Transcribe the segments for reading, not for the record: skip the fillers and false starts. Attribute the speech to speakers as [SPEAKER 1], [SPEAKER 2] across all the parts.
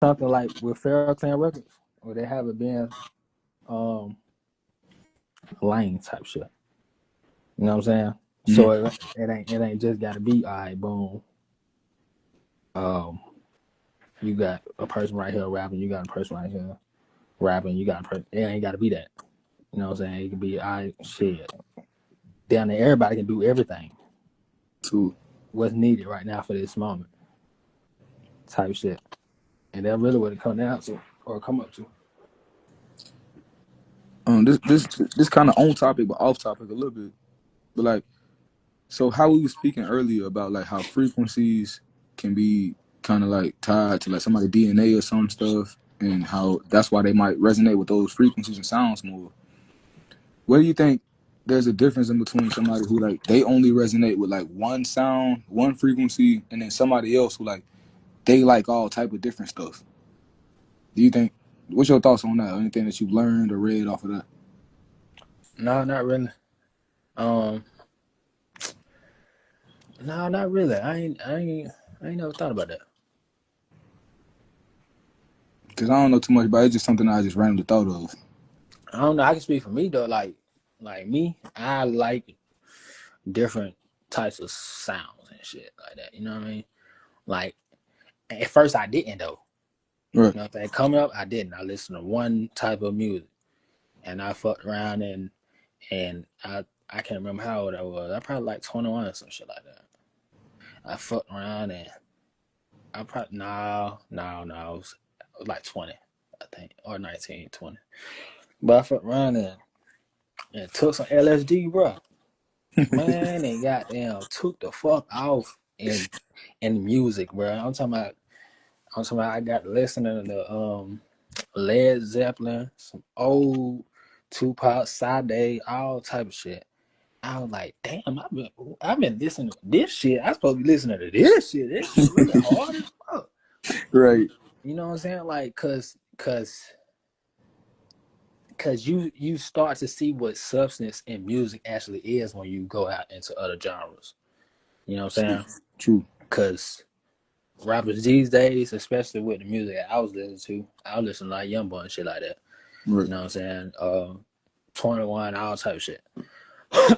[SPEAKER 1] something like with Farrakhan Records, where they have it being um lane type shit. You know what I'm saying? So
[SPEAKER 2] Mm-hmm.
[SPEAKER 1] it ain't just gotta be all right, boom. Um, you got a person right here rapping, you got a person right here rapping, you got a person. It ain't gotta be that. You know what I'm saying? It can be all right, shit. Down there, everybody can do everything.
[SPEAKER 2] Too.
[SPEAKER 1] What's needed right now for this moment, type shit. And that's really what it come down to, or come up to.
[SPEAKER 2] This kind of on topic, but off topic a little bit. But like, so how we were speaking earlier about like how frequencies can be kind of like tied to like somebody's DNA or some stuff, and how that's why they might resonate with those frequencies and sounds more. What do you think? There's a difference in between somebody who like they only resonate with like one sound, one frequency, and then somebody else who like they like all type of different stuff. Do you think? What's your thoughts on that? Or anything that you've learned or read off of that?
[SPEAKER 1] No, not really. Um, no, not really. I ain't never thought about that.
[SPEAKER 2] Because I don't know too much about it. It's just something I just randomly thought of.
[SPEAKER 1] I don't know. I can speak for me though. Like me, I like different types of sounds and shit like that. You know what I mean? Like at first I didn't though.
[SPEAKER 2] Right.
[SPEAKER 1] You know what I'm saying? Coming up, I didn't. I listened to one type of music, and I fucked around and I can't remember how old I was. I probably like 21 or some shit like that. I fucked around and I probably no, I was like 20, I think, or 19, 20. But I fucked around and took some LSD, bro. Man, and goddamn took the fuck off in the music, bro. I'm talking about I got listening to the Led Zeppelin, some old Tupac, Sade, all type of shit. I was like, damn, I've been listening to this shit. I supposed to be listening to this shit. This shit really hard as fuck.
[SPEAKER 2] Right.
[SPEAKER 1] You know what I'm saying? Like, cause you start to see what substance in music actually is when you go out into other genres. You know what I'm
[SPEAKER 2] True.
[SPEAKER 1] saying?
[SPEAKER 2] True.
[SPEAKER 1] Cause rappers these days, especially with the music that I was listening to, I was listening to like Youngboy and shit like that.
[SPEAKER 2] Right.
[SPEAKER 1] You know what I'm saying? 21, all type of shit.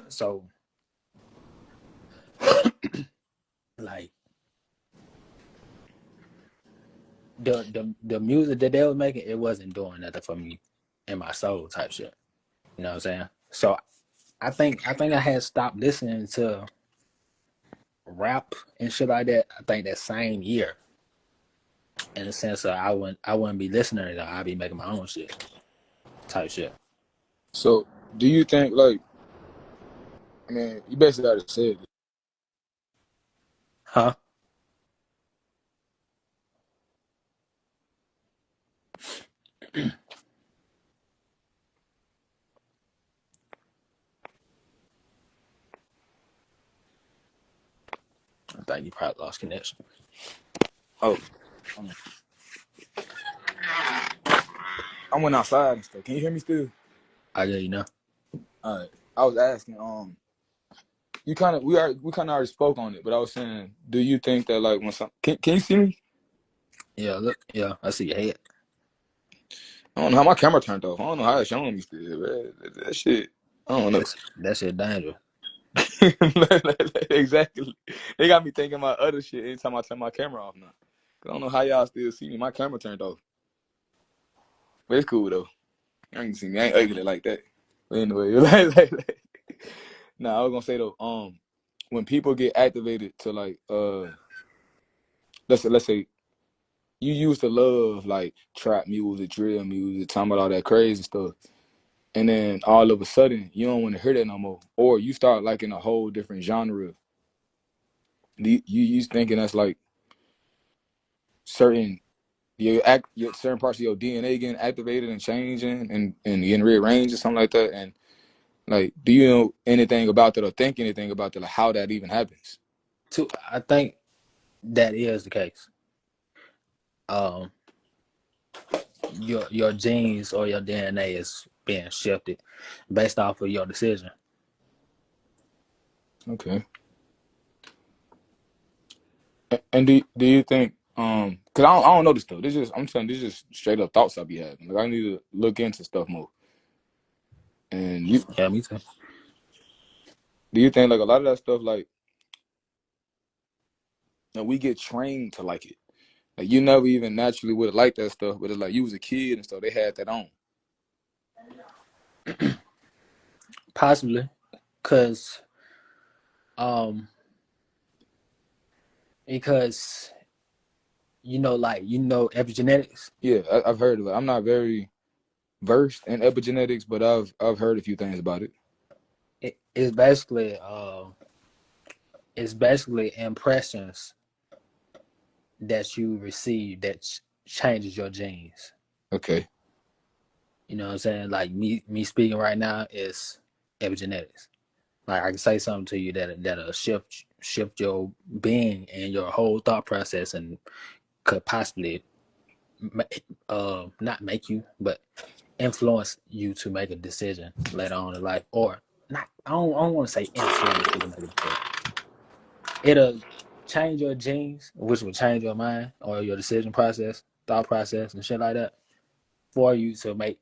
[SPEAKER 1] So like the music that they was making, it wasn't doing nothing for me in my soul type shit. You know what I'm saying? So I think I had stopped listening to rap and shit like that. I think that same year, in the sense of I wouldn't be listening to it. I'd be making my own shit type shit.
[SPEAKER 2] So, do you think like? I mean, you basically already said it.
[SPEAKER 1] Huh? I think you probably lost connection.
[SPEAKER 2] Oh, um, I went outside and stuff. Can you hear me still?
[SPEAKER 1] I get you know.
[SPEAKER 2] All right. I was asking. You kind of we kind of already spoke on it, but I was saying, do you think that like when some can you see me?
[SPEAKER 1] Yeah, look, yeah, I see your head.
[SPEAKER 2] I don't know how my camera turned off. I don't know how it's showing me still. Man. That shit. I don't know.
[SPEAKER 1] That shit dangerous.
[SPEAKER 2] Exactly. They got me thinking about other shit anytime I turn my camera off now. I don't know how y'all still see me. My camera turned off. But it's cool though. I ain't see me. I ain't ugly like that. But anyway, nah, I was gonna say though, when people get activated to like let's say you used to love like trap music, drill music, talking about all that crazy stuff. And then all of a sudden you don't want to hear that no more. Or you start liking a whole different genre. You thinking that's like certain your certain parts of your DNA getting activated and changing and getting rearranged or something like that. And like, do you know anything about that or think anything about that, like how that even happens?
[SPEAKER 1] Too, I think that is the case. Um, your genes or your DNA is being shifted based off of your decision.
[SPEAKER 2] Okay. And do you think Cause I don't know this stuff. I'm telling you, this is just straight up thoughts I be having. Like I need to look into stuff more. And
[SPEAKER 1] Yeah, me too.
[SPEAKER 2] do you think like a lot of that stuff like we get trained to like it? Like you never even naturally would have liked that stuff, but it's like you was a kid and stuff. They had that on.
[SPEAKER 1] Possibly, cause um, because like epigenetics.
[SPEAKER 2] Yeah, I've heard of it. I'm not very versed in epigenetics, but I've heard a few things about it.
[SPEAKER 1] It's basically impressions that you receive that changes your genes.
[SPEAKER 2] Okay.
[SPEAKER 1] You know what I'm saying? Like me speaking right now is epigenetics. Like I can say something to you that'll shift your being and your whole thought process, and could possibly not make you, but influence you to make a decision later on in life, or not. I don't want to say influence you to make a decision. It'll change your genes, which will change your mind or your decision process, thought process, and shit like that, for you to make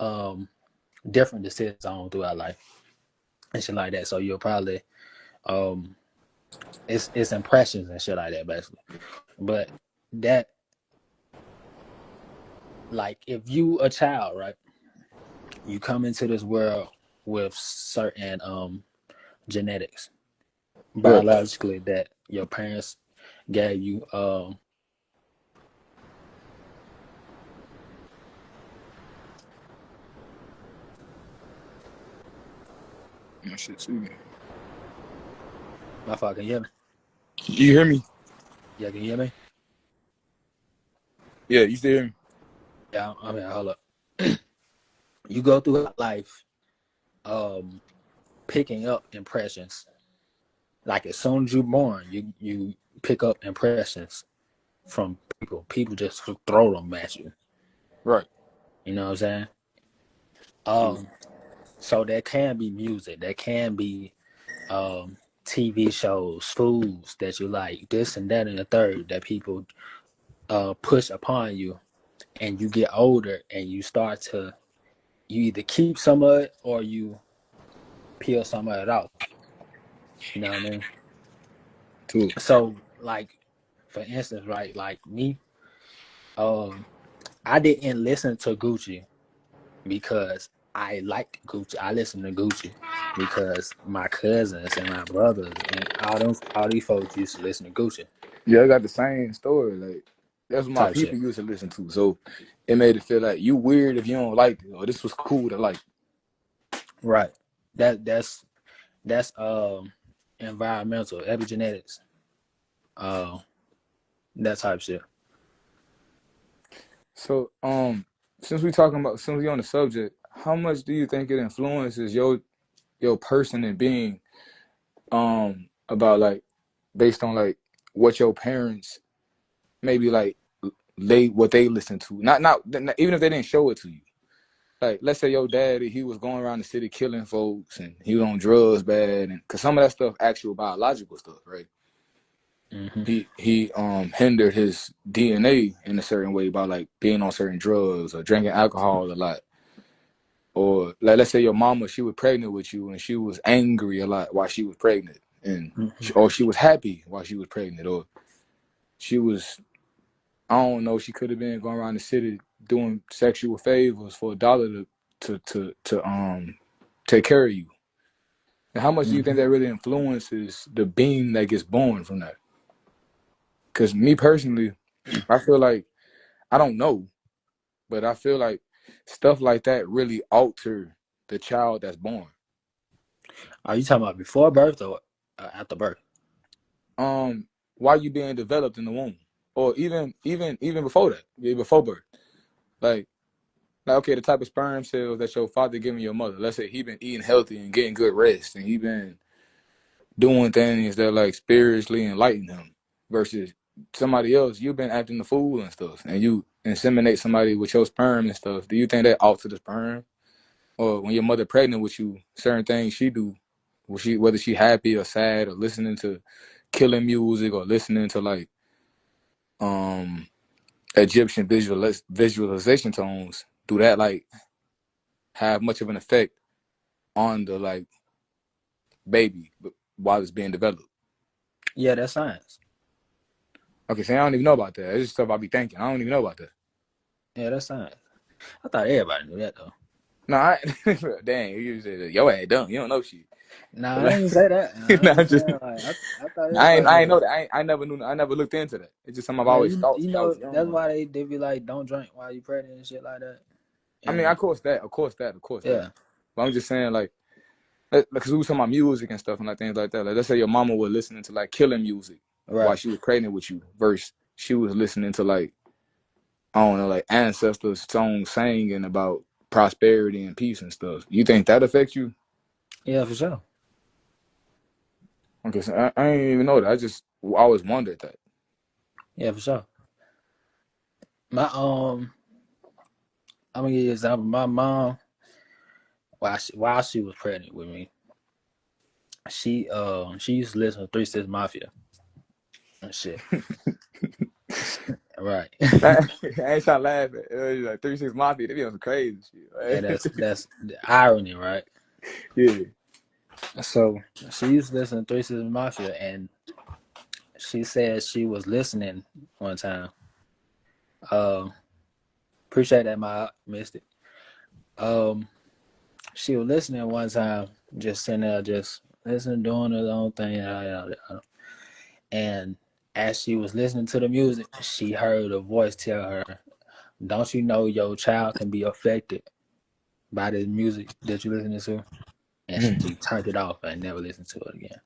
[SPEAKER 1] um different decisions on throughout life and shit like that. So you'll probably um it's impressions and shit like that basically. But that, like, if you a child, right? You come into this world with certain genetics
[SPEAKER 2] Right.
[SPEAKER 1] biologically that your parents gave you.
[SPEAKER 2] My shit too.
[SPEAKER 1] My fuck, can you hear me?
[SPEAKER 2] You hear me?
[SPEAKER 1] Yeah, can you hear me?
[SPEAKER 2] Yeah, you still hear me?
[SPEAKER 1] Yeah, I mean, hold up. You go through life um picking up impressions. Like as soon as you're born, you pick up impressions from people. People just throw them at you.
[SPEAKER 2] Right.
[SPEAKER 1] You know what I'm saying?
[SPEAKER 2] True.
[SPEAKER 1] Um, so there can be music, there can be TV shows, foods that you like, this and that and the third that people push upon you, and you get older and you start to you either keep some of it or you peel some of it off. You know what I mean?
[SPEAKER 2] True.
[SPEAKER 1] So like for instance, right, like me, um, I didn't listen to Gucci because I liked Gucci. I listened to Gucci because my cousins and my brothers and all these folks used to listen to Gucci
[SPEAKER 2] Yeah, I got the same story. Like that's what my
[SPEAKER 1] type
[SPEAKER 2] people
[SPEAKER 1] shit.
[SPEAKER 2] used to listen to. So it made it feel like you weird if you don't like it, or this was cool to like.
[SPEAKER 1] Right. That's environmental epigenetics. Uh, that type shit.
[SPEAKER 2] So since we on the subject, how much do you think it influences your person and being about like based on like what your parents maybe like what they listen to, not even if they didn't show it to you. Like let's say your daddy, he was going around the city killing folks and he was on drugs bad, and because some of that stuff actual biological stuff, right?
[SPEAKER 1] Mm-hmm.
[SPEAKER 2] He hindered his DNA in a certain way by like being on certain drugs or drinking alcohol a lot. Or like let's say your mama, she was pregnant with you and she was angry a lot while she was pregnant, and
[SPEAKER 1] Mm-hmm.
[SPEAKER 2] or she was happy while she was pregnant, or she was, I don't know, she could have been going around the city doing sexual favors for $1 to take care of you. And how much do you
[SPEAKER 1] Mm-hmm.
[SPEAKER 2] think that really influences the being that gets born from that? Because me personally, I feel like, I don't know, but I feel like stuff like that really alter the child that's born.
[SPEAKER 1] Are you talking about before birth or after birth?
[SPEAKER 2] While you being developed in the womb, or even before that, before birth, like okay, the type of sperm cells that your father giving your mother. Let's say he been eating healthy and getting good rest, and he been doing things that like spiritually enlighten him, versus somebody else, you've been acting the fool and stuff, and you inseminate somebody with your sperm and stuff. Do you think that alter the sperm? Or when your mother pregnant with you, certain things she do, whether she happy or sad or listening to killing music or listening to like Egyptian visualization tones, do that like have much of an effect on the like baby while it's being developed?
[SPEAKER 1] Yeah, that's science.
[SPEAKER 2] Okay, so I don't even know about that. It's just stuff I be thinking. I don't even know about that.
[SPEAKER 1] Yeah, that's science. I thought everybody knew that though.
[SPEAKER 2] No, dang, you said yo ass dumb. You don't know shit.
[SPEAKER 1] Nah,
[SPEAKER 2] But
[SPEAKER 1] I
[SPEAKER 2] like,
[SPEAKER 1] ain't say that.
[SPEAKER 2] no,
[SPEAKER 1] I'm
[SPEAKER 2] I'm
[SPEAKER 1] just
[SPEAKER 2] just,
[SPEAKER 1] saying like I thought
[SPEAKER 2] I
[SPEAKER 1] everybody
[SPEAKER 2] ain't,
[SPEAKER 1] knew
[SPEAKER 2] I ain't know
[SPEAKER 1] that.
[SPEAKER 2] that. I never knew. I never looked into that. It's just something I've
[SPEAKER 1] Man,
[SPEAKER 2] always thought
[SPEAKER 1] you
[SPEAKER 2] since I was
[SPEAKER 1] know that's
[SPEAKER 2] young.
[SPEAKER 1] why they be like, don't drink while you pregnant and shit like that.
[SPEAKER 2] I mean,
[SPEAKER 1] And
[SPEAKER 2] of course that.
[SPEAKER 1] yeah,
[SPEAKER 2] But I'm just saying like, because we was talking about music and stuff and like things like that. Like, let's say your mama was listening to like killing music while
[SPEAKER 1] right.
[SPEAKER 2] she was pregnant with you, versus she was listening to like I don't know, like ancestors songs singing about prosperity and peace and stuff. You think that affects you?
[SPEAKER 1] Yeah, for sure.
[SPEAKER 2] Okay, so I didn't even know that. I just always wondered that.
[SPEAKER 1] Yeah, for sure. My I'm gonna give you an example. My mom, while she was pregnant with me, she used to listen to Three Six Mafia and shit. Right.
[SPEAKER 2] I ain't trying to laugh at it. Like 36 Mafia, they be on some crazy
[SPEAKER 1] Yeah,
[SPEAKER 2] shit.
[SPEAKER 1] that's the irony, right?
[SPEAKER 2] Yeah.
[SPEAKER 1] So she used to listen to Three Six Mafia, and she said she was listening one time. Um, appreciate that, my missed it. Um, she was listening one time, just sitting there, just listening, doing her own thing, and as she was listening to the music, she heard a voice tell her, "Don't you know your child can be affected by the music that you're listening to?" And she turned it off and never listened to it again.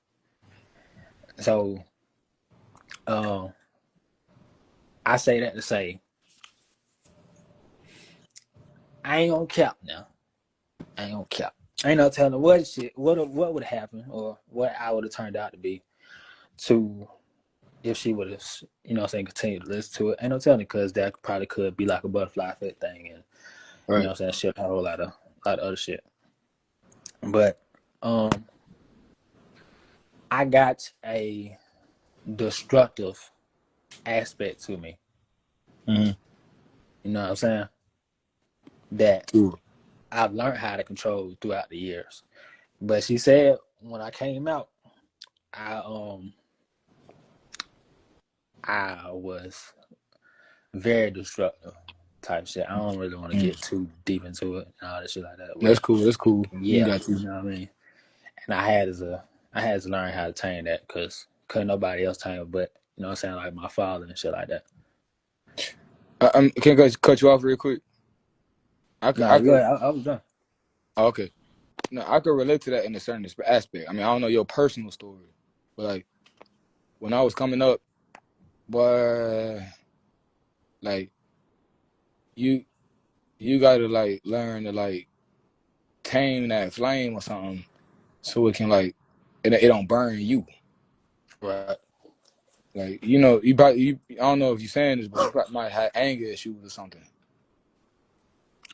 [SPEAKER 1] So, um, I say that to say, I ain't gonna cap now. I ain't gonna cap. I ain't no telling what would happen or what I would have turned out to be to if she would have, continue to listen to it. Ain't no telling because that probably could be like a butterfly effect thing, and
[SPEAKER 2] Right.
[SPEAKER 1] shit a whole lot of other shit. But I got a destructive aspect to me.
[SPEAKER 2] Mm-hmm.
[SPEAKER 1] You know what I'm saying? That
[SPEAKER 2] Cool.
[SPEAKER 1] I've learned how to control throughout the years. But she said when I came out, I I was very destructive type shit. I don't really want to get too deep into it and all that shit like that.
[SPEAKER 2] That's
[SPEAKER 1] But
[SPEAKER 2] cool. That's cool. You
[SPEAKER 1] yeah,
[SPEAKER 2] got to.
[SPEAKER 1] you know what I mean. And I had to learn how to tame that because couldn't nobody else tame it. But you know what I'm saying, like my father and shit like that.
[SPEAKER 2] Can I cut you off real quick?
[SPEAKER 1] Nah,
[SPEAKER 2] I
[SPEAKER 1] you go
[SPEAKER 2] could.
[SPEAKER 1] ahead. I was done.
[SPEAKER 2] Oh, okay. No, I could relate to that in a certain aspect. I mean, I don't know your personal story, but like when I was coming up, boy, like you you gotta like learn to like tame that flame or something so it can like it don't burn you.
[SPEAKER 1] Right.
[SPEAKER 2] Like you probably I don't know if you're saying this, but you probably might have anger issues or something.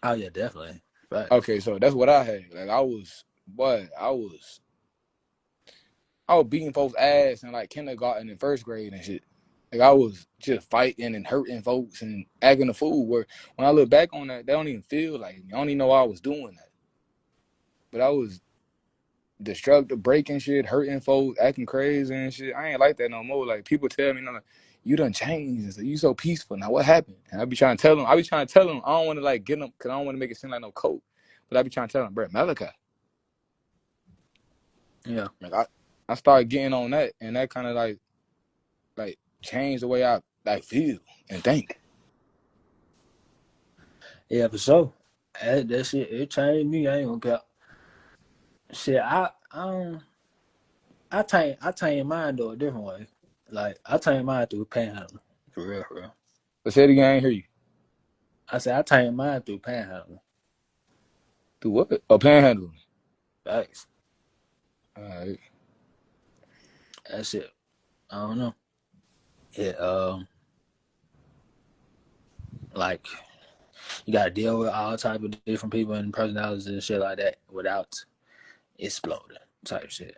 [SPEAKER 1] Oh yeah, definitely. Facts.
[SPEAKER 2] Okay, so that's what I had. Like I was beating folks' ass in like kindergarten and first grade and shit. Like I was just fighting and hurting folks and acting a fool. Where when I look back on that, they don't even feel like me. I don't even know why I was doing that. But I was destructive, breaking shit, hurting folks, acting crazy and shit. I ain't like that no more. Like people tell me, like, you done changed. You so peaceful now. What happened? And I be trying to tell them. I don't want to like get them because I don't want to make it seem like no coke. But I be trying to tell them, bro, Malachi.
[SPEAKER 1] Yeah.
[SPEAKER 2] Like I started getting on that, and that kind of like changed the way I like feel and think.
[SPEAKER 1] Yeah, for sure. That shit it changed me. I ain't gonna cap. Shit, I tame mine though a different way. Like I tame mine through panhandling. For real, for real.
[SPEAKER 2] But say it again, I ain't hear you.
[SPEAKER 1] I said I tame mine through panhandling.
[SPEAKER 2] Through what? Oh, panhandling.
[SPEAKER 1] Facts.
[SPEAKER 2] All right.
[SPEAKER 1] That shit. I don't know. It like you gotta deal with all type of different people and personalities and shit like that without exploding type shit.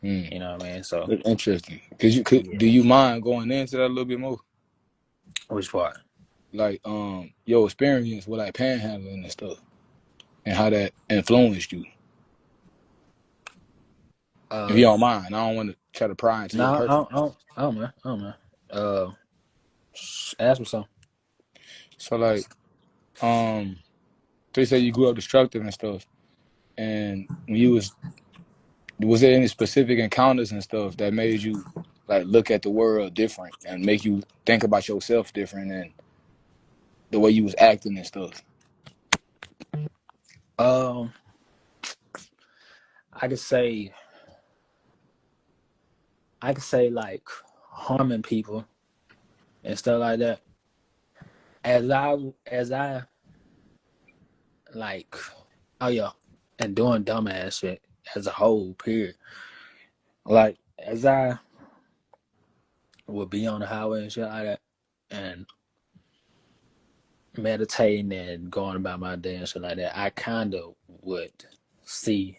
[SPEAKER 2] Hmm.
[SPEAKER 1] You know what I mean? So
[SPEAKER 2] That's interesting. Cause
[SPEAKER 1] yeah.
[SPEAKER 2] do you mind going into that a little bit more?
[SPEAKER 1] Which part?
[SPEAKER 2] Like your experience with like panhandling and stuff, and how that influenced you. If you don't mind, I don't want to try to pry into your
[SPEAKER 1] No,
[SPEAKER 2] personal.
[SPEAKER 1] I don't man. I don't man. Ask me something.
[SPEAKER 2] So like, they say you grew up destructive and stuff, and when you was there any specific encounters and stuff that made you like look at the world different and make you think about yourself different and the way you was acting and stuff?
[SPEAKER 1] Um, I could say, like harming people and stuff like that. As I like, oh yeah, and doing dumbass shit as a whole. Period. Like as I would be on the highway and shit like that, and meditating and going about my day and shit like that, I kind of would see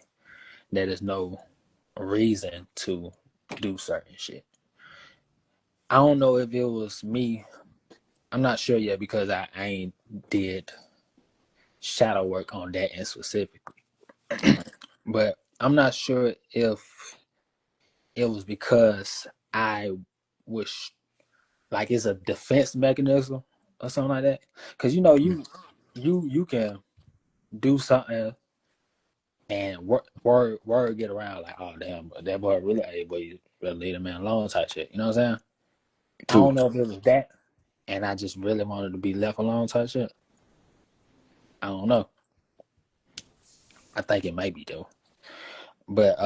[SPEAKER 1] that there's no reason to do certain shit. I don't know if it was me. I'm not sure yet because I ain't did shadow work on that in specifically. But I'm not sure if it was because I was like it's a defense mechanism or something like that. Because you can do something and word get around like, oh damn, that boy really, hey boy, you better leave the man alone type shit. You know what I'm saying? I
[SPEAKER 2] Too.
[SPEAKER 1] don't know if it was that, and I just really wanted to be left alone type shit. I don't know. I think it might be though. But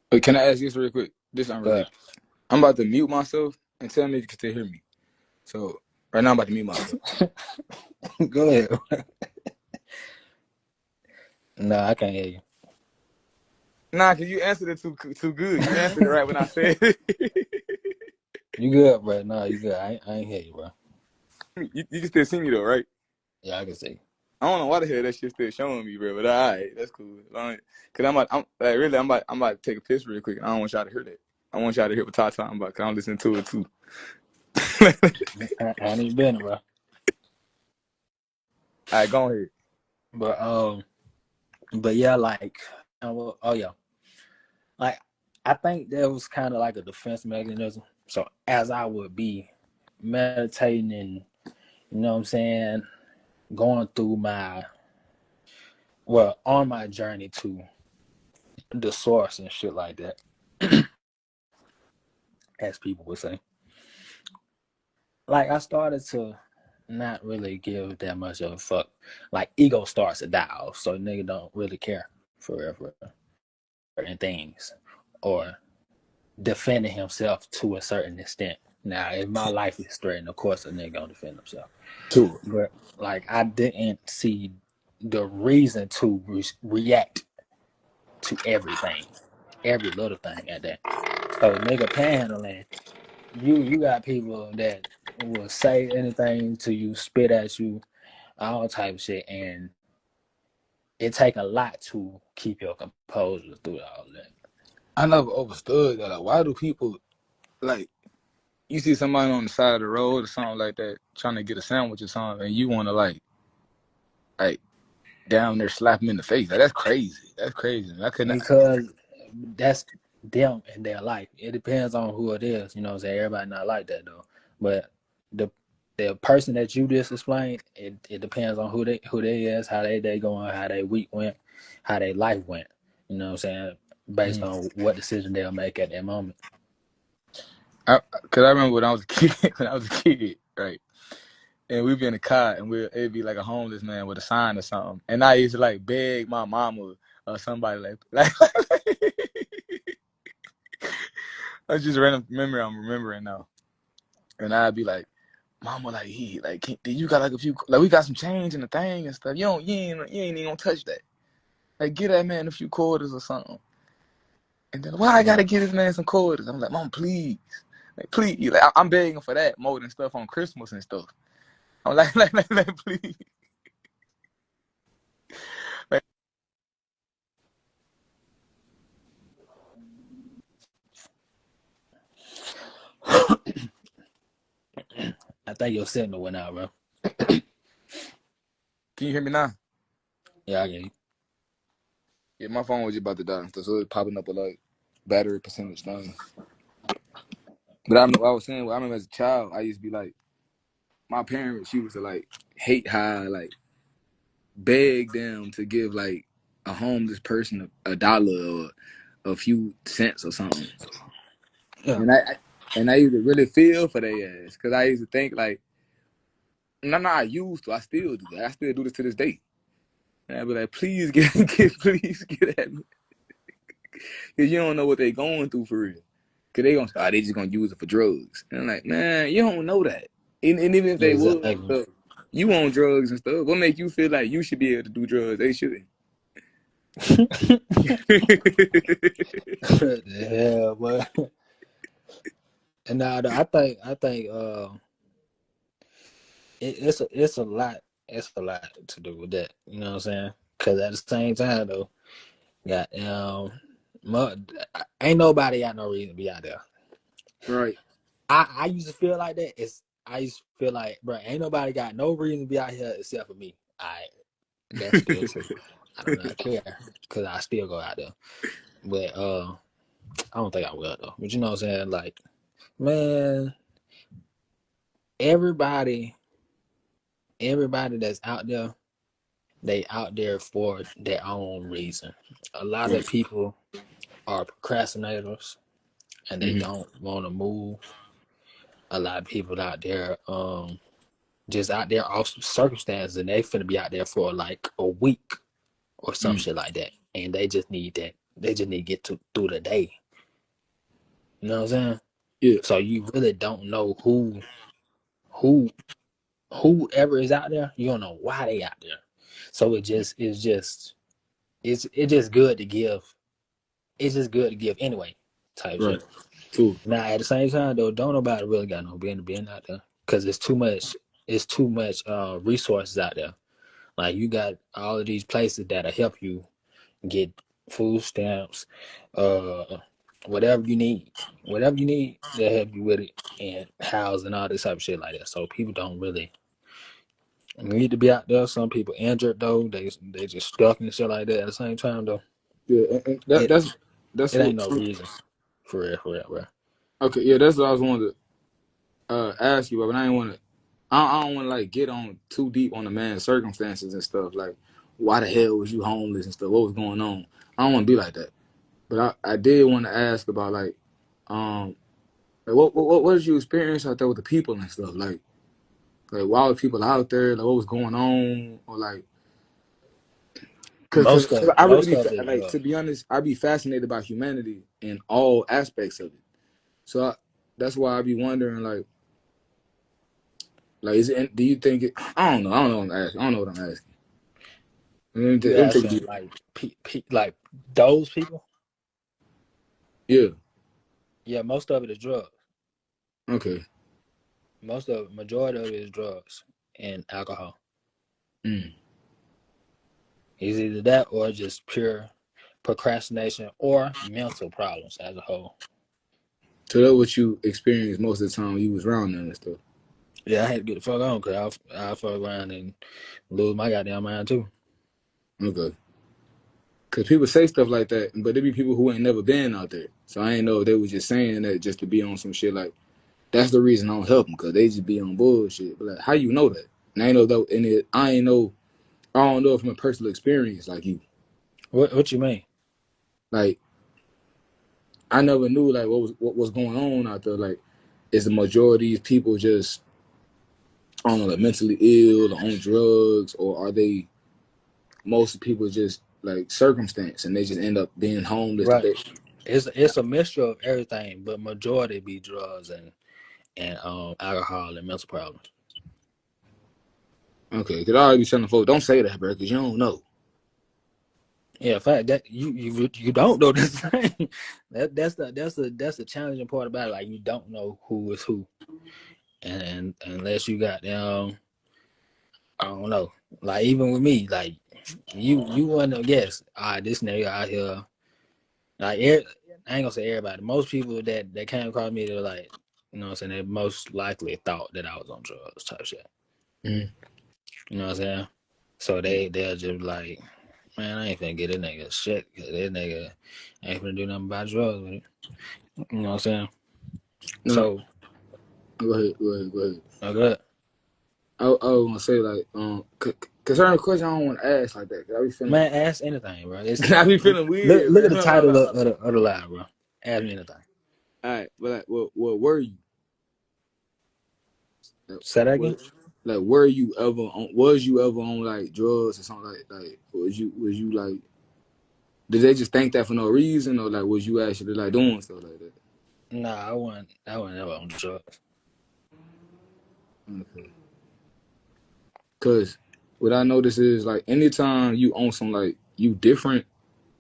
[SPEAKER 2] But can I ask you this real quick? This
[SPEAKER 1] but
[SPEAKER 2] unrelated. I'm about to mute myself and tell me if you can still hear me. So right now I'm about to mute myself.
[SPEAKER 1] go ahead. No, I can't hear you.
[SPEAKER 2] Nah, cause you answered it too good. You answered it right when I said it.
[SPEAKER 1] You good, bro? No, you good. I ain't hear you, bro.
[SPEAKER 2] You can still see me though, right?
[SPEAKER 1] Yeah, I can see.
[SPEAKER 2] I don't know why the hell that shit still showing me, bro. But all right, that's cool. Cause I'm like really, I'm about to take a piss real quick. I don't want y'all to hear that. I want y'all to hear what Todd talking about. Cause I'm listening to it too.
[SPEAKER 1] I ain't even been, bro.
[SPEAKER 2] All right, go ahead.
[SPEAKER 1] But yeah, like, oh yeah, like I think that was kind of like a defense mechanism. So as I would be meditating and you know what I'm saying, going through on my journey to the source and shit like that, as people would say. Like I started to not really give that much of a fuck. Like ego starts to die off, so nigga don't really care for certain things or defending himself to a certain extent. Now, if my life is threatened, of course a nigga gonna defend himself.
[SPEAKER 2] Two.
[SPEAKER 1] But like I didn't see the reason to react to everything, every little thing at that. So nigga panhandling, you got people that will say anything to you, spit at you, all type of shit, and it take a lot to keep your composure through all that.
[SPEAKER 2] I never understood that. Like, why do people like you see somebody on the side of the road or something like that trying to get a sandwich or something, and you want to like down there slap him in the face? Like, that's crazy. That's crazy. I couldn't.
[SPEAKER 1] Because that's them in their life. It depends on who it is. You know what I'm saying? Everybody not like that though. But the person that you just explained, it depends on who they is, how they day going, how they week went, how their life went. You know what I'm saying? Based on what decision they'll make at that moment.
[SPEAKER 2] Cause I remember when I was a kid, right? And we'd be in the car, and it'd be like a homeless man with a sign or something. And I used to like beg my mama or somebody like that's just random memory I'm remembering now. And I'd be like, Mama, like you got like a few, like we got some change in the thing and stuff. You ain't even gonna touch that. Like get that man a few quarters or something. And then why I gotta get this man some quarters? I'm like, Mom, please, like please, like I'm begging for that more than stuff on Christmas and stuff. I'm like, please. Like,
[SPEAKER 1] I think your signal went out, bro.
[SPEAKER 2] Can you hear me now?
[SPEAKER 1] Yeah, I get you.
[SPEAKER 2] Yeah, my phone was just about to die, so it was popping up a like battery percentage thing. But I was saying, I remember as a child, I used to be like, my parents used to like hate how I like beg them to give like a homeless person a dollar or a few cents or something,
[SPEAKER 1] Yeah.
[SPEAKER 2] and I used to really feel for their ass because I used to think like, no, I used to, I still do that, I still do this to this day, and I'd be like, please please get at me, because you don't know what they going through for real. Cause they gonna say, oh, they just gonna use it for drugs. And I'm like, man, you don't know that. And even if they would,
[SPEAKER 1] Exactly.
[SPEAKER 2] you on drugs and stuff. What make you feel like you should be able to do drugs? They shouldn't.
[SPEAKER 1] What the hell, boy? And now it's a lot. It's a lot to do with that. You know what I'm saying? Because at the same time though, got ain't nobody got no reason to be out there.
[SPEAKER 2] Right.
[SPEAKER 1] I used to feel like that. I used to feel like, bro, ain't nobody got no reason to be out here except for me. That's still true. I do not care because I still go out there. But I don't think I will though. But you know what I'm saying? Like, man, everybody that's out there, they out there for their own reason. A lot of
[SPEAKER 2] Right.
[SPEAKER 1] people are procrastinators and they
[SPEAKER 2] Hmm.
[SPEAKER 1] don't want to move. A lot of people out there, just out there off circumstances, and they finna be out there for like a week or some
[SPEAKER 2] Mm.
[SPEAKER 1] shit like that, and they just need that. They just need to get through the day. You know what I'm saying?
[SPEAKER 2] Yeah.
[SPEAKER 1] So you really don't know who whoever is out there. You don't know why they out there. So it's just good to give. It's just good to give anyway, type
[SPEAKER 2] Right.
[SPEAKER 1] shit.
[SPEAKER 2] Cool.
[SPEAKER 1] Now at the same time though, don't nobody really got no being out there because it's too much. It's too much resources out there. Like you got all of these places that'll help you get food stamps, uh, whatever you need, they'll help you with it and housing all this type of shit like that. So people don't really need to be out there. Some people injured though, they just stuck and shit like that. At the same time though,
[SPEAKER 2] Yeah. And
[SPEAKER 1] it
[SPEAKER 2] that's
[SPEAKER 1] it
[SPEAKER 2] what.
[SPEAKER 1] ain't no reason for real, bro.
[SPEAKER 2] Okay. Yeah. That's what I was wanting to ask you about, but I didn't want to. I don't want to like get on too deep on the man's circumstances and stuff. Like, why the hell was you homeless and stuff? What was going on? I don't want to be like that. But I did want to ask about um like what did you experience out there with the people and stuff? Like why were people out there? Like what was going on? Or like cause I really
[SPEAKER 1] Most
[SPEAKER 2] be
[SPEAKER 1] of it is
[SPEAKER 2] like, to be
[SPEAKER 1] drugs.
[SPEAKER 2] honest, I be fascinated by humanity in all aspects of it. So that's why I be wondering like is it? Do you think it? I don't know. I don't know what I'm asking. I don't know what I'm asking.
[SPEAKER 1] You
[SPEAKER 2] Let me take a
[SPEAKER 1] asking
[SPEAKER 2] deep.
[SPEAKER 1] like like those people?
[SPEAKER 2] Yeah.
[SPEAKER 1] Yeah, most of it is drugs.
[SPEAKER 2] Okay.
[SPEAKER 1] Majority of it is drugs and alcohol.
[SPEAKER 2] Mm.
[SPEAKER 1] It's either that or just pure procrastination or mental problems as a whole.
[SPEAKER 2] So that's what you experienced most of the time when you was around them and stuff.
[SPEAKER 1] Yeah, I had to get the fuck on because I'll fuck around and lose my goddamn mind too.
[SPEAKER 2] Okay. Cause people say stuff like that, but there be people who ain't never been out there. So I ain't know if they was just saying that just to be on some shit. Like that's the reason I don't help them, cause they just be on bullshit. But like, how you know that? And I ain't know though, and I ain't know. I don't know from a personal experience like you.
[SPEAKER 1] What you mean?
[SPEAKER 2] Like I never knew like what was going on out there. Like is the majority of these people just I don't know, like mentally ill or on drugs, or are they most people just like circumstance and they just end up being homeless?
[SPEAKER 1] Right. It's a mixture of everything, but majority be drugs and alcohol and mental problems.
[SPEAKER 2] Okay, cause I already be telling folks, don't say that, bro, cause you don't know.
[SPEAKER 1] Yeah, in fact that you don't know this thing. That's the challenging part about it. Like you don't know who is who, and unless you got I don't know. Like even with me, like you wouldn't have guessed. All right, this nigga out here. Like I ain't gonna say everybody. Most people that came across me, they're like, You know what I'm saying? They most likely thought that I was on drugs type shit.
[SPEAKER 2] Mhm.
[SPEAKER 1] You know what I'm saying? So they'll just like, man, I ain't finna get this nigga shit. 'Cause this nigga ain't finna do nothing about drugs with it. You know what I'm saying?
[SPEAKER 2] No,
[SPEAKER 1] So,
[SPEAKER 2] go ahead.
[SPEAKER 1] no good.
[SPEAKER 2] I was gonna say like concerning the question I don't want to ask like that. 'Cause I be feeling
[SPEAKER 1] Man, ask anything, bro. It's
[SPEAKER 2] I be feeling
[SPEAKER 1] look
[SPEAKER 2] weird,
[SPEAKER 1] look
[SPEAKER 2] man.
[SPEAKER 1] at the title of the live, bro. Ask me anything.
[SPEAKER 2] All right, but like, what were you? Like,
[SPEAKER 1] Say that again?
[SPEAKER 2] like, were you ever on? Was you ever on like drugs or something like? Was you like? Did they just think that for no reason, or like was you actually like doing stuff like that?
[SPEAKER 1] Nah, I wasn't ever on drugs.
[SPEAKER 2] Okay. Cause what I notice is like anytime you on some like you different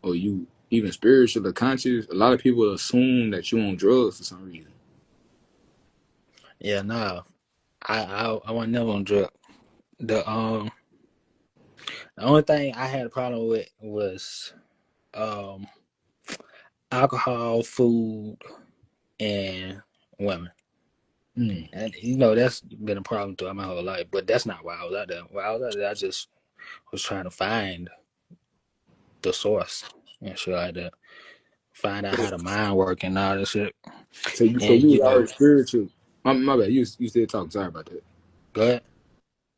[SPEAKER 2] or you even spiritual or conscious, a lot of people assume that you on drugs for some reason.
[SPEAKER 1] Yeah, nah. I wasn't never on drugs. The only thing I had a problem with was um alcohol, food, and women.
[SPEAKER 2] Mm.
[SPEAKER 1] And that's been a problem throughout my whole life. But that's not why I was out there. While I was out there, I just was trying to find the source and shit like that. Find out how the mind work and all this shit.
[SPEAKER 2] So you
[SPEAKER 1] And
[SPEAKER 2] was already spiritual. My bad. You still talking. Sorry about that.
[SPEAKER 1] go ahead.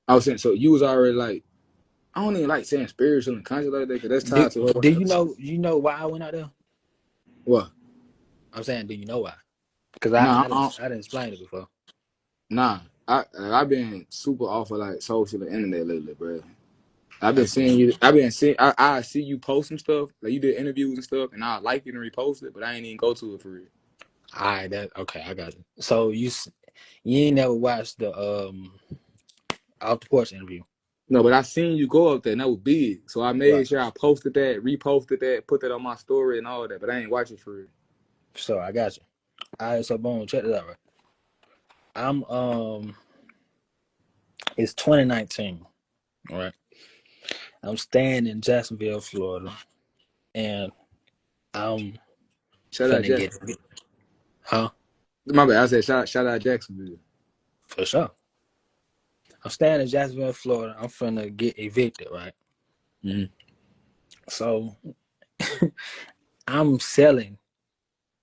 [SPEAKER 2] I was saying so you was already like I don't even like saying spiritual and conscious like that because that's
[SPEAKER 1] Do,
[SPEAKER 2] tied to her.
[SPEAKER 1] do you know why I went out there?
[SPEAKER 2] What?
[SPEAKER 1] I'm saying, do you know why? Because
[SPEAKER 2] Nah,
[SPEAKER 1] I didn't explain it before.
[SPEAKER 2] nah. I've been super off of like social and internet lately, bro. I've been
[SPEAKER 1] That's
[SPEAKER 2] seeing you. I've been seeing. I see you post some stuff like you did interviews and stuff, and I like it and repost it, but I ain't even go to it for real.
[SPEAKER 1] all right. That okay. I got it. So you ain't never watched the off the porch interview,
[SPEAKER 2] No, but I seen you go up there, and that was big. So I
[SPEAKER 1] right?
[SPEAKER 2] made sure I posted that, reposted that, put that on my story and all that. But I ain't watch it for real.
[SPEAKER 1] So I got you. All right. So boom, check this out. Right. I'm It's 2019. All right. I'm staying in Jacksonville, Florida, and I'm
[SPEAKER 2] Shout out
[SPEAKER 1] finna get
[SPEAKER 2] Jacksonville.
[SPEAKER 1] huh
[SPEAKER 2] My bad. I said shout out Jacksonville.
[SPEAKER 1] for sure. I'm staying in Jacksonville, Florida. I'm finna get evicted, right?
[SPEAKER 2] Mm-hmm.
[SPEAKER 1] So I'm selling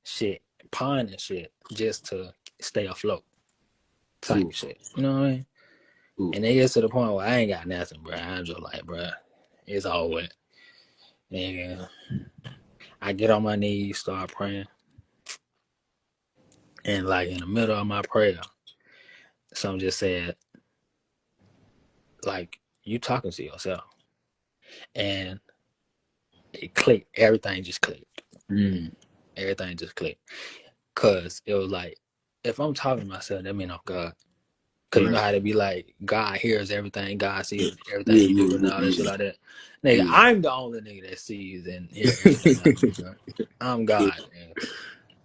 [SPEAKER 1] shit, pawning shit, just to stay afloat, type
[SPEAKER 2] Ooh,
[SPEAKER 1] shit. You know what I mean?
[SPEAKER 2] ooh.
[SPEAKER 1] And it gets to the point where I ain't got nothing, bro. I'm just like, bro, it's all wet. And I get on my knees, start praying, and like in the middle of my prayer, someone just said, like, you talking to yourself, and it clicked. Everything just clicked.
[SPEAKER 2] Mm.
[SPEAKER 1] Everything just clicked. Cause it was like, if I'm talking to myself, that mean I'm God. Cause you know
[SPEAKER 2] Right.
[SPEAKER 1] how to be like, God hears everything, God sees everything
[SPEAKER 2] Yeah,
[SPEAKER 1] you do, and
[SPEAKER 2] yeah,
[SPEAKER 1] all that shit
[SPEAKER 2] yeah,
[SPEAKER 1] like that. Nigga,
[SPEAKER 2] yeah.
[SPEAKER 1] I'm the only nigga that sees and hears everything I do, bro. I'm
[SPEAKER 2] Yeah.
[SPEAKER 1] God. Man.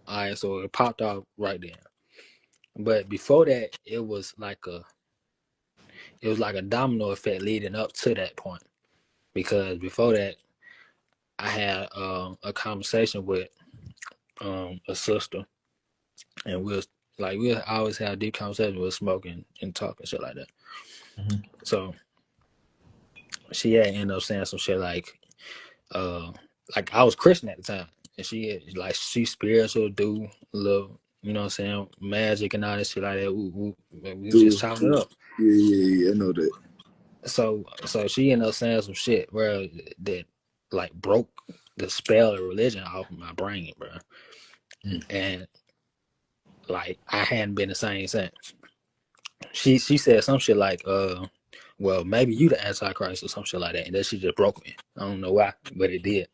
[SPEAKER 1] All right, so it popped off right then. But before that, it was like a domino effect leading up to that point. Because before that, I had a conversation with a sister, and we always have deep conversations with smoking and talking shit like that.
[SPEAKER 2] Mhm.
[SPEAKER 1] So she had ended up saying some shit uh like I was Christian at the time, and she spiritual, do little, you know what I'm saying, magic and all that shit like that. We was just
[SPEAKER 2] Dude,
[SPEAKER 1] chopping it up.
[SPEAKER 2] yeah. I know that.
[SPEAKER 1] So she ended up saying some shit where that like broke the spell of religion off of my brain, bro.
[SPEAKER 2] Mm.
[SPEAKER 1] And like I hadn't been the same since. She said some shit like, well, maybe you the Antichrist or some shit like that, and that shit just broke me. I don't know why, but it did.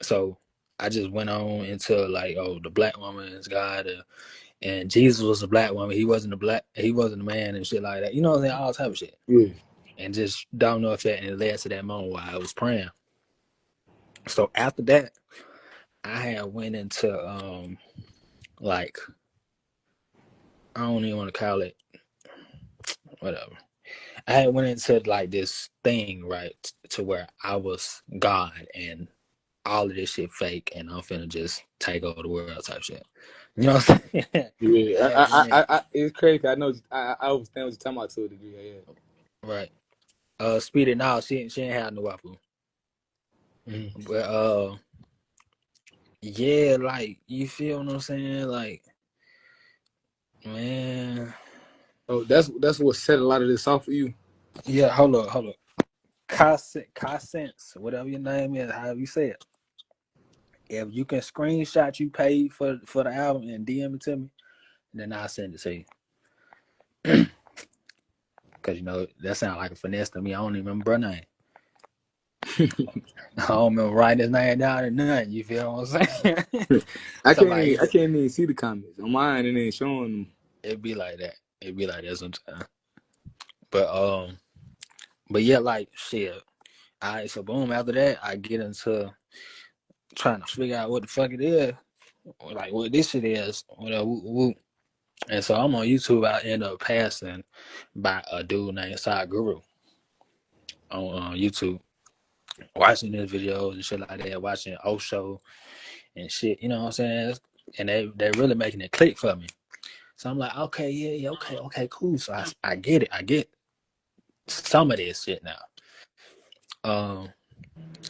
[SPEAKER 1] So I just went on into like, oh, the black woman is God, and Jesus was a black woman. He wasn't a man and shit like that. You know what I'm saying? All type of shit.
[SPEAKER 2] Yeah.
[SPEAKER 1] And just don't know if that, and it led to that moment while I was praying. So after that, I had went into like, I don't even want to call it whatever. I had went into like this thing, right, to where I was God and all of this shit fake, and I'm finna just take over the world type shit. You know what I'm saying?
[SPEAKER 2] Yeah,
[SPEAKER 1] Ask me that.
[SPEAKER 2] it's crazy. I know. I understand what you're talking about to a degree. Yeah.
[SPEAKER 1] Right. Speedy now, she ain't had no weapon.
[SPEAKER 2] Mm-hmm.
[SPEAKER 1] But yeah, like you feel what I'm saying? Like, man.
[SPEAKER 2] Oh, that's what set a lot of this off for you.
[SPEAKER 1] Yeah, hold up. Cosense, whatever your name is, however you say it. If you can screenshot you paid for the album and DM it to me, then I'll send it to you. Cause you know that sounds like a finesse to me. I don't even remember her name. I don't remember writing his name down or nothing. You feel what I'm saying? Somebody,
[SPEAKER 2] I can't even see the comments on mine and then showing them.
[SPEAKER 1] it'd be like that. It'd be like that sometimes. But but yeah, like shit. All right, so boom. After that, I get into trying to figure out what the fuck it is, like what this shit is, whatever. Woo, woo. And so I'm on YouTube. I end up passing by a dude named Sadhguru on YouTube, watching his videos and shit like that, watching Osho and shit. You know what I'm saying? And they really making it click for me. So I'm like, okay, yeah, okay, cool. So I get it. I get some of this shit now. Um,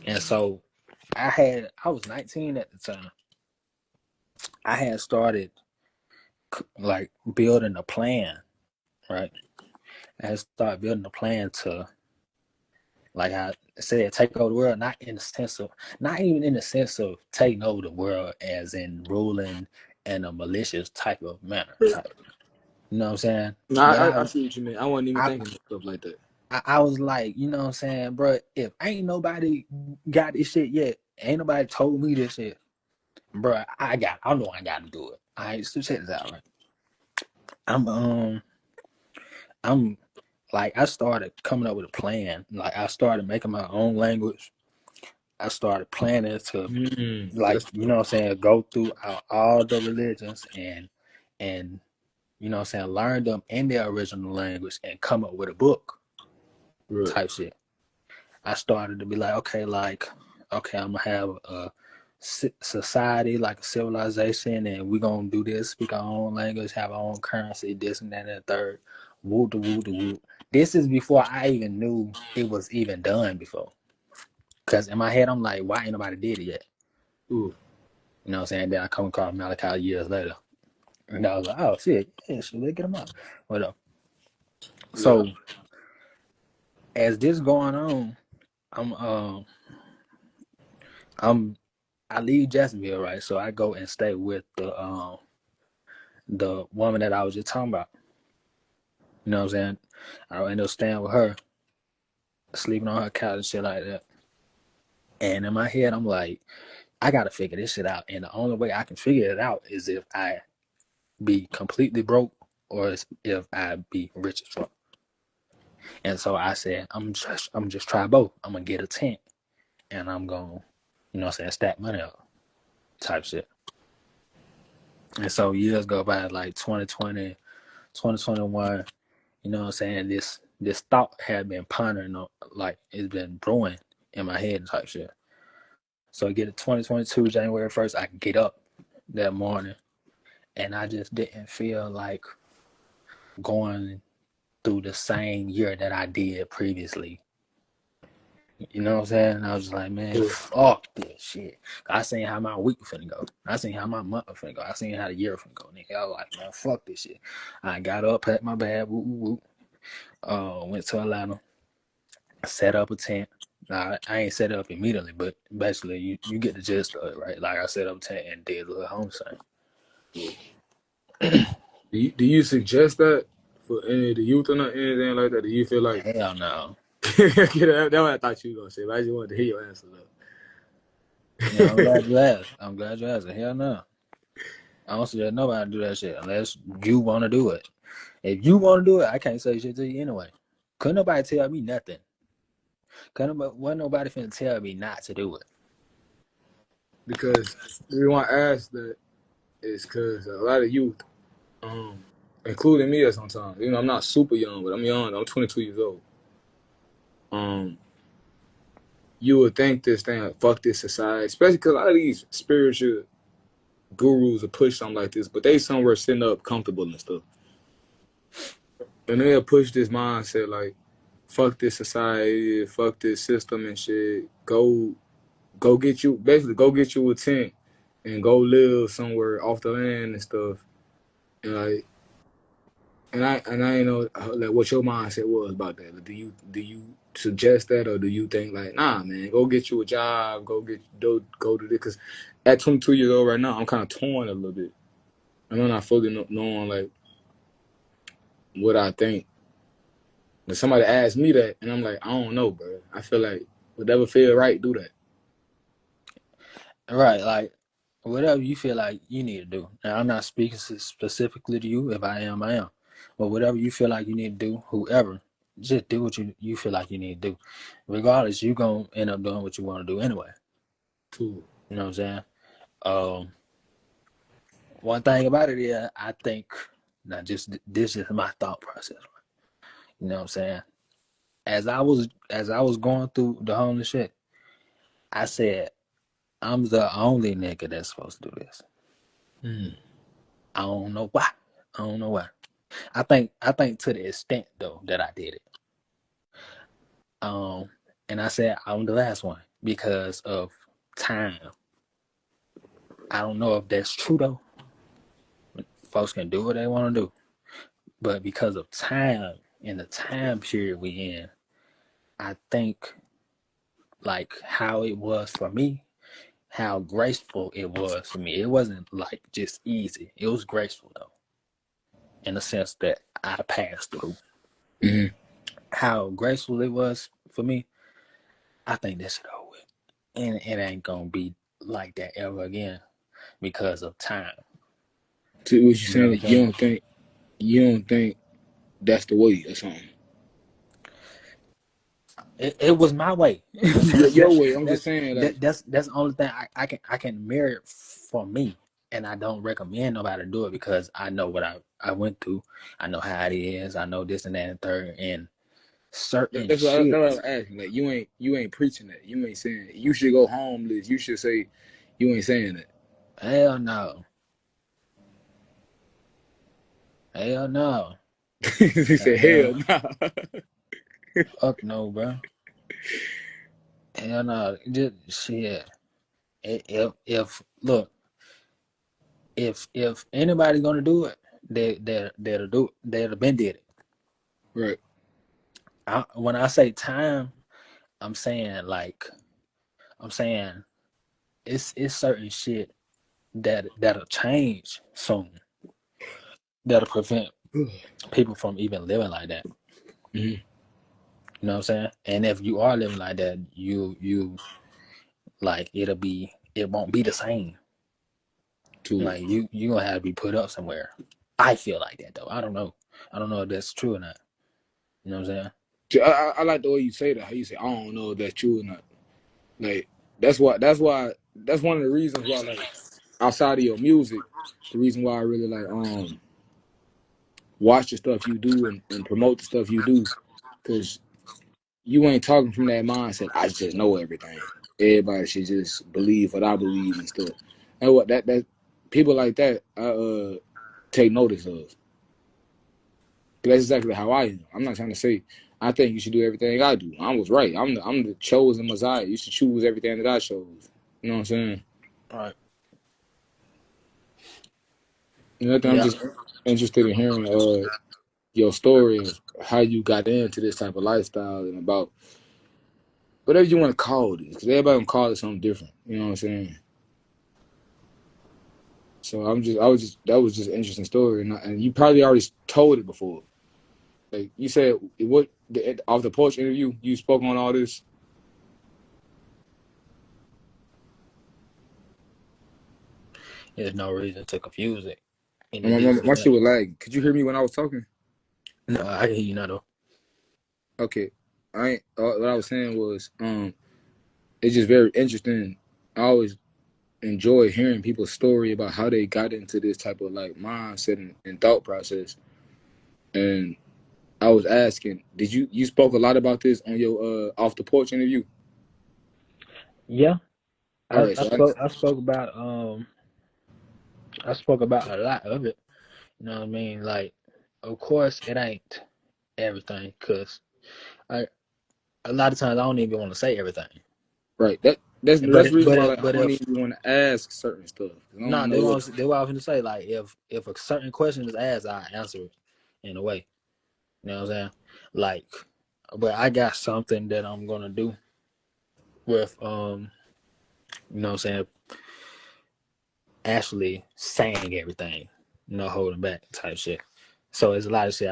[SPEAKER 1] and so I was 19 at the time. I had started like building a plan, right? I had started building a plan to, like I said, take over the world, not even in the sense of taking over the world as in ruling in a malicious type of manner, type. You know what I'm saying?
[SPEAKER 2] No,
[SPEAKER 1] But
[SPEAKER 2] I see what you mean. I wasn't even
[SPEAKER 1] I,
[SPEAKER 2] thinking of stuff like that.
[SPEAKER 1] I was like, you know what I'm saying, bro? If ain't nobody got this shit yet, ain't nobody told me this shit, bro. I know I got to do it. All right, so check this out, right? I'm I'm like I started coming up with a plan. Like I started making my own language. I started planning to, like,
[SPEAKER 2] That's
[SPEAKER 1] you know what I'm saying, go through all the religions and you know what I'm saying, learn them in their original language and come up with a book
[SPEAKER 2] right.
[SPEAKER 1] type shit. I started to be like, okay, I'm gonna have a society, like a civilization, and we're gonna do this, speak our own language, have our own currency, this and that and the third. Woo to woo to woo. This is before I even knew it was even done before. Cause in my head, I'm like, why ain't nobody did it yet?
[SPEAKER 2] Ooh.
[SPEAKER 1] You know what I'm saying? Then I come across Malachi years later. And I was like, oh shit, yeah, shit, let's get him up. What up?
[SPEAKER 2] Yeah.
[SPEAKER 1] So as this going on, I'm I'm I leave Jacksonville, right? So I go and stay with the woman that I was just talking about. You know what I'm saying? I end up staying with her, sleeping on her couch and shit like that. And in my head, I'm like, I gotta figure this shit out. And the only way I can figure it out is if I be completely broke or if I be rich as fuck. And so I said, I'm just try both. I'm gonna get a tent and I'm gonna, you know what I'm saying, stack money up type shit. And so years go by, like 2020, 2021, you know what I'm saying, this thought had been pondering on, like it's been brewing in my head type shit. So I get it 2022, January 1st, I get up that morning and I just didn't feel like going through the same year that I did previously. You know what I'm saying? I was just like, man,
[SPEAKER 2] Yeah.
[SPEAKER 1] fuck this shit. I seen how my week finna go. I seen how my month finna go. I seen how the year finna go. Nigga, I was like, man, fuck this shit. I got up, packed my bag, whoop, whoop, whoop. Went to Atlanta, set up a tent. Nah, I ain't set it up immediately, but basically you get the gist of it, right? Like I set up a tent and did a little home
[SPEAKER 2] Do you suggest that for any of the youth or not anything like that? Do you feel like
[SPEAKER 1] Hell no.
[SPEAKER 2] that's what I thought you were gonna say, but I just wanted to hear your answer
[SPEAKER 1] Yeah, I'm
[SPEAKER 2] though.
[SPEAKER 1] glad you asked. I'm glad you asked. Hell no. I don't suggest nobody do that shit unless you want to do it. If you want to do it, I can't say shit to you anyway. Couldn't nobody tell me nothing. Wasn't nobody finna tell me not to do it.
[SPEAKER 2] Because the reason why I asked that is because a lot of youth, including me at sometimes, I'm not super young, but I'm young. I'm 22 years old. Um, you would think this thing, like, fuck this society, especially because a lot of these spiritual gurus will push something like this, but they somewhere sitting up comfortable and stuff. And they'll push this mindset like, fuck this society, fuck this system and shit. Go get you, basically go get you a tent and go live somewhere off the land and stuff. And like, and I ain't know like what your mindset was about that. Like, do you suggest that, or do you think like, nah, man, go get you a job, go to this? Because at 22 years old right now, I'm kind of torn a little bit. I'm not fully knowing like what I think. When somebody asks me that, and I'm like, I don't know, bro. I feel like whatever feel right, do that.
[SPEAKER 1] Right, like whatever you feel like you need to do. Now, I'm not speaking specifically to you. If I am, I am. But whatever you feel like you need to do, whoever, just do what you feel like you need to do. Regardless, you gonna end up doing what you want to do anyway.
[SPEAKER 2] Too.
[SPEAKER 1] You know what I'm saying? Um, One thing about it is, I think, not just this is my thought process. You know what I'm saying? As I was going through the homeless shit, I said, I'm the only nigga that's supposed to do this.
[SPEAKER 2] Mm.
[SPEAKER 1] I don't know why. I don't know why. I think to the extent though that I did it. And I said I'm the last one because of time. I don't know if that's true though. Folks can do what they want to do, but because of time and the time period we in, I think like how it was for me, how graceful it was for me. It wasn't like just easy. It was graceful though, in the sense that I passed through.
[SPEAKER 2] Mm-hmm.
[SPEAKER 1] How graceful it was for me, I think this shit over with. And it ain't gonna be like that ever again because of time.
[SPEAKER 2] So what you
[SPEAKER 1] You know what I'm
[SPEAKER 2] saying?
[SPEAKER 1] saying?
[SPEAKER 2] You don't think that's the way or something?
[SPEAKER 1] It was my way.
[SPEAKER 2] Your
[SPEAKER 1] that,
[SPEAKER 2] way. I'm
[SPEAKER 1] that,
[SPEAKER 2] just saying like.
[SPEAKER 1] that's the only thing I can merit for me. And I don't recommend nobody to do it because I know what I went through. I know how it is. I know this and that and third. And certain
[SPEAKER 2] That's
[SPEAKER 1] shit.
[SPEAKER 2] what I was asking. Like you ain't preaching that. You ain't saying you should go homeless. You should say you ain't saying that.
[SPEAKER 1] Hell no. Hell no.
[SPEAKER 2] He said hell
[SPEAKER 1] Hell,
[SPEAKER 2] nah.
[SPEAKER 1] fuck no, bro. Hell no. Just shit. If look, if anybody's gonna do it, they'll do it. They'll been did it.
[SPEAKER 2] Right.
[SPEAKER 1] When I say time, I'm saying I'm saying it's certain shit that'll change soon. That'll prevent people from even living like that.
[SPEAKER 2] Mm-hmm.
[SPEAKER 1] You know what I'm saying? And if you are living like that, you like it won't be the same.
[SPEAKER 2] Too.
[SPEAKER 1] Like you gonna have to be put up somewhere. I feel like that though. I don't know. I don't know if that's true or not. You know what I'm saying?
[SPEAKER 2] I like the way you say that. How you say I don't know if that's true or not. Like that's one of the reasons why like outside of your music, the reason why I really like watch the stuff you do and promote the stuff you do, because you ain't talking from that mindset. I just know everything. Everybody should just believe what I believe and stuff. And what that people like that I take notice of. That's exactly how I am. I'm not trying to say I think you should do everything I do. I was right. I'm the chosen Messiah. You should choose everything that I chose. You know what I'm saying?
[SPEAKER 1] All right.
[SPEAKER 2] You know, I think I'm
[SPEAKER 1] Yeah.
[SPEAKER 2] just interested in hearing your story of how you got into this type of lifestyle and about whatever you want to call it, because everybody gonna call it something different. You know what I'm saying? So that was just an interesting story, and you probably already told it before. Like you said, off the porch interview, you spoke on all this.
[SPEAKER 1] There's no reason to confuse it any deeper
[SPEAKER 2] My
[SPEAKER 1] than that.
[SPEAKER 2] shit was lagging. Could you hear me when I was talking?
[SPEAKER 1] No, I can hear you now though.
[SPEAKER 2] Okay, I ain't, what I was saying was it's just very interesting. I always enjoy hearing people's story about how they got into this type of like mindset and thought process. And I was asking, did you spoke a lot about this on your off the porch interview?
[SPEAKER 1] Yeah.
[SPEAKER 2] All
[SPEAKER 1] I,
[SPEAKER 2] right,
[SPEAKER 1] I
[SPEAKER 2] so
[SPEAKER 1] spoke I spoke about I spoke about a lot of it. You know what I mean? Like, of course, it ain't everything, cause I a lot of times I don't even want to say everything.
[SPEAKER 2] Right. That's
[SPEAKER 1] But
[SPEAKER 2] the reason why like I
[SPEAKER 1] but
[SPEAKER 2] don't
[SPEAKER 1] if
[SPEAKER 2] even want to ask certain stuff. 'Cause I
[SPEAKER 1] no,
[SPEAKER 2] don't know what.
[SPEAKER 1] they were often to say like if a certain question is asked, I answer it in a way. You know what I'm saying? Like, but I got something that I'm gonna do with you know what I'm saying, actually saying everything, no holding back type shit. So it's a lot of shit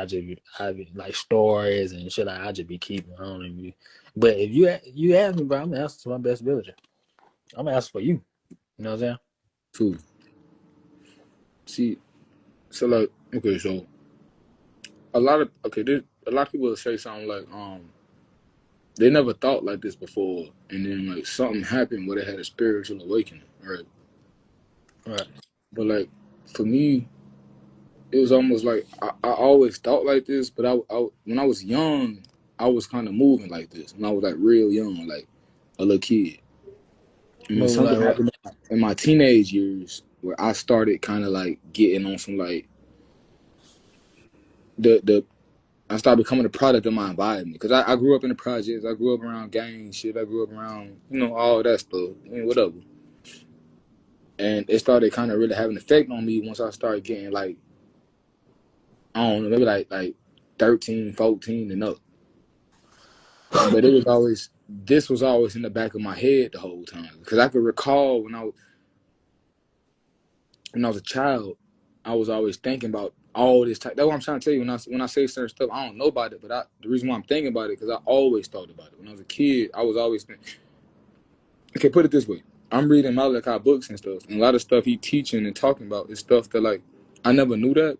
[SPEAKER 1] I be like stories and shit like I just be keeping. I don't even be, but if you ask me, bro, I'm gonna answer to my best ability. I'm gonna answer for you. You know what I'm saying?
[SPEAKER 2] Too. See, so like, okay, so a lot of a lot of people will say something like, they never thought like this before, and then like something happened where they had a spiritual awakening, right?
[SPEAKER 1] Right.
[SPEAKER 2] But like for me, it was almost like I always thought like this, but when I was young, I was kind of moving like this when I was like real young, like a little kid. And then
[SPEAKER 1] Move
[SPEAKER 2] something
[SPEAKER 1] like what?
[SPEAKER 2] happened in my teenage years where I started kind of like getting on some like the I started becoming a product of my environment because I grew up in the projects. I grew up around gang shit. I grew up around all that stuff, whatever. And it started kind of really having an effect on me once I started getting like I don't know maybe like 13, 14 and up. But it was always this was always in the back of my head the whole time because I could recall when I was a child, I was always thinking about all this type. That's what I'm trying to tell you. When I say certain stuff, I don't know about it, but the reason why I'm thinking about it because I always thought about it. When I was a kid, I was always thinking. Okay, put it this way: I'm reading Malachi books and stuff, and a lot of stuff he teaching and talking about is stuff that like I never knew that,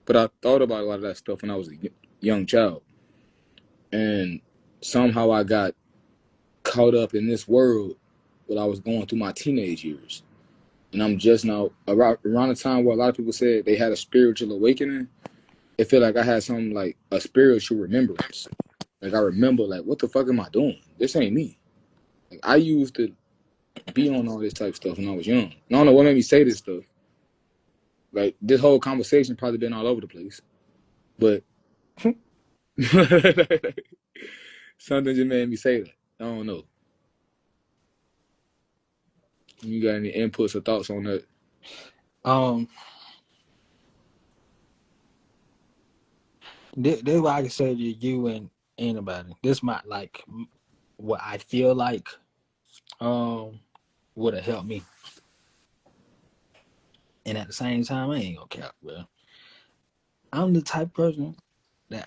[SPEAKER 2] but I thought about a lot of that stuff when I was a young child, and somehow I got caught up in this world when I was going through my teenage years. And I'm just now around the time where a lot of people said they had a spiritual awakening. It felt like I had something like a spiritual remembrance. Like I remember, like, what the fuck am I doing? This ain't me. Like I used to be on all this type of stuff when I was young. And I don't know what made me say this stuff. Like this whole conversation probably been all over the place, but something just made me say that. I don't know. You got any inputs or thoughts on that?
[SPEAKER 1] Um, this what I can say to you and anybody. This might like what I feel like would have helped me. And at the same time, I ain't gonna cap, bro. I'm the type of person that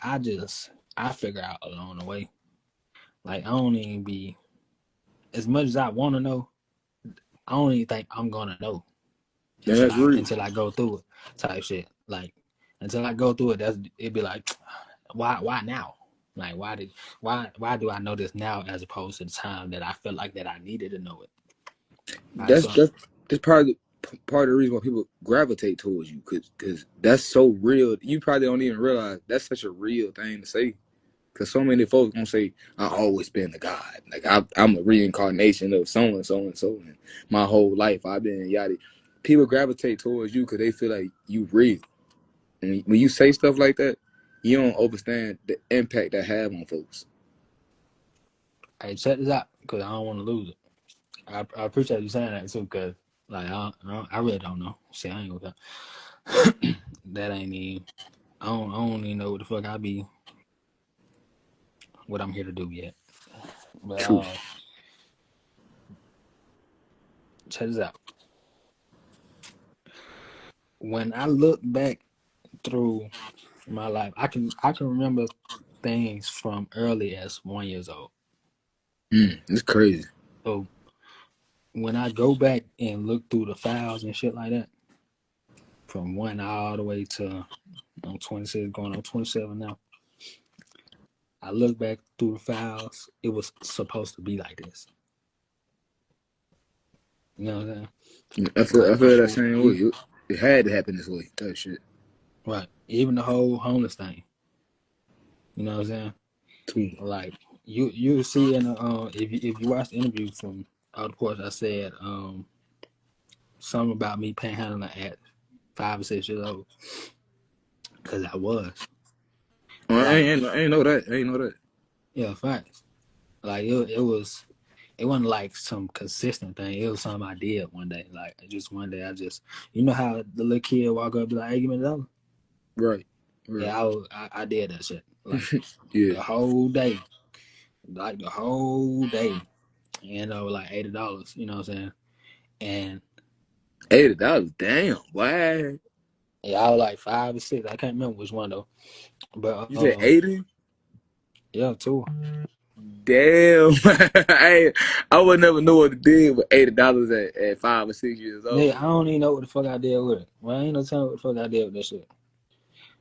[SPEAKER 1] I figure out along the way. Like I don't even be as much as I want to know. I don't even think I'm gonna know
[SPEAKER 2] Yeah, that's real.
[SPEAKER 1] until I go through it, type shit. Like until I go through it, it'd be like, why now? Like why do I know this now as opposed to the time that I felt like that I needed to know it? All right,
[SPEAKER 2] That's
[SPEAKER 1] so
[SPEAKER 2] that's probably part of the reason why people gravitate towards you, cause that's so real. You probably don't even realize that's such a real thing to say. Cause so many folks gonna say I always been a god, like I'm a reincarnation of so and so and so, and my whole life I've been yada. People gravitate towards you because they feel like you real, and when you say stuff like that, you don't understand the impact that have on folks.
[SPEAKER 1] hey, check this out because I don't want to lose it. I appreciate you saying that too, cause like I really don't know. Shit, I ain't gonna that ain't even. I don't even know what the fuck what I'm here to do yet. But
[SPEAKER 2] True.
[SPEAKER 1] check this out. When I look back through my life, I can remember things from early as 1 years old.
[SPEAKER 2] It's crazy.
[SPEAKER 1] So when I go back and look through the files and shit like that, from one all the way to I'm 26, going on 27 now. I look back through the files. It was supposed to be like this. You know what I'm saying?
[SPEAKER 2] I
[SPEAKER 1] Like
[SPEAKER 2] feel that same way. It had to happen this way. That shit.
[SPEAKER 1] right. Even the whole homeless thing. You know what I'm saying?
[SPEAKER 2] Too.
[SPEAKER 1] Like you see in if you watch the interview from of course I said something about me panhandling at 5 or 6 years old, because I was like,
[SPEAKER 2] I ain't know that. I ain't know that.
[SPEAKER 1] yeah, facts. Like it wasn't like some consistent thing. It was something I did one day. Like just one day, you know how the little kid walk up and be like, "Hey, give me a dollar."
[SPEAKER 2] Right. Right.
[SPEAKER 1] Yeah, I did that shit like
[SPEAKER 2] Yeah.
[SPEAKER 1] the whole day, like the whole day, and like $80. You know what I'm saying? And
[SPEAKER 2] $80. Damn. Why?
[SPEAKER 1] yeah, I was like 5 or 6. I can't remember which one though. But
[SPEAKER 2] You said 80?
[SPEAKER 1] yeah, too.
[SPEAKER 2] Damn. I would never know what to do with $80 at 5 or 6 years
[SPEAKER 1] Yeah,
[SPEAKER 2] old.
[SPEAKER 1] I don't even know what the fuck I did with it. Well, I ain't no telling what the fuck I did with this shit.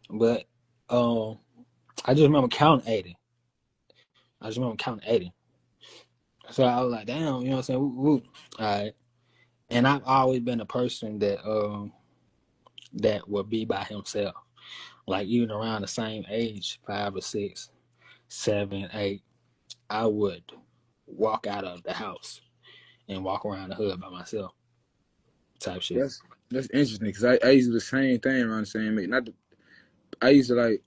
[SPEAKER 1] But I just remember counting 80. I just remember counting 80. So I was like, damn, you know what I'm saying? Woo, woo. All right. And I've always been a person that would be by himself. Like even around the same age, 5 or 6, 7, 8, I would walk out of the house and walk around the hood by myself, type shit.
[SPEAKER 2] That's interesting because I used to do the same thing around the same age. I used to like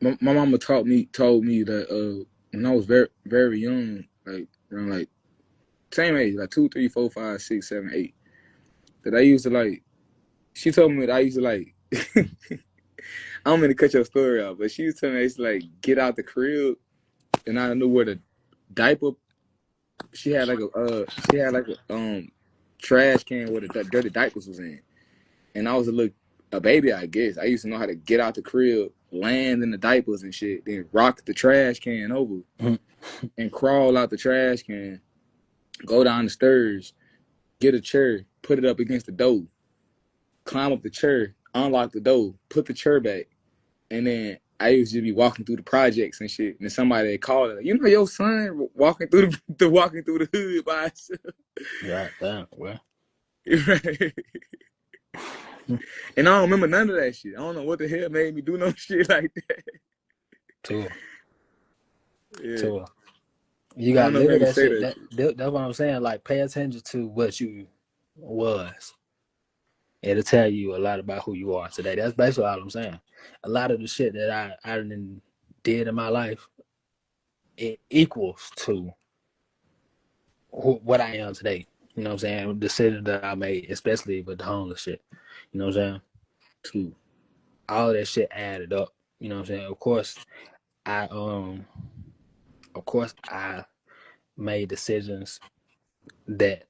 [SPEAKER 2] my mama told me that when I was very very young, like around like same age, like 2, 3, 4, 5, 6, 7, 8, that I used to like. She told me that I used to like. I don't mean to cut your story out, but she was telling me I used to like get out the crib and I knew where the diaper. She had like a trash can where the dirty diapers was in, and I was a baby, I guess. I used to know how to get out the crib, land in the diapers and shit, then rock the trash can over and crawl out the trash can, go down the stairs, get a chair, put it up against the door, climb up the chair, unlock the door, put the chair back, and then I used to be walking through the projects and shit, and then somebody had called her, you know your son walking through walking through the hood by himself.
[SPEAKER 1] Right, damn, well.
[SPEAKER 2] Right. And I don't remember none of that shit. I don't know what the hell made me do no shit like that.
[SPEAKER 1] Tour.
[SPEAKER 2] Yeah.
[SPEAKER 1] Tour. You
[SPEAKER 2] I don't
[SPEAKER 1] gotta
[SPEAKER 2] know what
[SPEAKER 1] live
[SPEAKER 2] made
[SPEAKER 1] with
[SPEAKER 2] me
[SPEAKER 1] that
[SPEAKER 2] say
[SPEAKER 1] shit.
[SPEAKER 2] that shit.
[SPEAKER 1] That's what I'm saying. Like, pay attention to what you was. It'll tell you a lot about who you are today. That's basically all I'm saying. A lot of the shit that I did in my life, it equals to what I am today. You know what I'm saying? Decisions that I made, especially with the homeless shit. You know what I'm saying?
[SPEAKER 2] Too.
[SPEAKER 1] All of that shit added up. You know what I'm saying? I of course I made decisions that,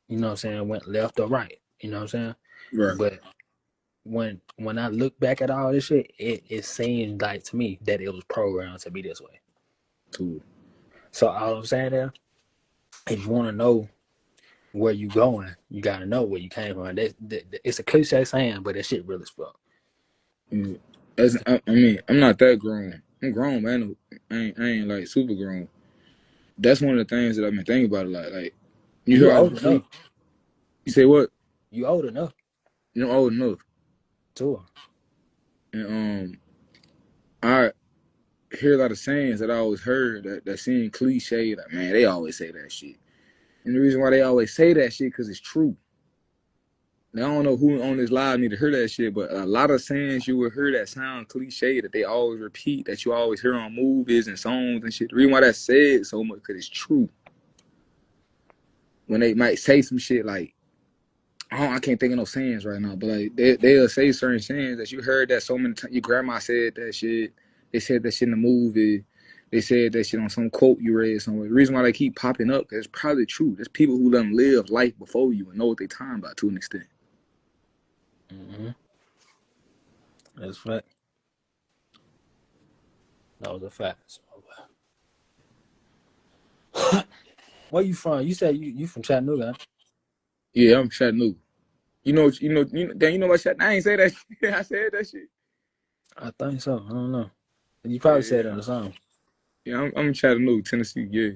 [SPEAKER 1] you know what I'm saying, went left or right. You know what I'm saying?
[SPEAKER 2] Right.
[SPEAKER 1] But when I look back at all this shit, it seems like to me that it was programmed to be this way.
[SPEAKER 2] Too.
[SPEAKER 1] So all I'm saying is, if you want to know where you going, you gotta know where you came from. It's a cliche saying, but that shit real as fuck.
[SPEAKER 2] Yeah. I mean, I'm not that grown. I'm grown, man. I ain't like super grown. That's one of the things that I've been thinking about a lot. Like, you
[SPEAKER 1] You
[SPEAKER 2] hear all
[SPEAKER 1] old
[SPEAKER 2] the
[SPEAKER 1] enough.
[SPEAKER 2] clique. You say what?
[SPEAKER 1] You old enough
[SPEAKER 2] You know, old enough.
[SPEAKER 1] too.
[SPEAKER 2] And I hear a lot of sayings that I always heard that seem cliche. Like, man, they always say that shit. And the reason why they always say that shit because it's true. Now, I don't know who on this live need to hear that shit, but a lot of sayings you will hear that sound cliche that they always repeat, that you always hear on movies and songs and shit. The reason why that's said so much because it's true. When they might say some shit like, I can't think of no sayings right now, but like they'll say certain sayings that you heard that so many times. Your grandma said that shit. They said that shit in the movie. They said that shit on some quote you read somewhere. The reason why they keep popping up is probably true. There's people who done live life before you and know what they talking about to an extent.
[SPEAKER 1] Mm-hmm. That's a fact. That was a fact. Where you from? You said you from Chattanooga.
[SPEAKER 2] Yeah, I'm Chattanooga. Damn, you know what Chattanooga? I ain't say that shit. I said that shit.
[SPEAKER 1] I think so. I don't know. You
[SPEAKER 2] Yeah,
[SPEAKER 1] probably said it in the song.
[SPEAKER 2] yeah. I'm Chattanooga, Tennessee. Yeah.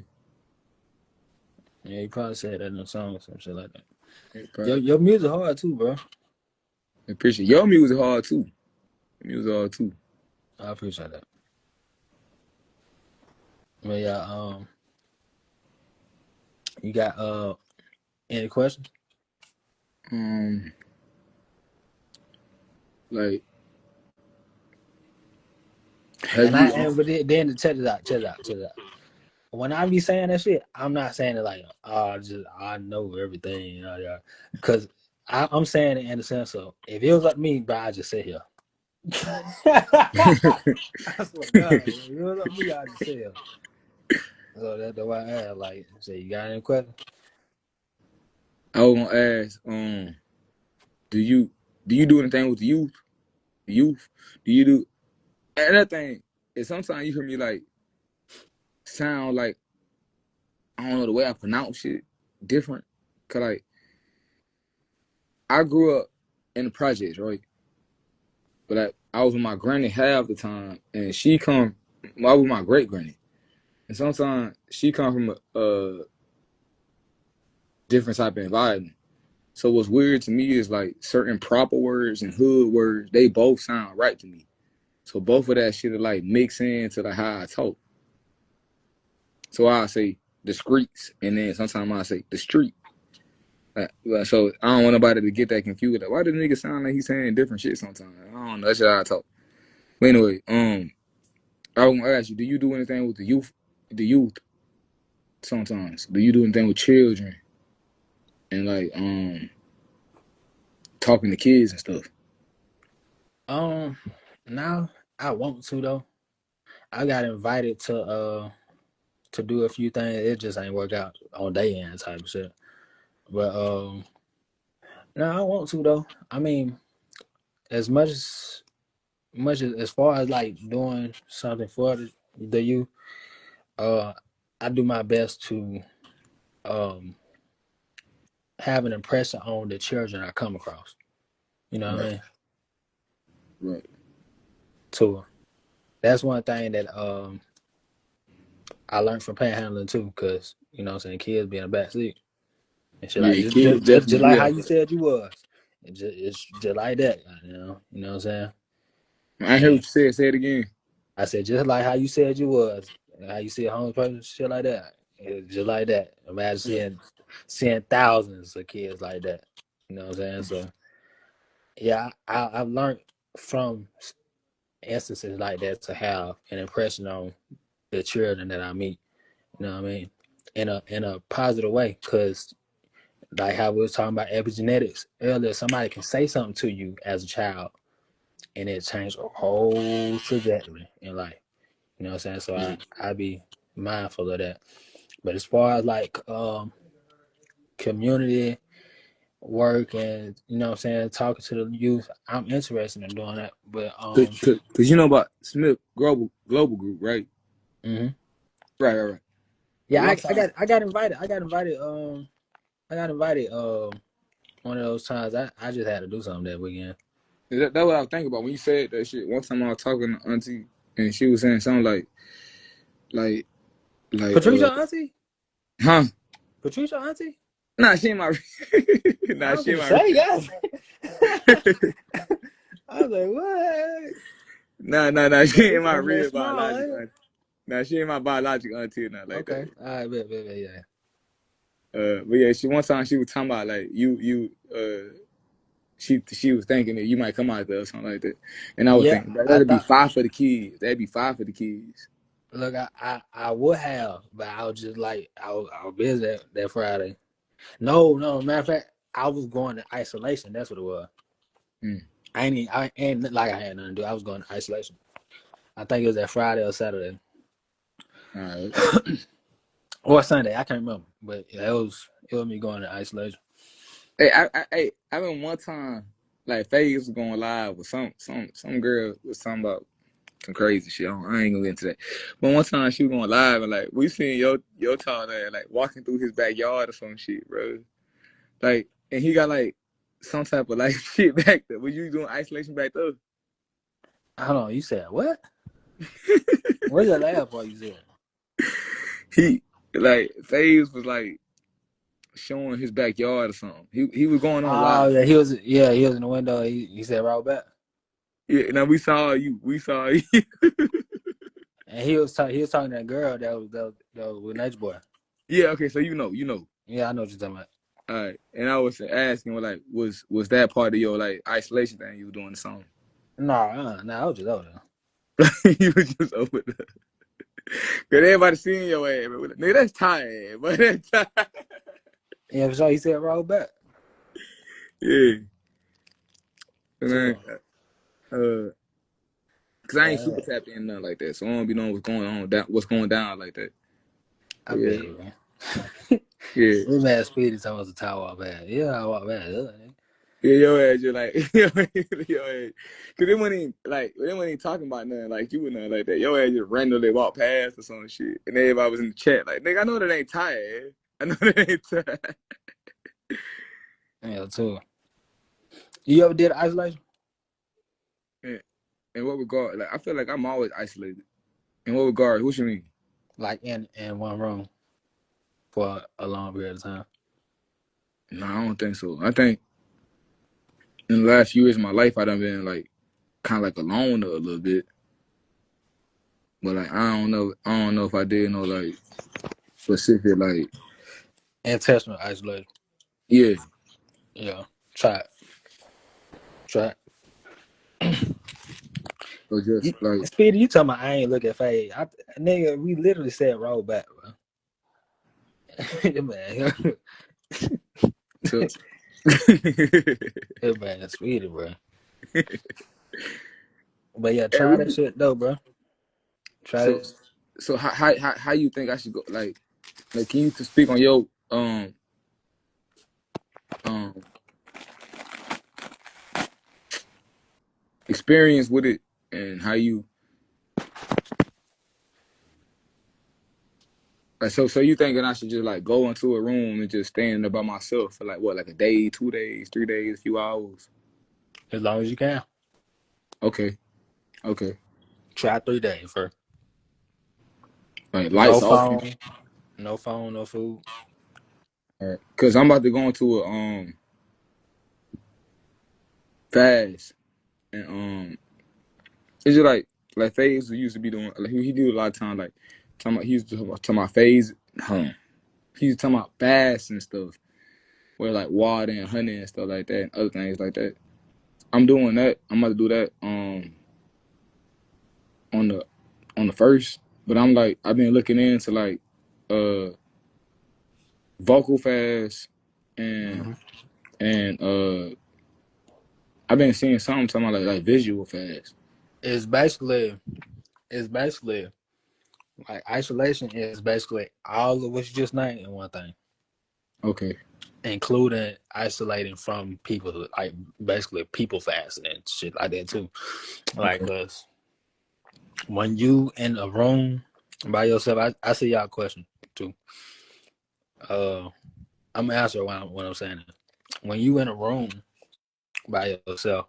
[SPEAKER 1] Yeah, you probably said that in the song or some shit like that.
[SPEAKER 2] Yeah,
[SPEAKER 1] Your music hard too, bro.
[SPEAKER 2] I appreciate your music hard too. Music hard too.
[SPEAKER 1] I appreciate that. But yeah, you got any questions?
[SPEAKER 2] Like, have you?
[SPEAKER 1] But then check it out, check it out, check it out. When I be saying that shit, I'm not saying it like, oh, I know everything, yeah. Because I'm saying it in the sense of, if it was up to me, bro, I'd just sit here. I swear to God, if it was up to me, I'd just sit here. So that's why I asked, like, say, you got any questions?
[SPEAKER 2] I was gonna ask, do you do anything with the youth? The youth? Do you do? And that thing is sometimes you hear me like sound like I don't know the way I pronounce it different. Cause like I grew up in the projects, right? But like I was with my granny half the time, and she come. Well, I was with my great granny, and sometimes she come from a different type of environment. So what's weird to me is like certain proper words and hood words, they both sound right to me. So both of that shit are like mix into the how I talk. So I say the streets, and then sometimes I say the street. So I don't want nobody to get that confused. Like, why does the nigga sound like he's saying different shit sometimes? I don't know. That's how I talk. But anyway, I was gonna ask you, do you do anything with the youth? The youth sometimes. Do you do anything with children and like talking to kids and stuff?
[SPEAKER 1] Now I want to though. I got invited to do a few things. It just ain't work out on day end type of shit. But no, I want to though. I mean, as as far as like doing something for the youth, uh, I do my best to um have an impression on the children I come across. You know what I
[SPEAKER 2] Right,
[SPEAKER 1] mean?
[SPEAKER 2] right.
[SPEAKER 1] So that's one thing that I learned from panhandling too, because you know what I'm saying, kids be in the back seat and shit like
[SPEAKER 2] Yeah,
[SPEAKER 1] just,
[SPEAKER 2] kids
[SPEAKER 1] just
[SPEAKER 2] definitely
[SPEAKER 1] like
[SPEAKER 2] do
[SPEAKER 1] how
[SPEAKER 2] have
[SPEAKER 1] you
[SPEAKER 2] that.
[SPEAKER 1] said you was. It's just like that, you know what I'm saying?
[SPEAKER 2] I heard what
[SPEAKER 1] And
[SPEAKER 2] you said. Say it again.
[SPEAKER 1] I said just like how you said you was, how you see a homeless person, shit like that. It's just like that. Imagine seeing thousands of kids like that. You know what I'm saying? So yeah, I've learned from instances like that to have an impression on the children that I meet. You know what I mean? In a positive way, because like how we was talking about epigenetics earlier, somebody can say something to you as a child, and it changed a whole trajectory in life. You know what I'm saying? So
[SPEAKER 2] Yeah.
[SPEAKER 1] I be mindful of that. But as far as like community work and you know what I'm saying, talking to the youth, I'm interested in doing that. But
[SPEAKER 2] Cause you know about Smith Global Group, right?
[SPEAKER 1] mhm.
[SPEAKER 2] Right. And
[SPEAKER 1] Yeah,
[SPEAKER 2] one time,
[SPEAKER 1] I got invited. I got invited one of those times I just had to do something that weekend.
[SPEAKER 2] that's what I was thinking about when you said that shit. One time I was talking to Auntie, and she was saying something like, like,
[SPEAKER 1] Patricia auntie?
[SPEAKER 2] huh?
[SPEAKER 1] Patricia auntie?
[SPEAKER 2] Nah, she ain't my,
[SPEAKER 1] I
[SPEAKER 2] nah,
[SPEAKER 1] was
[SPEAKER 2] she ain't
[SPEAKER 1] gonna
[SPEAKER 2] my,
[SPEAKER 1] say yes. I was like, what?
[SPEAKER 2] nah, she ain't my
[SPEAKER 1] That man
[SPEAKER 2] real
[SPEAKER 1] small, ain't
[SPEAKER 2] biological
[SPEAKER 1] it?
[SPEAKER 2] auntie. Nah, she ain't my biological auntie or nothing like
[SPEAKER 1] Okay.
[SPEAKER 2] that.
[SPEAKER 1] All right, yeah.
[SPEAKER 2] But yeah, she one time she was talking about like she was thinking that you might come out there or something like that, and I was
[SPEAKER 1] Yeah,
[SPEAKER 2] thinking
[SPEAKER 1] I
[SPEAKER 2] that'd be
[SPEAKER 1] thought.
[SPEAKER 2] five for the kids. That'd be five for the kids.
[SPEAKER 1] Look, I would have, but I was just like, I was busy that Friday. No. Matter of fact, I was going to isolation. That's what it was.
[SPEAKER 2] Mm.
[SPEAKER 1] I ain't like I had nothing to do. I was going to isolation. I think it was that Friday or Saturday
[SPEAKER 2] All right.
[SPEAKER 1] or Sunday. I can't remember, but yeah, it was me going to isolation.
[SPEAKER 2] Hey, I remember one time like Faye was going live with some girl was talking about some crazy shit. I ain't gonna get into that. But one time she was going live and like we seen your tall there like walking through his backyard or some shit, bro. Like and he got like some type of like shit back there. Were you doing isolation back there?
[SPEAKER 1] Hold on, you said what? Where's that laugh for? You said?
[SPEAKER 2] He like Faze was like showing his backyard or something. He was going on
[SPEAKER 1] Oh
[SPEAKER 2] live.
[SPEAKER 1] yeah, he was in the window. He said right back,
[SPEAKER 2] Yeah, now we saw you. We saw you.
[SPEAKER 1] and he was talking to that girl that was with Nature Boy.
[SPEAKER 2] Yeah, okay, so you know.
[SPEAKER 1] Yeah, I know what you're talking about.
[SPEAKER 2] All right, and I was asking, well, like, was that part of your like isolation thing you were doing the song?
[SPEAKER 1] Nah, I was just over there.
[SPEAKER 2] You was just over there. Cause everybody seeing your ass, but nigga, that's tired, but that's tired.
[SPEAKER 1] Yeah, for sure. He said roll back.
[SPEAKER 2] Yeah. And then,
[SPEAKER 1] Too.
[SPEAKER 2] cause I ain't
[SPEAKER 1] Yeah,
[SPEAKER 2] super tapped in nothing like that, so I don't be knowing what's going down like that.
[SPEAKER 1] I
[SPEAKER 2] But yeah,
[SPEAKER 1] bet, man.
[SPEAKER 2] yeah,
[SPEAKER 1] This man Speedy told us to walk back. Yeah, I walk back.
[SPEAKER 2] yeah. Your ass just like your ass, cause they wasn't even talking about nothing like you and nothing like that. Your ass just randomly walked past or some shit, and everybody was in the chat like, nigga, I know that ain't tired. I know that ain't tired.
[SPEAKER 1] Yeah, too. You ever did isolation?
[SPEAKER 2] Yeah. In what regard? Like, I feel like I'm always isolated. In what regard? What you mean?
[SPEAKER 1] Like in one room for a long period of time.
[SPEAKER 2] No, I don't think so. I think in the last few years of my life, I done been like kind of like alone a little bit. But like, I don't know. I don't know if I did no like specific like.
[SPEAKER 1] Intentional isolation.
[SPEAKER 2] Yeah.
[SPEAKER 1] Yeah. Try it. Try it.
[SPEAKER 2] Or just like
[SPEAKER 1] Speedy, you talking about I ain't look at Fade. Nigga, we literally said roll back, bro. Man,
[SPEAKER 2] to.
[SPEAKER 1] man, Speedy, bro. But yeah,
[SPEAKER 2] And
[SPEAKER 1] try that shit though, bro. Try
[SPEAKER 2] so
[SPEAKER 1] it.
[SPEAKER 2] so how you think I should go? Like can you to speak on your um experience with it and how you like so you thinking I should just like go into a room and just stand there by myself for like what, like a day, 2 days, 3 days, a few hours?
[SPEAKER 1] As long as you can.
[SPEAKER 2] Okay, okay.
[SPEAKER 1] Try 3 days first.
[SPEAKER 2] Like
[SPEAKER 1] No
[SPEAKER 2] lights off.
[SPEAKER 1] phone, no food.
[SPEAKER 2] Right. Cause I'm about to go into a fast and it's just like phase used to be doing like he do a lot of time like talking about he used to talk about phase he used to talking about fast and stuff where like water and honey and stuff like that and other things like that. I'm doing that. I'm about to do that on the first. But I'm like I've been looking into like uh vocal fast and
[SPEAKER 1] Mm-hmm.
[SPEAKER 2] and I've been seeing something talking about like visual fast.
[SPEAKER 1] It's basically like isolation is basically all of what you just named in one thing,
[SPEAKER 2] Okay.
[SPEAKER 1] including isolating from people, like basically people fasting and shit like that too. Like,
[SPEAKER 2] Okay.
[SPEAKER 1] cause when you in a room by yourself, I see y'all question too. I'm gonna answer what I'm saying. When you in a room by yourself,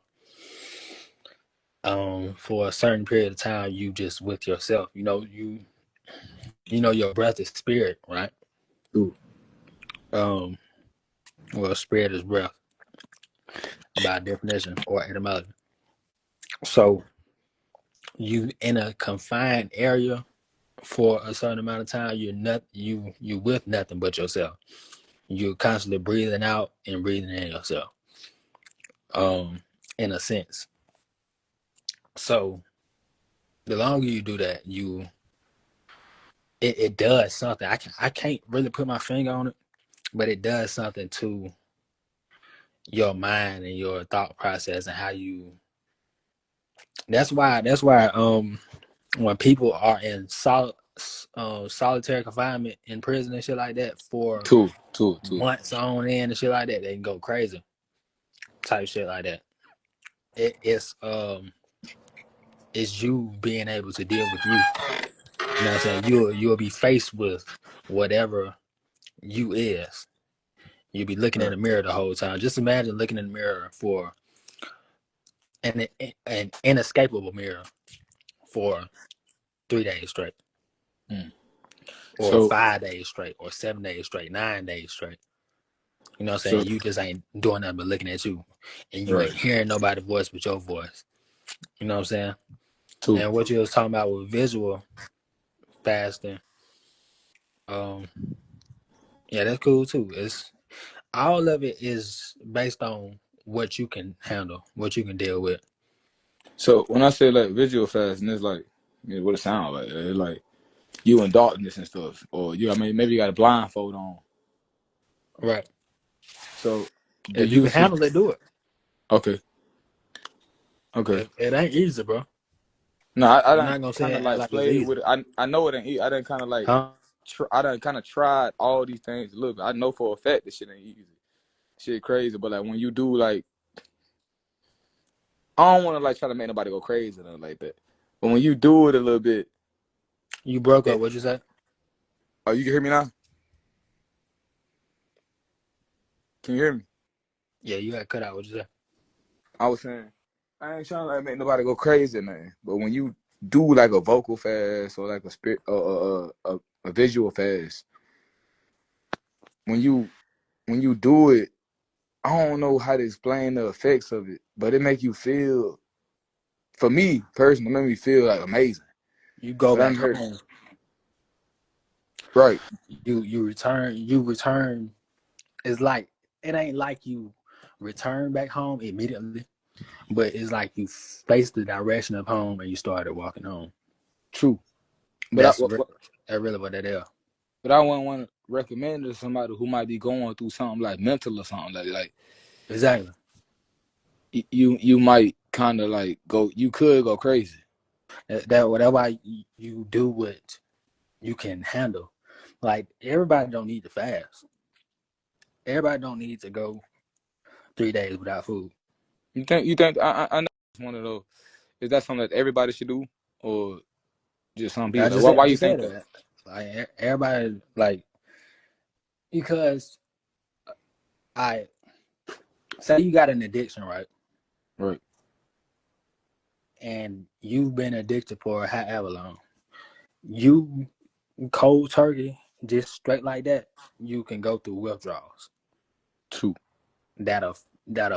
[SPEAKER 1] for a certain period of time, you just with yourself. You know your breath is spirit, right?
[SPEAKER 2] Ooh.
[SPEAKER 1] Um, well, spirit is breath by definition or etymology. So you in a confined area for a certain amount of time, you with nothing but yourself. You're constantly breathing out and breathing in yourself. In a sense. So the longer you do that, it does something. I can't really put my finger on it, but it does something to your mind and your thought process and how you. That's why when people are in solitary confinement in prison and shit like that for
[SPEAKER 2] Two.
[SPEAKER 1] months on end and shit like that, they can go crazy type shit like that. It's you being able to deal with you. You know what I'm saying? You'll be faced with whatever you is. You'll be looking in the mirror the whole time. Just imagine looking in the mirror for an inescapable mirror for 3 days straight,
[SPEAKER 2] Mm.
[SPEAKER 1] or
[SPEAKER 2] So
[SPEAKER 1] 5 days straight, or 7 days straight, 9 days straight. You know what I'm
[SPEAKER 2] so
[SPEAKER 1] saying? You just ain't doing nothing but looking at you, and you
[SPEAKER 2] right.
[SPEAKER 1] ain't hearing nobody's voice but your voice. You know what I'm saying?
[SPEAKER 2] Two.
[SPEAKER 1] And what you was talking about with visual fasting, um, yeah, that's cool too. all of it is based on what you can handle, what you can deal with.
[SPEAKER 2] So when I say like visual fasting, it's like what it sounds like. It's like you in darkness and stuff, or I mean, maybe you got a blindfold on.
[SPEAKER 1] Right.
[SPEAKER 2] So do
[SPEAKER 1] If you
[SPEAKER 2] you
[SPEAKER 1] can handle it, do it.
[SPEAKER 2] okay, okay.
[SPEAKER 1] It ain't easy, bro.
[SPEAKER 2] No, I
[SPEAKER 1] I'm
[SPEAKER 2] done
[SPEAKER 1] not gonna say
[SPEAKER 2] kind of
[SPEAKER 1] it act
[SPEAKER 2] like
[SPEAKER 1] like it's
[SPEAKER 2] played
[SPEAKER 1] easy.
[SPEAKER 2] with it. I know it ain't. I done kind of like.
[SPEAKER 1] Huh?
[SPEAKER 2] I done kind of tried all these things. Look, I know for a fact this shit ain't easy. Shit crazy, but like when you do like, I don't want to like try to make nobody go crazy or nothing like that. But when you do it a little bit,
[SPEAKER 1] You broke up,
[SPEAKER 2] it,
[SPEAKER 1] what you say?
[SPEAKER 2] oh, you can hear me now? Can you hear me?
[SPEAKER 1] Yeah, you got cut out, what you say?
[SPEAKER 2] I was saying, I ain't trying to like make nobody go crazy, man. But when you do like a vocal fast or like a spirit, a visual fast, when you do it, I don't know how to explain the effects of it, but it make you feel. For me personally, it made me feel like amazing.
[SPEAKER 1] You go
[SPEAKER 2] But I
[SPEAKER 1] back
[SPEAKER 2] heard
[SPEAKER 1] home,
[SPEAKER 2] right,
[SPEAKER 1] you return. It's like it ain't like you return back home immediately, but it's like you face the direction of home and you started walking home.
[SPEAKER 2] true. But
[SPEAKER 1] That's really what that is.
[SPEAKER 2] I wouldn't want to recommend it to somebody who might be going through something like mental or something like
[SPEAKER 1] Exactly.
[SPEAKER 2] you might kind of like go. You could go crazy.
[SPEAKER 1] That's why you do what you can handle. Like everybody don't need to fast. Everybody don't need to go 3 days without food.
[SPEAKER 2] You think I know it's one of those. Is that something that everybody should do, or just some people? Like, why
[SPEAKER 1] I
[SPEAKER 2] you
[SPEAKER 1] just
[SPEAKER 2] think
[SPEAKER 1] said
[SPEAKER 2] that?
[SPEAKER 1] that. Like everybody, like because I say you got an addiction, right?
[SPEAKER 2] Right.
[SPEAKER 1] And you've been addicted for however long. You cold turkey, just straight like that, you can go through withdrawals.
[SPEAKER 2] True.
[SPEAKER 1] That'll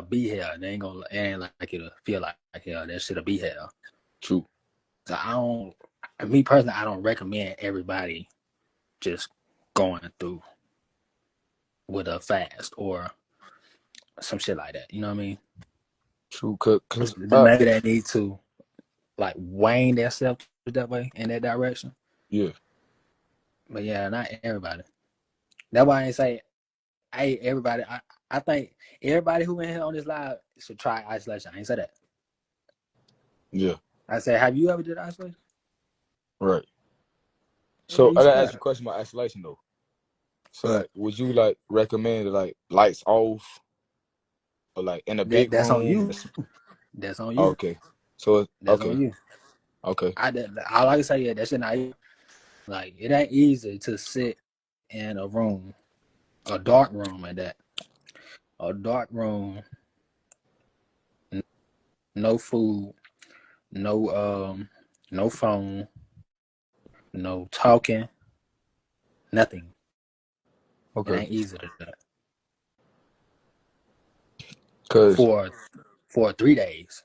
[SPEAKER 1] be hell. It ain't like it'll feel like hell. That shit'll be hell.
[SPEAKER 2] True.
[SPEAKER 1] So I don't. Me personally, I don't recommend everybody just going through with a fast or some shit like that. You know what I mean?
[SPEAKER 2] True. Cause
[SPEAKER 1] Maybe they need to like wane themselves that way in that direction.
[SPEAKER 2] yeah.
[SPEAKER 1] But yeah, not everybody. That's why I say, hey, everybody. I think everybody who in here on this live should try isolation. I ain't say that.
[SPEAKER 2] Yeah.
[SPEAKER 1] I said, have you ever did isolation?
[SPEAKER 2] Right.
[SPEAKER 1] Yeah,
[SPEAKER 2] So
[SPEAKER 1] you
[SPEAKER 2] I
[SPEAKER 1] should
[SPEAKER 2] gotta ask you a
[SPEAKER 1] have.
[SPEAKER 2] question about isolation though. So
[SPEAKER 1] Right.
[SPEAKER 2] like, would you like recommend like lights off or like in a big
[SPEAKER 1] That's on
[SPEAKER 2] room?
[SPEAKER 1] you. That's on you.
[SPEAKER 2] Okay. So
[SPEAKER 1] That's on
[SPEAKER 2] okay.
[SPEAKER 1] you.
[SPEAKER 2] Okay.
[SPEAKER 1] All I can say, yeah, that shit not easy. Like it ain't easy to sit in a room, a dark room at that, a dark room, no food, no phone, no talking, nothing. It
[SPEAKER 2] Okay.
[SPEAKER 1] ain't easy to do that
[SPEAKER 2] Cause
[SPEAKER 1] for 3 days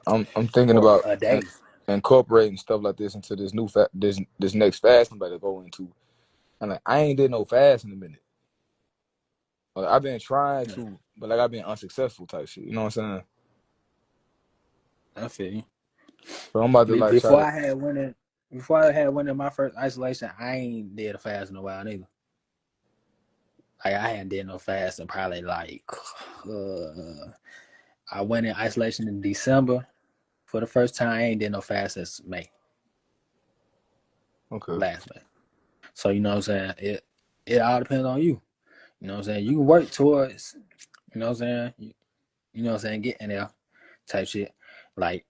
[SPEAKER 2] I'm thinking
[SPEAKER 1] or
[SPEAKER 2] about
[SPEAKER 1] a day.
[SPEAKER 2] incorporating stuff like this into this this next fast I'm about to go into. And like I ain't did no fast in a minute. Like, I've been trying to, but like I've been unsuccessful type shit. You know what I'm saying?
[SPEAKER 1] I feel you.
[SPEAKER 2] So I'm about to like try
[SPEAKER 1] Before
[SPEAKER 2] to.
[SPEAKER 1] I had one in my first isolation, I ain't did a fast in a while neither. Like I hadn't did no fast in probably like I went in isolation in December for the first time. I ain't did no fast since May,
[SPEAKER 2] Okay.
[SPEAKER 1] last May. So you know what I'm saying? It all depends on you. You know what I'm saying? You can work towards, you know what I'm saying? You know what I'm saying? Getting there type shit. Like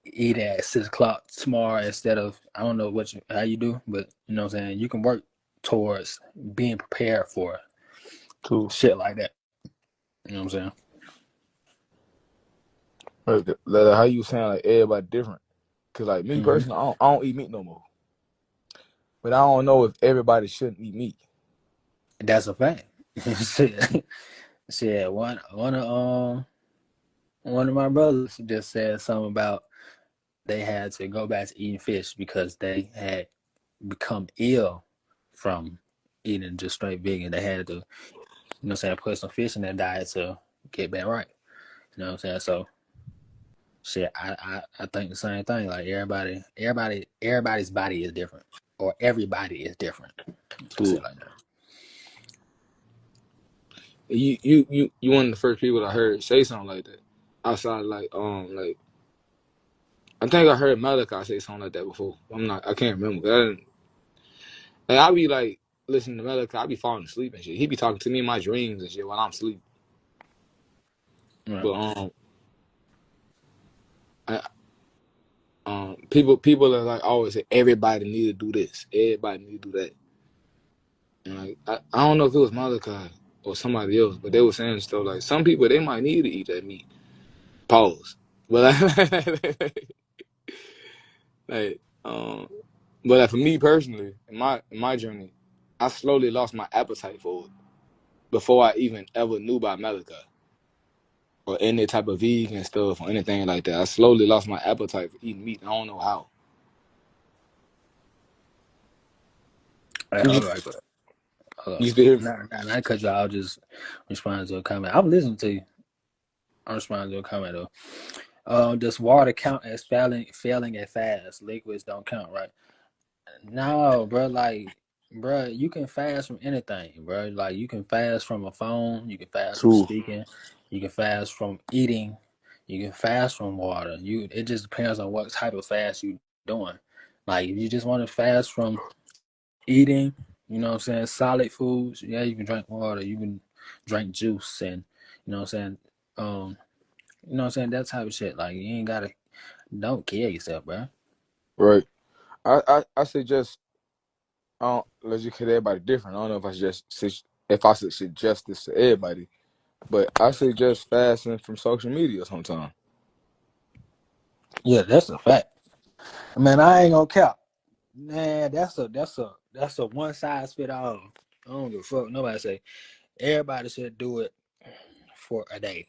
[SPEAKER 1] eat at 6 o'clock tomorrow instead of I don't know how you do, but you know what I'm saying? You can work towards being prepared for
[SPEAKER 2] Cool.
[SPEAKER 1] shit like that. You know what I'm saying?
[SPEAKER 2] Like, how you saying like everybody different? Cause like me
[SPEAKER 1] Mm-hmm.
[SPEAKER 2] personally, I don't eat meat no more. But I don't know if everybody shouldn't eat meat.
[SPEAKER 1] That's a fact. shit. Shit. One of my brothers just said something about they had to go back to eating fish because they had become ill from eating just straight vegan. They had to, you know what I'm saying, put some fish in their diet to get back right. You know what I'm saying? So shit, I think the same thing. Like everybody's body is different. Or everybody is different. I say
[SPEAKER 2] True.
[SPEAKER 1] it like that.
[SPEAKER 2] You one of the first people I heard say something like that. Outside like I think I heard Malachi say something like that before. I can't remember. I be like listening to Malachi, I be falling asleep and shit. He be talking to me in my dreams and shit while I'm asleep.
[SPEAKER 1] Right.
[SPEAKER 2] But I, people are like always say everybody need to do this, everybody need to do that. And like I don't know if it was Malachi or somebody else, but they were saying stuff like some people they might need to eat that meat. Pause. But like but like for me personally, in my journey, I slowly lost my appetite for it before I even ever knew about Malachi or any type of vegan stuff or anything like that. I slowly lost my appetite for eating meat. I don't know how.
[SPEAKER 1] All
[SPEAKER 2] You,
[SPEAKER 1] right, but
[SPEAKER 2] you still hear me?
[SPEAKER 1] not cut you out. I'll just respond to a comment. I'm listening to you. I'm responding to a comment though. Does water count as failing at fast? Liquids don't count, right? No, bro. Like, bro, you can fast from anything, bro. Like, you can fast from a phone. You can fast from
[SPEAKER 2] True.
[SPEAKER 1] speaking. You can fast from eating. You can fast from water. It just depends on what type of fast you doing. Like, if you just want to fast from eating, you know what I'm saying, solid foods, yeah, you can drink water. You can drink juice, and you know what I'm saying, um, you know what I'm saying, that type of shit. Like, you ain't gotta, don't kill yourself, bro.
[SPEAKER 2] Right. I suggest I don't let's just cause everybody different. I don't know if I should suggest this to everybody, but I suggest fasting from social media sometimes.
[SPEAKER 1] Yeah, that's a fact. Man, I ain't gonna cap. Man, that's a one size fit all. I don't give a fuck. Nobody say everybody should do it for a day,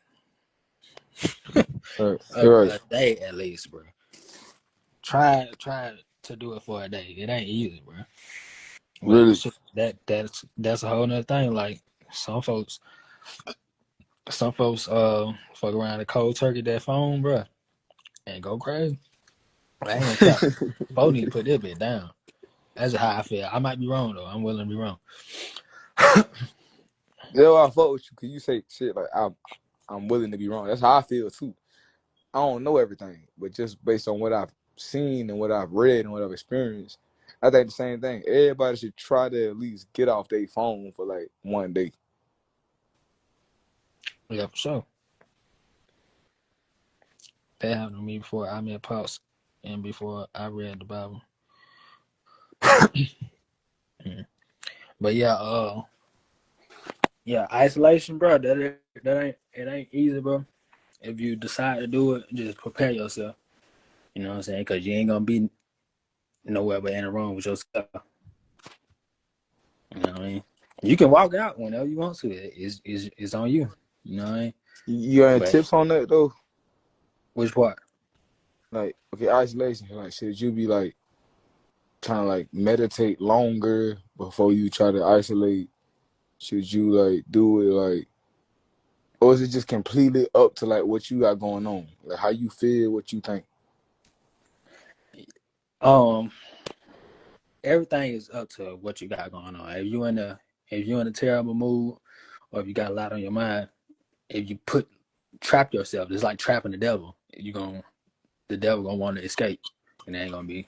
[SPEAKER 2] Right. Right.
[SPEAKER 1] a day at least, bro. Try to do it for a day. It ain't easy, bro. But
[SPEAKER 2] Really.
[SPEAKER 1] shit, that's a whole nother thing. Like some folks, fuck around the cold turkey that phone, bro, and go crazy. I ain't gonna cap. Folks need to put this bit down. That's how I feel. I might be wrong though. I'm willing to be wrong.
[SPEAKER 2] That's why I fuck with you, cause you say shit like I'm willing to be wrong. That's how I feel too. I don't know everything, but just based on what I've seen and what I've read and what I've experienced, I think the same thing. Everybody should try to at least get off their phone for like one day.
[SPEAKER 1] Yeah, for sure. That happened to me before I met Pops and before I read the Bible. Mm. But yeah, isolation, bro. It ain't easy, bro. If you decide to do it, just prepare yourself. You know what I'm saying? Because you ain't gonna be nowhere but in a room with yourself. You know what I mean? You can walk out whenever you want to. It's on you. You know what I mean?
[SPEAKER 2] You got any
[SPEAKER 1] But
[SPEAKER 2] tips on that though?
[SPEAKER 1] which part?
[SPEAKER 2] Like, okay, isolation. Like, should you be like trying to like meditate longer before you try to isolate? Should you like do it like, or is it just completely up to like what you got going on, like how you feel, what you think?
[SPEAKER 1] Um, Everything is up to what you got going on. If you in a terrible mood, or if you got a lot on your mind, if you trap yourself, it's like trapping the devil. The devil gonna want to escape, and it ain't gonna be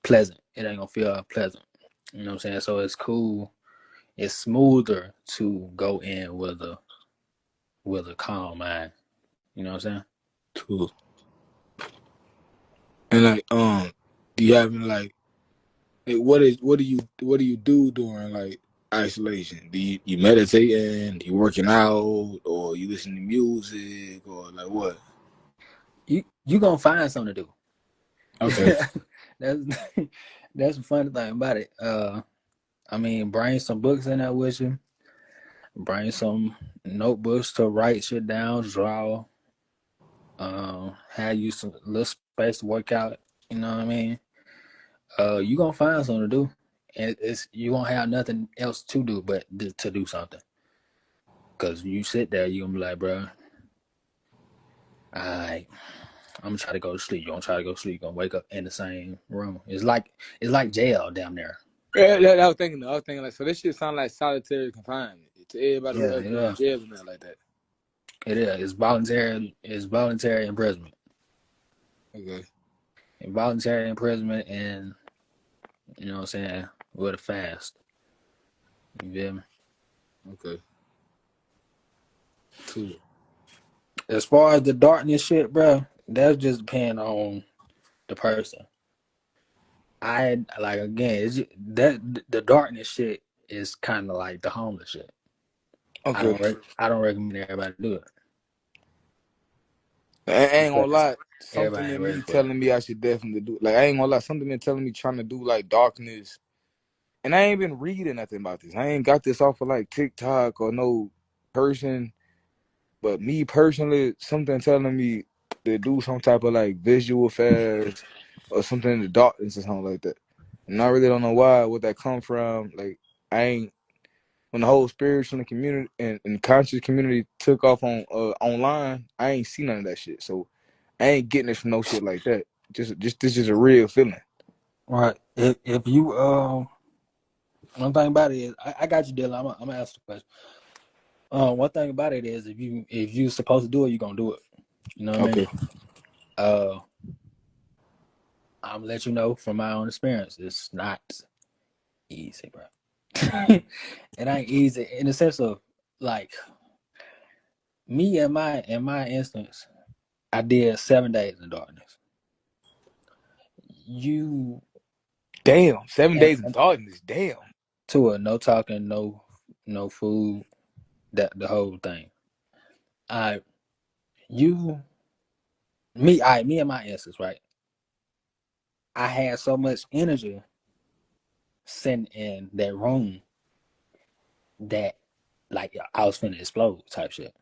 [SPEAKER 1] pleasant. It ain't gonna feel pleasant. You know what I'm saying? So it's cool. It's smoother to go in with a calm mind. You know what I'm saying?
[SPEAKER 2] Cool. And like, do you have any like what do you do during like isolation? Do you meditating? You working out, or you listen to music, or like what?
[SPEAKER 1] You gonna find something to
[SPEAKER 2] Okay.
[SPEAKER 1] do. that's that's the funny thing about it. I mean, bring some books in there with you. Bring some notebooks to write shit down, draw. Have you some little space to work out. You know what I mean? You gonna find something to do, and you won't have nothing else to do but to do something. Cause you sit there, you gonna be like, bro, I'm gonna try to go to sleep. You gonna try to go to sleep. You gonna wake up in the same room. It's like jail down there.
[SPEAKER 2] Yeah, I was thinking. Like, so this shit sound like solitary confinement to everybody who
[SPEAKER 1] Yeah,
[SPEAKER 2] ever been in
[SPEAKER 1] yeah.
[SPEAKER 2] jail and nothing like that.
[SPEAKER 1] It is. It's voluntary. It's voluntary imprisonment.
[SPEAKER 2] Okay.
[SPEAKER 1] Involuntary imprisonment, and you know what I'm saying, with a fast. You feel me?
[SPEAKER 2] Okay. Cool.
[SPEAKER 1] As far as the darkness shit, bro, that's just depending on the person. I like again, that the darkness shit is kind of like the homeless shit.
[SPEAKER 2] Okay.
[SPEAKER 1] I don't recommend everybody do it.
[SPEAKER 2] I ain't gonna
[SPEAKER 1] Because
[SPEAKER 2] lie. Something
[SPEAKER 1] everybody ain't
[SPEAKER 2] in
[SPEAKER 1] ready
[SPEAKER 2] me
[SPEAKER 1] for it.
[SPEAKER 2] telling me I should definitely do. Like, I ain't gonna lie. Something been telling me trying to do like darkness, and I ain't been reading nothing about this. I ain't got this off of like TikTok or no person. But me personally, something telling me to do some type of like visual fast or something in the darkness or something like that. And I really don't know why, what that come from. Like, I ain't when the whole spiritual and community and conscious community took off on online. I ain't seen none of that shit. So I ain't getting it from no shit like that. Just this is a real feeling.
[SPEAKER 1] Right. If you one thing about it is I got you, Dylan. I'm gonna ask the question. One thing about it is if you supposed to do it, you're gonna do it. You know what I mean?
[SPEAKER 2] Okay.
[SPEAKER 1] Uh, I'm gonna let you know from my own experience. It's not easy, bro. It ain't easy in the sense of like me in my instance, I did 7 days in darkness. You
[SPEAKER 2] Damn. 7 days in
[SPEAKER 1] and
[SPEAKER 2] darkness. Damn.
[SPEAKER 1] to it, no talking, no food, that the whole thing. I you me in my instance, right? I had so much energy sitting in that room that like I was finna explode type shit.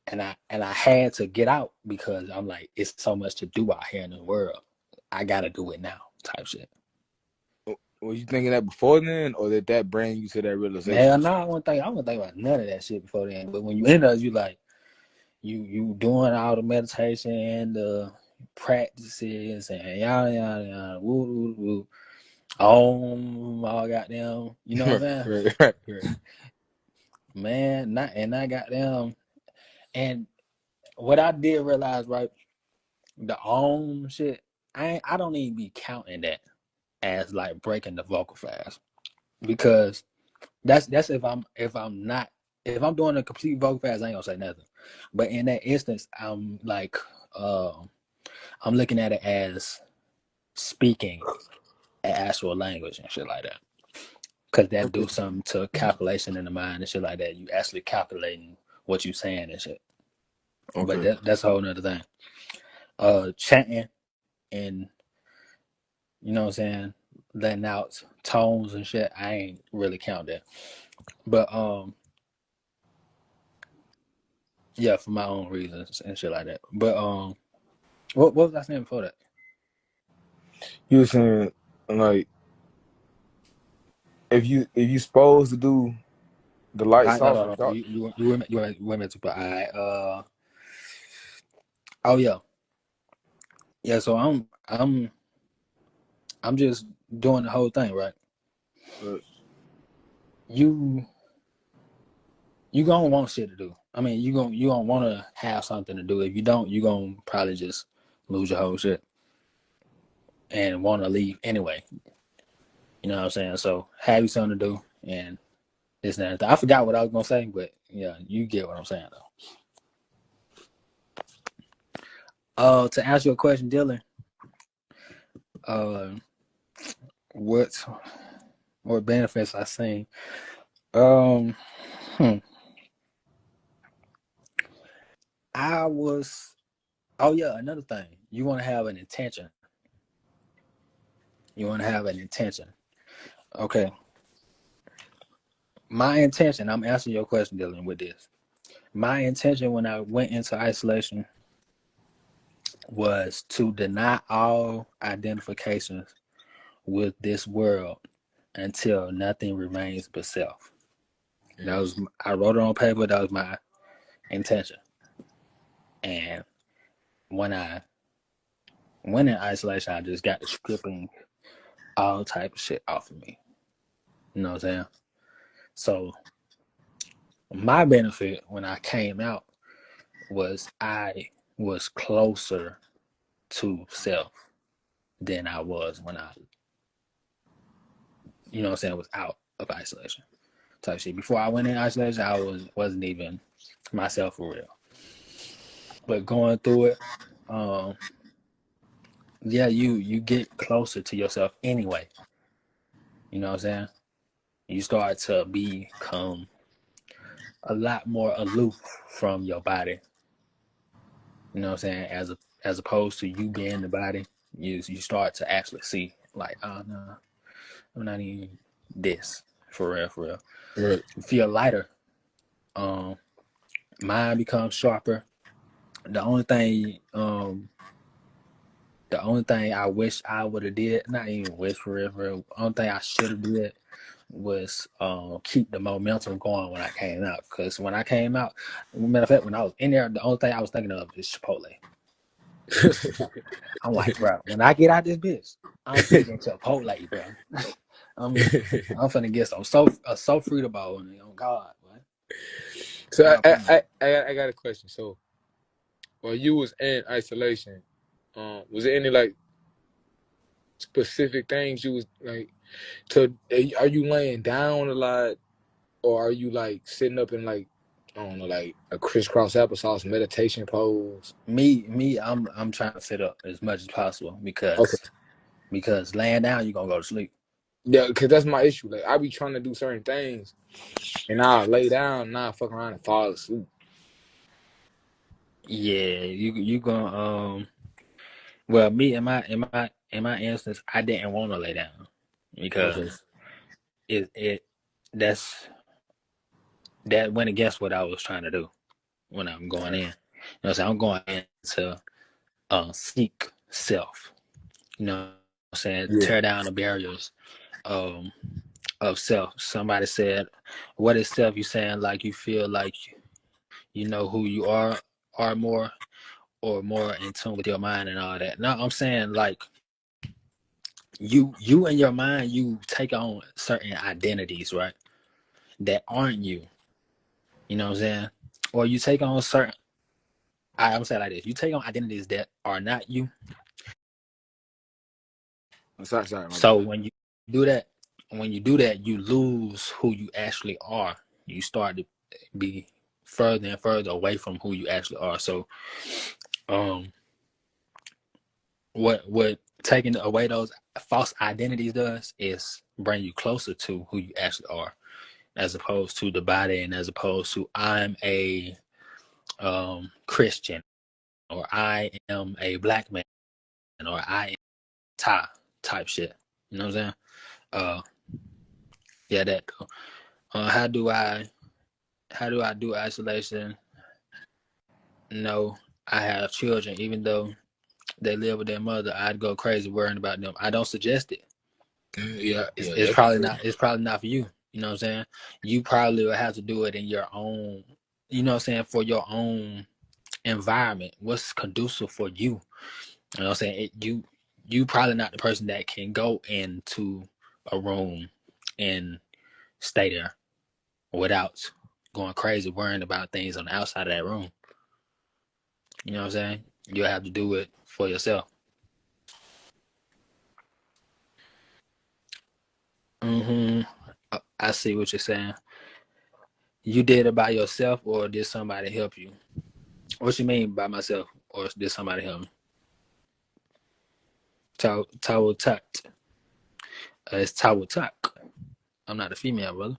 [SPEAKER 1] And I had to get out because I'm like, it's so much to do out here in the world. I gotta do it now, type shit.
[SPEAKER 2] Was you thinking that before then, or did that bring you to that realization?
[SPEAKER 1] Hell no, I wouldn't think about none of that shit before then. But when you in us, you like you doing all the meditation and the practices and yada yada yada, woo woo woo, all goddamn, you know what I'm saying?
[SPEAKER 2] Right.
[SPEAKER 1] Man, not goddamn. And what I did realize, right, the shit, I don't even be counting that as like breaking the vocal fast, because that's if I'm doing a complete vocal fast, I ain't gonna say nothing. But in that instance, I'm like, I'm looking at it as speaking an actual language and shit like that, because that
[SPEAKER 2] Okay.
[SPEAKER 1] do something to calculation in the mind and shit like that. You actually calculating what you saying and shit. But
[SPEAKER 2] Okay.
[SPEAKER 1] that's a whole nother thing. Chanting and, you know what I'm saying, letting out tones and shit, I ain't really count that. But yeah, for my own reasons and shit like that. But what was I saying before that?
[SPEAKER 2] You were saying like if you supposed to do the light
[SPEAKER 1] I hold
[SPEAKER 2] soft
[SPEAKER 1] on,
[SPEAKER 2] and dark.
[SPEAKER 1] you went to but oh yeah. Yeah, so I'm just doing the whole thing, right?
[SPEAKER 2] Right.
[SPEAKER 1] You you gonna want shit to do. I mean, you gonna want to have something to do. If you don't, you gonna probably just lose your whole shit and want to leave anyway. You know what I'm saying? So have you something to do and this and that. I forgot what I was gonna say, but yeah, you get what I'm saying though. To answer your question, Dylan, uh, what benefits I seen? Um, hmm, I was. Oh yeah, another thing. You want to have an intention. You want to have an intention. Okay. My intention. I'm answering your question, Dylan, with this. My intention when I went into isolation was to deny all identifications with this world until nothing remains but self. That
[SPEAKER 2] Yeah.
[SPEAKER 1] was, I wrote it on paper. That was my intention. And when I went in isolation, I just got to stripping all type of shit off of me. You know what I'm saying? So my benefit when I came out was I was closer to self than I was when I, you know what I'm saying, was out of isolation type shit. Before I went in isolation, I wasn't even myself for real. But going through it, um, yeah, you get closer to yourself anyway. You know what I'm saying? You start to become a lot more aloof from your body. You know what I'm saying? As opposed to you being the body, you start to actually see like, oh no, I'm not even this for real, for real.
[SPEAKER 2] Right.
[SPEAKER 1] You feel lighter. Um, Mind becomes sharper. The only thing, the only thing I wish I would have did, not even wish for real, for real. Only thing I should have did was keep the momentum going when I came out. Because when I came out, matter of fact, when I was in there, the only thing I was thinking of is Chipotle. I'm like, bro, when I get out this bitch, I'm finna get Chipotle, bro. I'm finna get some so Frito Bowl on God, man.
[SPEAKER 2] So
[SPEAKER 1] I'm finna.
[SPEAKER 2] I got a question. So while you was in isolation, was there any like specific things you was like to? Are you laying down a lot, or are you like sitting up in like I don't know, like a crisscross applesauce meditation pose?
[SPEAKER 1] I'm trying to sit up as much as possible
[SPEAKER 2] Okay.
[SPEAKER 1] because laying down you're gonna go to sleep.
[SPEAKER 2] Yeah, because that's my issue. Like I be trying to do certain things, and I lay down, and I fuck around and fall asleep.
[SPEAKER 1] Yeah, you gonna well, me in my instance, I didn't want to lay down
[SPEAKER 2] Okay.
[SPEAKER 1] because it that's that went against what I was trying to do when I'm going in. You know what I'm saying? I'm going in to seek self. You know what I'm saying?
[SPEAKER 2] Yeah.
[SPEAKER 1] Tear down the barriers um of self. Somebody said, what is self? You saying like you feel like you know who you are more or more in tune with your mind and all that. No, I'm saying like you in your mind you take on certain identities, right? That aren't you. You know what I'm saying? Or you take on certain I'm saying like this, you take on identities that are not you.
[SPEAKER 2] Sorry, my
[SPEAKER 1] So
[SPEAKER 2] bad.
[SPEAKER 1] when you do that, you lose who you actually are. You start to be further and further away from who you actually are. So um what taking away those false identities does is bring you closer to who you actually are, as opposed to the body, and as opposed to I'm a Christian, or I am a black man, or I am Thai type shit. You know what I'm saying? Uh, yeah, that. How do I do isolation? No, I have children. Even though they live with their mother, I'd go crazy worrying about them. I don't suggest it.
[SPEAKER 2] Yeah, yeah,
[SPEAKER 1] It's
[SPEAKER 2] that's
[SPEAKER 1] probably
[SPEAKER 2] true.
[SPEAKER 1] not. It's probably not for you. You know what I'm saying? You probably will have to do it in your own. You know what I'm saying, for your own environment. What's conducive for you? You know what I'm saying? You probably not the person that can go into a room and stay there without going crazy worrying about things on the outside of that room. You know what I'm saying? You'll have to do it for yourself. hmm I see what you're saying. You did it by yourself, or did somebody help you? What you mean by myself, or did somebody help me? Tawatak. It's Tawatak. I'm not a female, brother.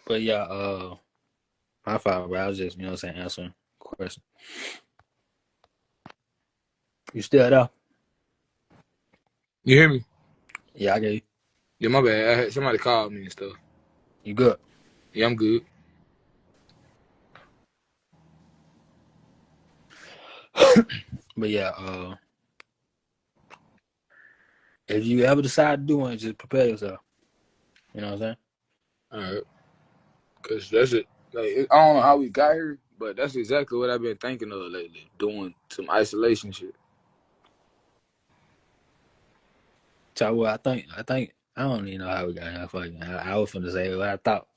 [SPEAKER 1] But yeah, my fault, bro. I was just, you know what I'm saying, answering question. You still there?
[SPEAKER 2] You hear me?
[SPEAKER 1] Yeah, I get you.
[SPEAKER 2] Yeah, my bad. I had, somebody called me and stuff.
[SPEAKER 1] You good?
[SPEAKER 2] Yeah, I'm good.
[SPEAKER 1] But yeah, if you ever decide to do one, just prepare yourself. You know what I'm saying?
[SPEAKER 2] All right, cause that's it. Like, I don't know how we got here, but that's exactly what I've been thinking of lately. Doing some isolation shit.
[SPEAKER 1] So well, I think I don't even know how we got here. Fucking, I was finna say what I thought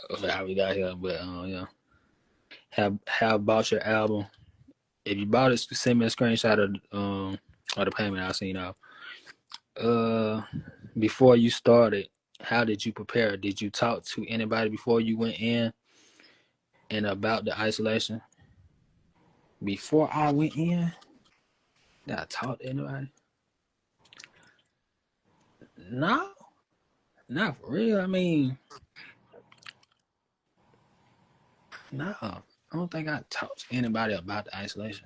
[SPEAKER 1] of how we got here, but yeah. Have bought your album. If you bought it, send me a screenshot of the payment I seen out. Before you started, how did you prepare? Did you talk to anybody before you went in and about the isolation? Before I went in, did I talk to anybody? No, not for real. I mean, no. I don't think I talked to anybody about the isolation.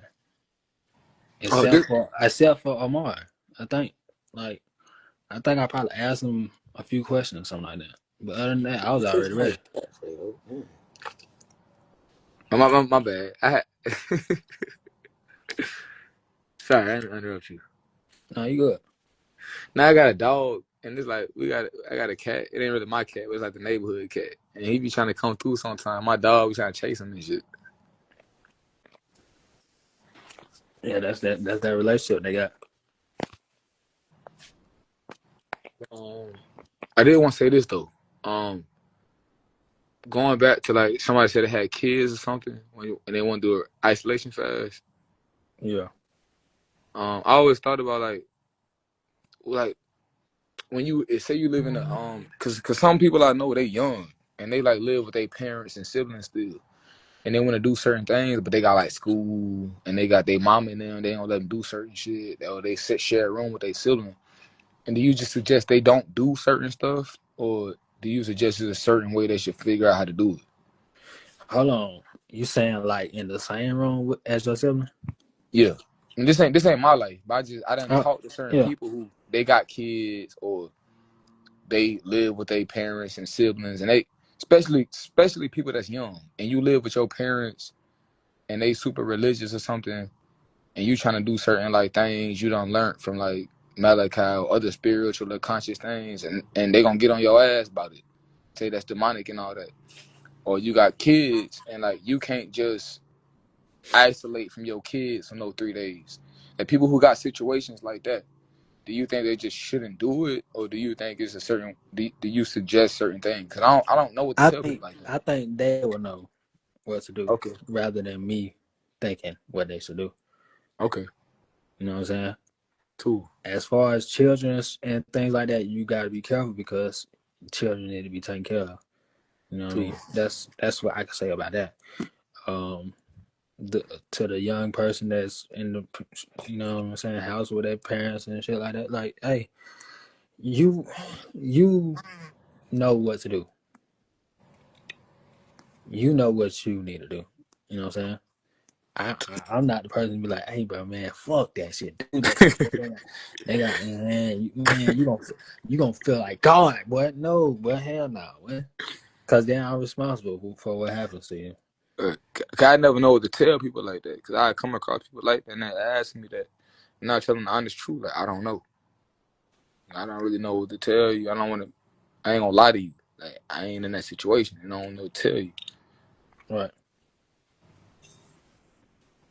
[SPEAKER 2] Oh,
[SPEAKER 1] Except for Omar. I think like I think I probably asked him a few questions or something like that. But other than that, I was already ready.
[SPEAKER 2] my bad. Sorry, I didn't interrupt you.
[SPEAKER 1] No, you good.
[SPEAKER 2] Now I got a dog, and it's like I got a cat. It ain't really my cat, but it's like the neighborhood cat, and he be trying to come through sometime. My dog be trying to chase him and shit.
[SPEAKER 1] Yeah, that's that relationship they got.
[SPEAKER 2] I did want to say this though. Going back to like somebody said they had kids or something and they want to do an isolation fast.
[SPEAKER 1] Yeah.
[SPEAKER 2] I always thought about like when you say you live in a cause some people I know they young and they like live with their parents and siblings still, and they want to do certain things, but they got like school and they got their mom in them. They don't let them do certain shit, or they share a room with their sibling. And do you just suggest they don't do certain stuff, or do you suggest there's a certain way they should figure out how to do it?
[SPEAKER 1] Hold on. You saying like in the same room as your sibling?
[SPEAKER 2] Yeah. And this ain't my life, but I done
[SPEAKER 1] Oh,
[SPEAKER 2] talked to certain
[SPEAKER 1] yeah.
[SPEAKER 2] people who they got kids or they live with their parents and siblings, and they especially people that's young, and you live with your parents and they super religious or something, and you trying to do certain like things you don't learn from like Malachi or other spiritual or conscious things, and they gonna get on your ass about it, say that's demonic and all that. Or you got kids and like you can't just isolate from your kids for no 3 days. Like people who got situations like that, do you think they just shouldn't do it, or do you think it's a certain? Do you suggest certain things? Cause I don't know what to
[SPEAKER 1] I
[SPEAKER 2] tell
[SPEAKER 1] think
[SPEAKER 2] people like that.
[SPEAKER 1] I think they will know what to do
[SPEAKER 2] Okay,
[SPEAKER 1] rather than me thinking what they should do.
[SPEAKER 2] okay,
[SPEAKER 1] You know what I'm saying?
[SPEAKER 2] cool.
[SPEAKER 1] As far as children and things like that, you got to be careful because children need to be taken care of. You know what I
[SPEAKER 2] Too.
[SPEAKER 1] mean? That's what I can say about that. Um, to the young person that's in the what I'm saying, house with their parents and shit like that, like, hey, you know what to do. You know what you need to do. You know what I'm saying? I'm not the person to be like, hey, bro, man, fuck that shit. Do that shit. They got man, you gonna feel like God, boy. No, boy, hell no, boy. Cause then I'm responsible for what happens to you.
[SPEAKER 2] I never know what to tell people like that, cause I come across people like that and they ask me that, and I tell them the honest truth, like I don't know. I don't really know what to tell you. I don't want to. I ain't gonna lie to you. Like I ain't in that situation, and I don't know what to tell you.
[SPEAKER 1] Right.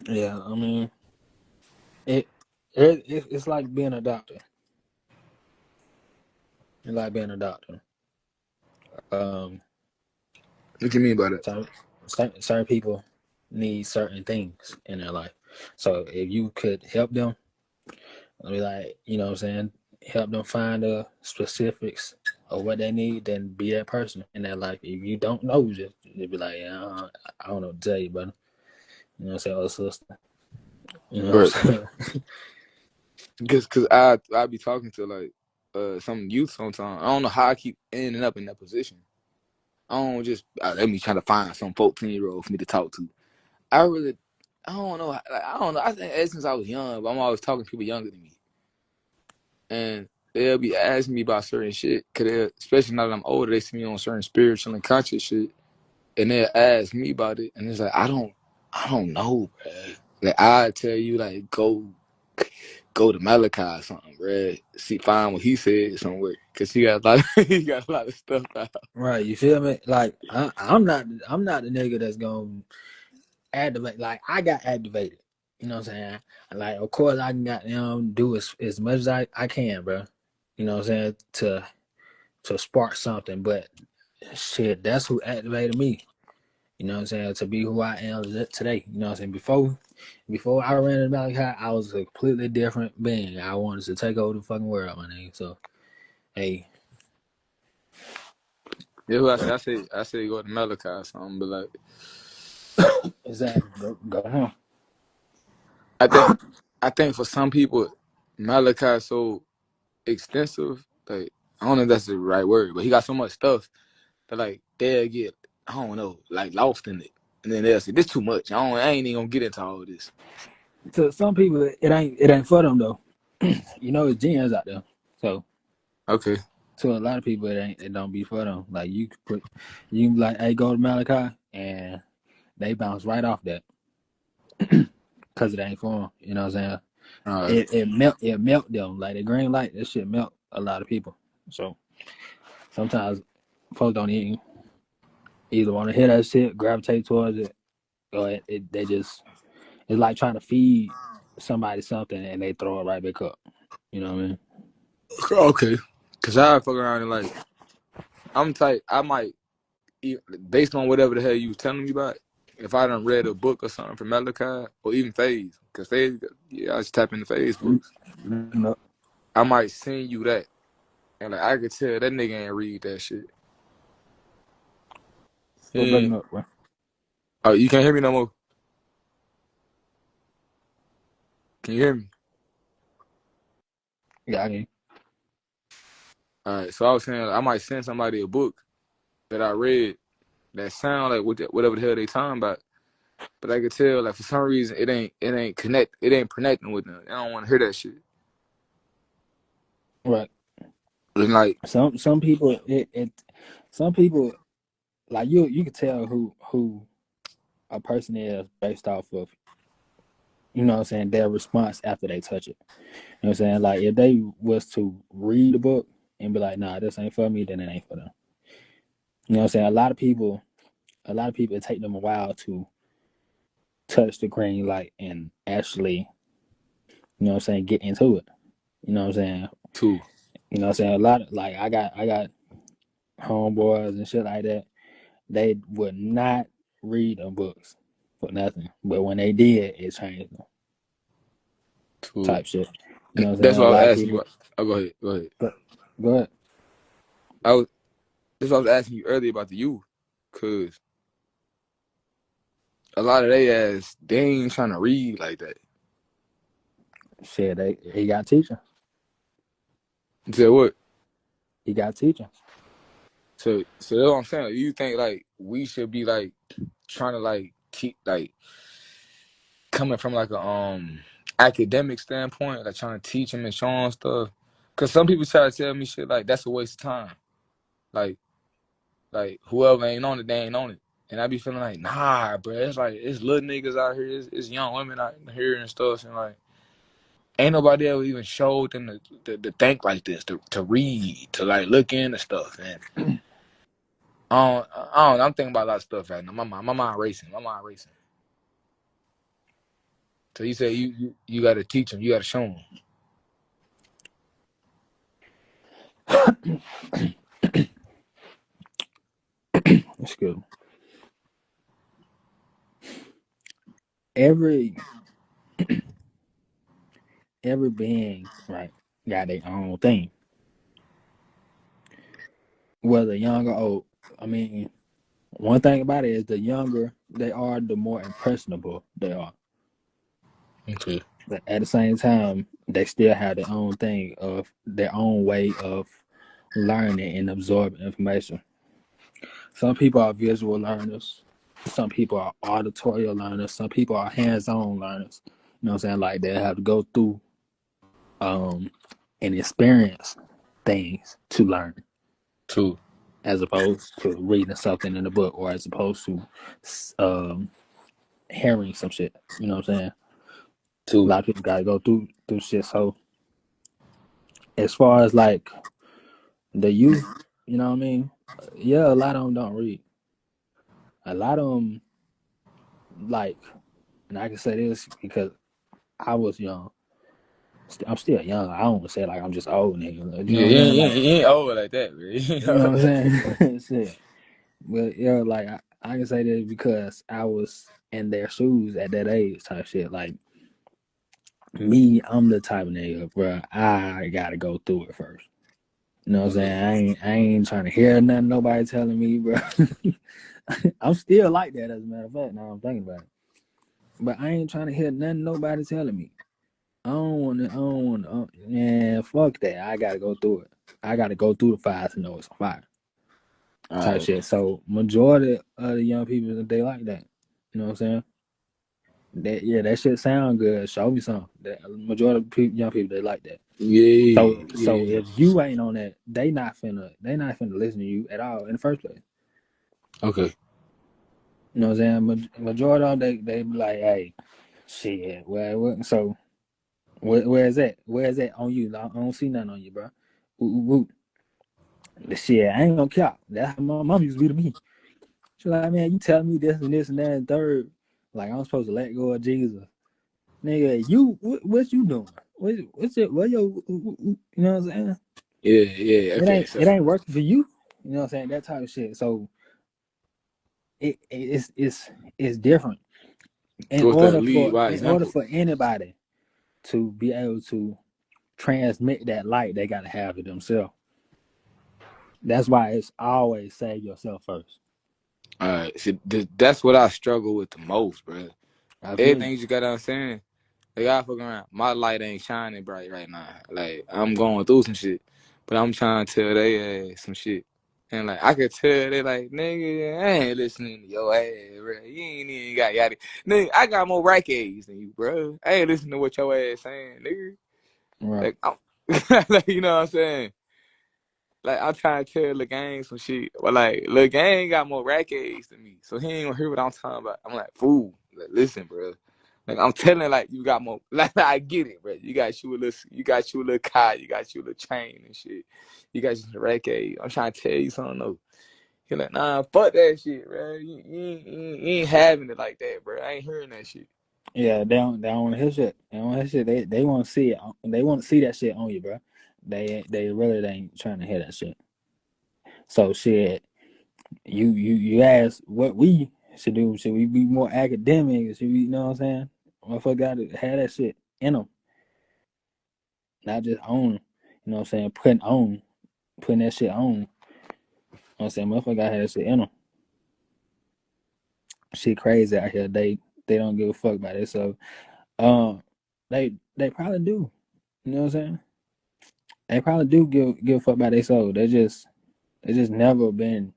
[SPEAKER 1] Yeah, I mean, it's like being a doctor. It's like being a doctor. Um,
[SPEAKER 2] What you mean by that?
[SPEAKER 1] certain people need certain things in their life. So if you could help them, be like, you know what I'm saying, help them find the specifics of what they need, then be that person in their life. If you don't know, just be like, yeah, I don't know what to tell you, brother. You know what I'm saying, or sister. You know
[SPEAKER 2] Right.
[SPEAKER 1] what I'm saying?
[SPEAKER 2] Cause I be talking to like some youth sometimes. I don't know how I keep ending up in that position. I don't just let me try to find some 14-year-old for me to talk to. I really, I don't know. Like, I don't know. I think ever since I was young, but I'm always talking to people younger than me, and they'll be asking me about certain shit. Cause especially now that I'm older, they see me on certain spiritual and conscious shit, and they'll ask me about it, and it's like I don't know, bro. Like I tell you, like go to Malachi or something, bruh. See, find what he said somewhere, cause he got a lot. He got a lot of stuff out.
[SPEAKER 1] Right, you feel me? Like I'm not the nigga that's gonna activate. Like I got activated. You know what I'm saying? Like of course I can do as much as I can, bro. You know what I'm saying? To spark something, but shit, that's who activated me. You know what I'm saying? To be who I am today. You know what I'm saying? Before I ran into Malachi, I was a completely different being. I wanted to take over the fucking world, my nigga. So, hey.
[SPEAKER 2] Yeah, who I say go to Malachi or something, but like,
[SPEAKER 1] Exactly. Go home.
[SPEAKER 2] I think for some people, Malachi is so extensive. Like, I don't know if that's the right word, but he got so much stuff that like they'll get, I don't know, like lost in it, and then they'll say this too much. I ain't even gonna get into all this.
[SPEAKER 1] To some people, it ain't for them though. You know, it's gens out there. So
[SPEAKER 2] Okay.
[SPEAKER 1] to a lot of people, it don't be for them. Like you can be like, hey, go to Malachi, and they bounce right off that because it ain't for them. You know what I'm saying?
[SPEAKER 2] All right.
[SPEAKER 1] It melt them like the green light. That shit melt a lot of people. So sometimes folks don't even either want to hear that shit, gravitate towards it, or they just it's like trying to feed somebody something and they throw it right back up. You know what I mean?
[SPEAKER 2] Okay. Cause I fuck around and like I'm type I might based on whatever the hell you was telling me about. If I done read a book or something from Malachi or even FaZe, cause FaZe, yeah, I just tap into FaZe books. I might send you that, and like I could tell that nigga ain't read that shit. Yeah.
[SPEAKER 1] Up, bro.
[SPEAKER 2] Oh, you can't hear me no more. Can you hear me?
[SPEAKER 1] Yeah, I can.
[SPEAKER 2] All right. So I was saying I might send somebody a book that I read that sound like whatever the hell they talking about, but I could tell like for some reason it ain't connecting with them. I don't want to hear that shit.
[SPEAKER 1] Right.
[SPEAKER 2] And like
[SPEAKER 1] Some people some people like you can tell who a person is based off of, you know what I'm saying, their response after they touch it. You know what I'm saying? Like if they was to read the book and be like, nah, this ain't for me, then it ain't for them. You know what I'm saying? A lot of people it take them a while to touch the green light and actually, you know what I'm saying, get into it. You know what I'm saying?
[SPEAKER 2] too.
[SPEAKER 1] You know what I'm saying? A lot of like I got homeboys and shit like that. They would not read them books for nothing. But when they did, it changed them.
[SPEAKER 2] Too.
[SPEAKER 1] Type shit. You know what I'm
[SPEAKER 2] That's
[SPEAKER 1] saying? A
[SPEAKER 2] what I was
[SPEAKER 1] lot of
[SPEAKER 2] asking you
[SPEAKER 1] people.
[SPEAKER 2] about. Oh, go ahead. Go ahead.
[SPEAKER 1] Go ahead.
[SPEAKER 2] I was That's what I was asking you earlier about the youth, cause a lot of they ain't trying to read like that.
[SPEAKER 1] Shit, he got teaching.
[SPEAKER 2] You said what?
[SPEAKER 1] He got teaching.
[SPEAKER 2] So that's what I'm saying. Like, you think like we should be like trying to like keep like coming from like a academic standpoint, like trying to teach them and show them stuff. Cause some people try to tell me shit like that's a waste of time. Like whoever ain't on it, they ain't on it. And I be feeling like, nah, bro. It's like it's little niggas out here, it's young women out here and stuff, and like ain't nobody ever even showed them to think like this, to read, to like look into stuff. And I'm thinking about a lot of stuff right now. My mind racing. So you say you got to teach them, you got to show them.
[SPEAKER 1] That's good. Every being, right, got their own thing. Whether young or old. I mean, one thing about it is the younger they are, the more impressionable they are.
[SPEAKER 2] Okay.
[SPEAKER 1] But at the same time, they still have their own thing of their own way of learning and absorbing information. Some people are visual learners. Some people are auditory learners. Some people are hands-on learners. You know what I'm saying? Like they have to go through and experience things to learn,
[SPEAKER 2] True.
[SPEAKER 1] as opposed to reading something in a book, or as opposed to hearing some shit. You know what I'm saying? A lot of people gotta go through shit. So as far as like the youth, you know what I mean? Yeah, a lot of them don't read. A lot of them like, and I can say this because I was young. I'm still young. I don't want to say like I'm just old nigga. You
[SPEAKER 2] Yeah,
[SPEAKER 1] know what I'm saying? Like,
[SPEAKER 2] you ain't old like that, man. You ain't
[SPEAKER 1] you know
[SPEAKER 2] old
[SPEAKER 1] what
[SPEAKER 2] like
[SPEAKER 1] I'm saying? Shit. But yeah, like I can say this because I was in their shoes at that age type shit. Like me, I'm the type of nigga, bro. I gotta go through it first. You know what I'm
[SPEAKER 2] that.
[SPEAKER 1] saying? I ain't trying to hear nothing nobody telling me, bro. I'm still like that, as a matter of fact. Now I'm thinking about it, but I ain't trying to hear nothing nobody telling me. I don't want to. I don't want to. Yeah, fuck that. I gotta go through it. I gotta go through the fire to know it's a fire
[SPEAKER 2] All
[SPEAKER 1] type
[SPEAKER 2] right.
[SPEAKER 1] shit. So majority of the young people they like that. You know what I'm saying? That shit sound good. Show me some. That majority of young people they like that. So
[SPEAKER 2] Yeah.
[SPEAKER 1] if you ain't on that, they not finna listen to you at all in the first place.
[SPEAKER 2] Okay.
[SPEAKER 1] You know what I'm saying? Majority of them they be like, hey, shit. So where is that? Where is that on you? I don't see nothing on you, bro. The shit, I ain't gonna cap. That's how my mom used to be to me. She like, man, you tell me this and that and third. Like I'm supposed to let go of Jesus. Nigga, what you doing? What's it? What you know what I'm saying?
[SPEAKER 2] Yeah.
[SPEAKER 1] It
[SPEAKER 2] Okay.
[SPEAKER 1] ain't
[SPEAKER 2] So
[SPEAKER 1] it ain't working for you. You know what I'm saying? That type of shit. So it's different. In
[SPEAKER 2] what's that?
[SPEAKER 1] order
[SPEAKER 2] Lead
[SPEAKER 1] for
[SPEAKER 2] by
[SPEAKER 1] in order
[SPEAKER 2] example.
[SPEAKER 1] for anybody to be able to transmit that light, they gotta have it themselves. That's why it's always save yourself first.
[SPEAKER 2] All right. See, that's what I struggle with the most, bro.
[SPEAKER 1] I feel you.
[SPEAKER 2] Everything you just gotta understand. Like I fucking around. My light ain't shining bright right now. Like I'm going through some shit, but I'm trying to tell they ass some shit. And like I could tell they like, nigga, I ain't listening to your ass, bro. You ain't even got yada. Nigga, I got more rack A's than you, bro. I ain't listening to what your ass saying, nigga.
[SPEAKER 1] Right.
[SPEAKER 2] Like, like you know what I'm saying? Like I'm trying to tell Lil Gang some shit, but like Lil Gang got more rack A's than me, so he ain't gonna hear what I'm talking about. I'm like, fool, like, listen, bro. Like I'm telling, like you got more. Like I get it, bro. You got you a little car, you got you a little chain and shit. You got you a rack A. I'm trying to tell you something though. You're like, nah, fuck that shit, bro. You ain't having it like that, bro. I ain't hearing that shit.
[SPEAKER 1] Yeah, they don't want to hear shit. They don't want to hear shit. They want to see it. They want to see that shit on you, bro. They really ain't trying to hear that shit. So shit, you ask what we should do. Should we be more academic? Should we, you know what I'm saying? Motherfucker got to have that shit in them, not just on. You know what I'm saying? Putting that shit on. You know what I'm saying? Motherfucker got to have that shit in them. Shit crazy out here. They don't give a fuck about it. So they probably do. You know what I'm saying? They probably do give a fuck about their soul. They just never been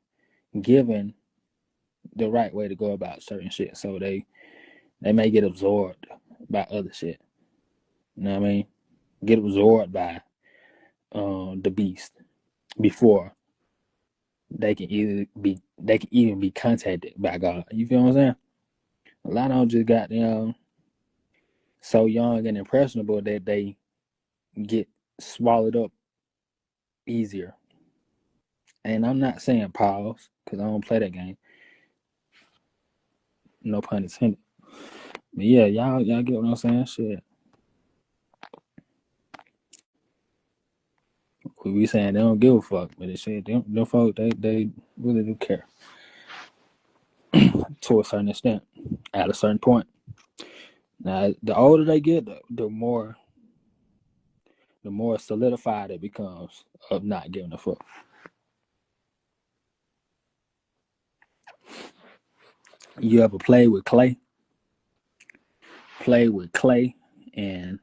[SPEAKER 1] given the right way to go about certain shit. So they may get absorbed by other shit. You know what I mean? Get absorbed by the beast before they can even be contacted by God. You feel what I'm saying? A lot of them just got so young and impressionable that they get swallowed up easier. And I'm not saying pause because I don't play that game. No pun intended. But yeah, y'all get what I'm saying? Shit. We saying they don't give a fuck, but they say them folks they really do care to a certain extent at a certain point. Now, the older they get, the more solidified it becomes of not giving a fuck. You ever play with clay? Play with clay, and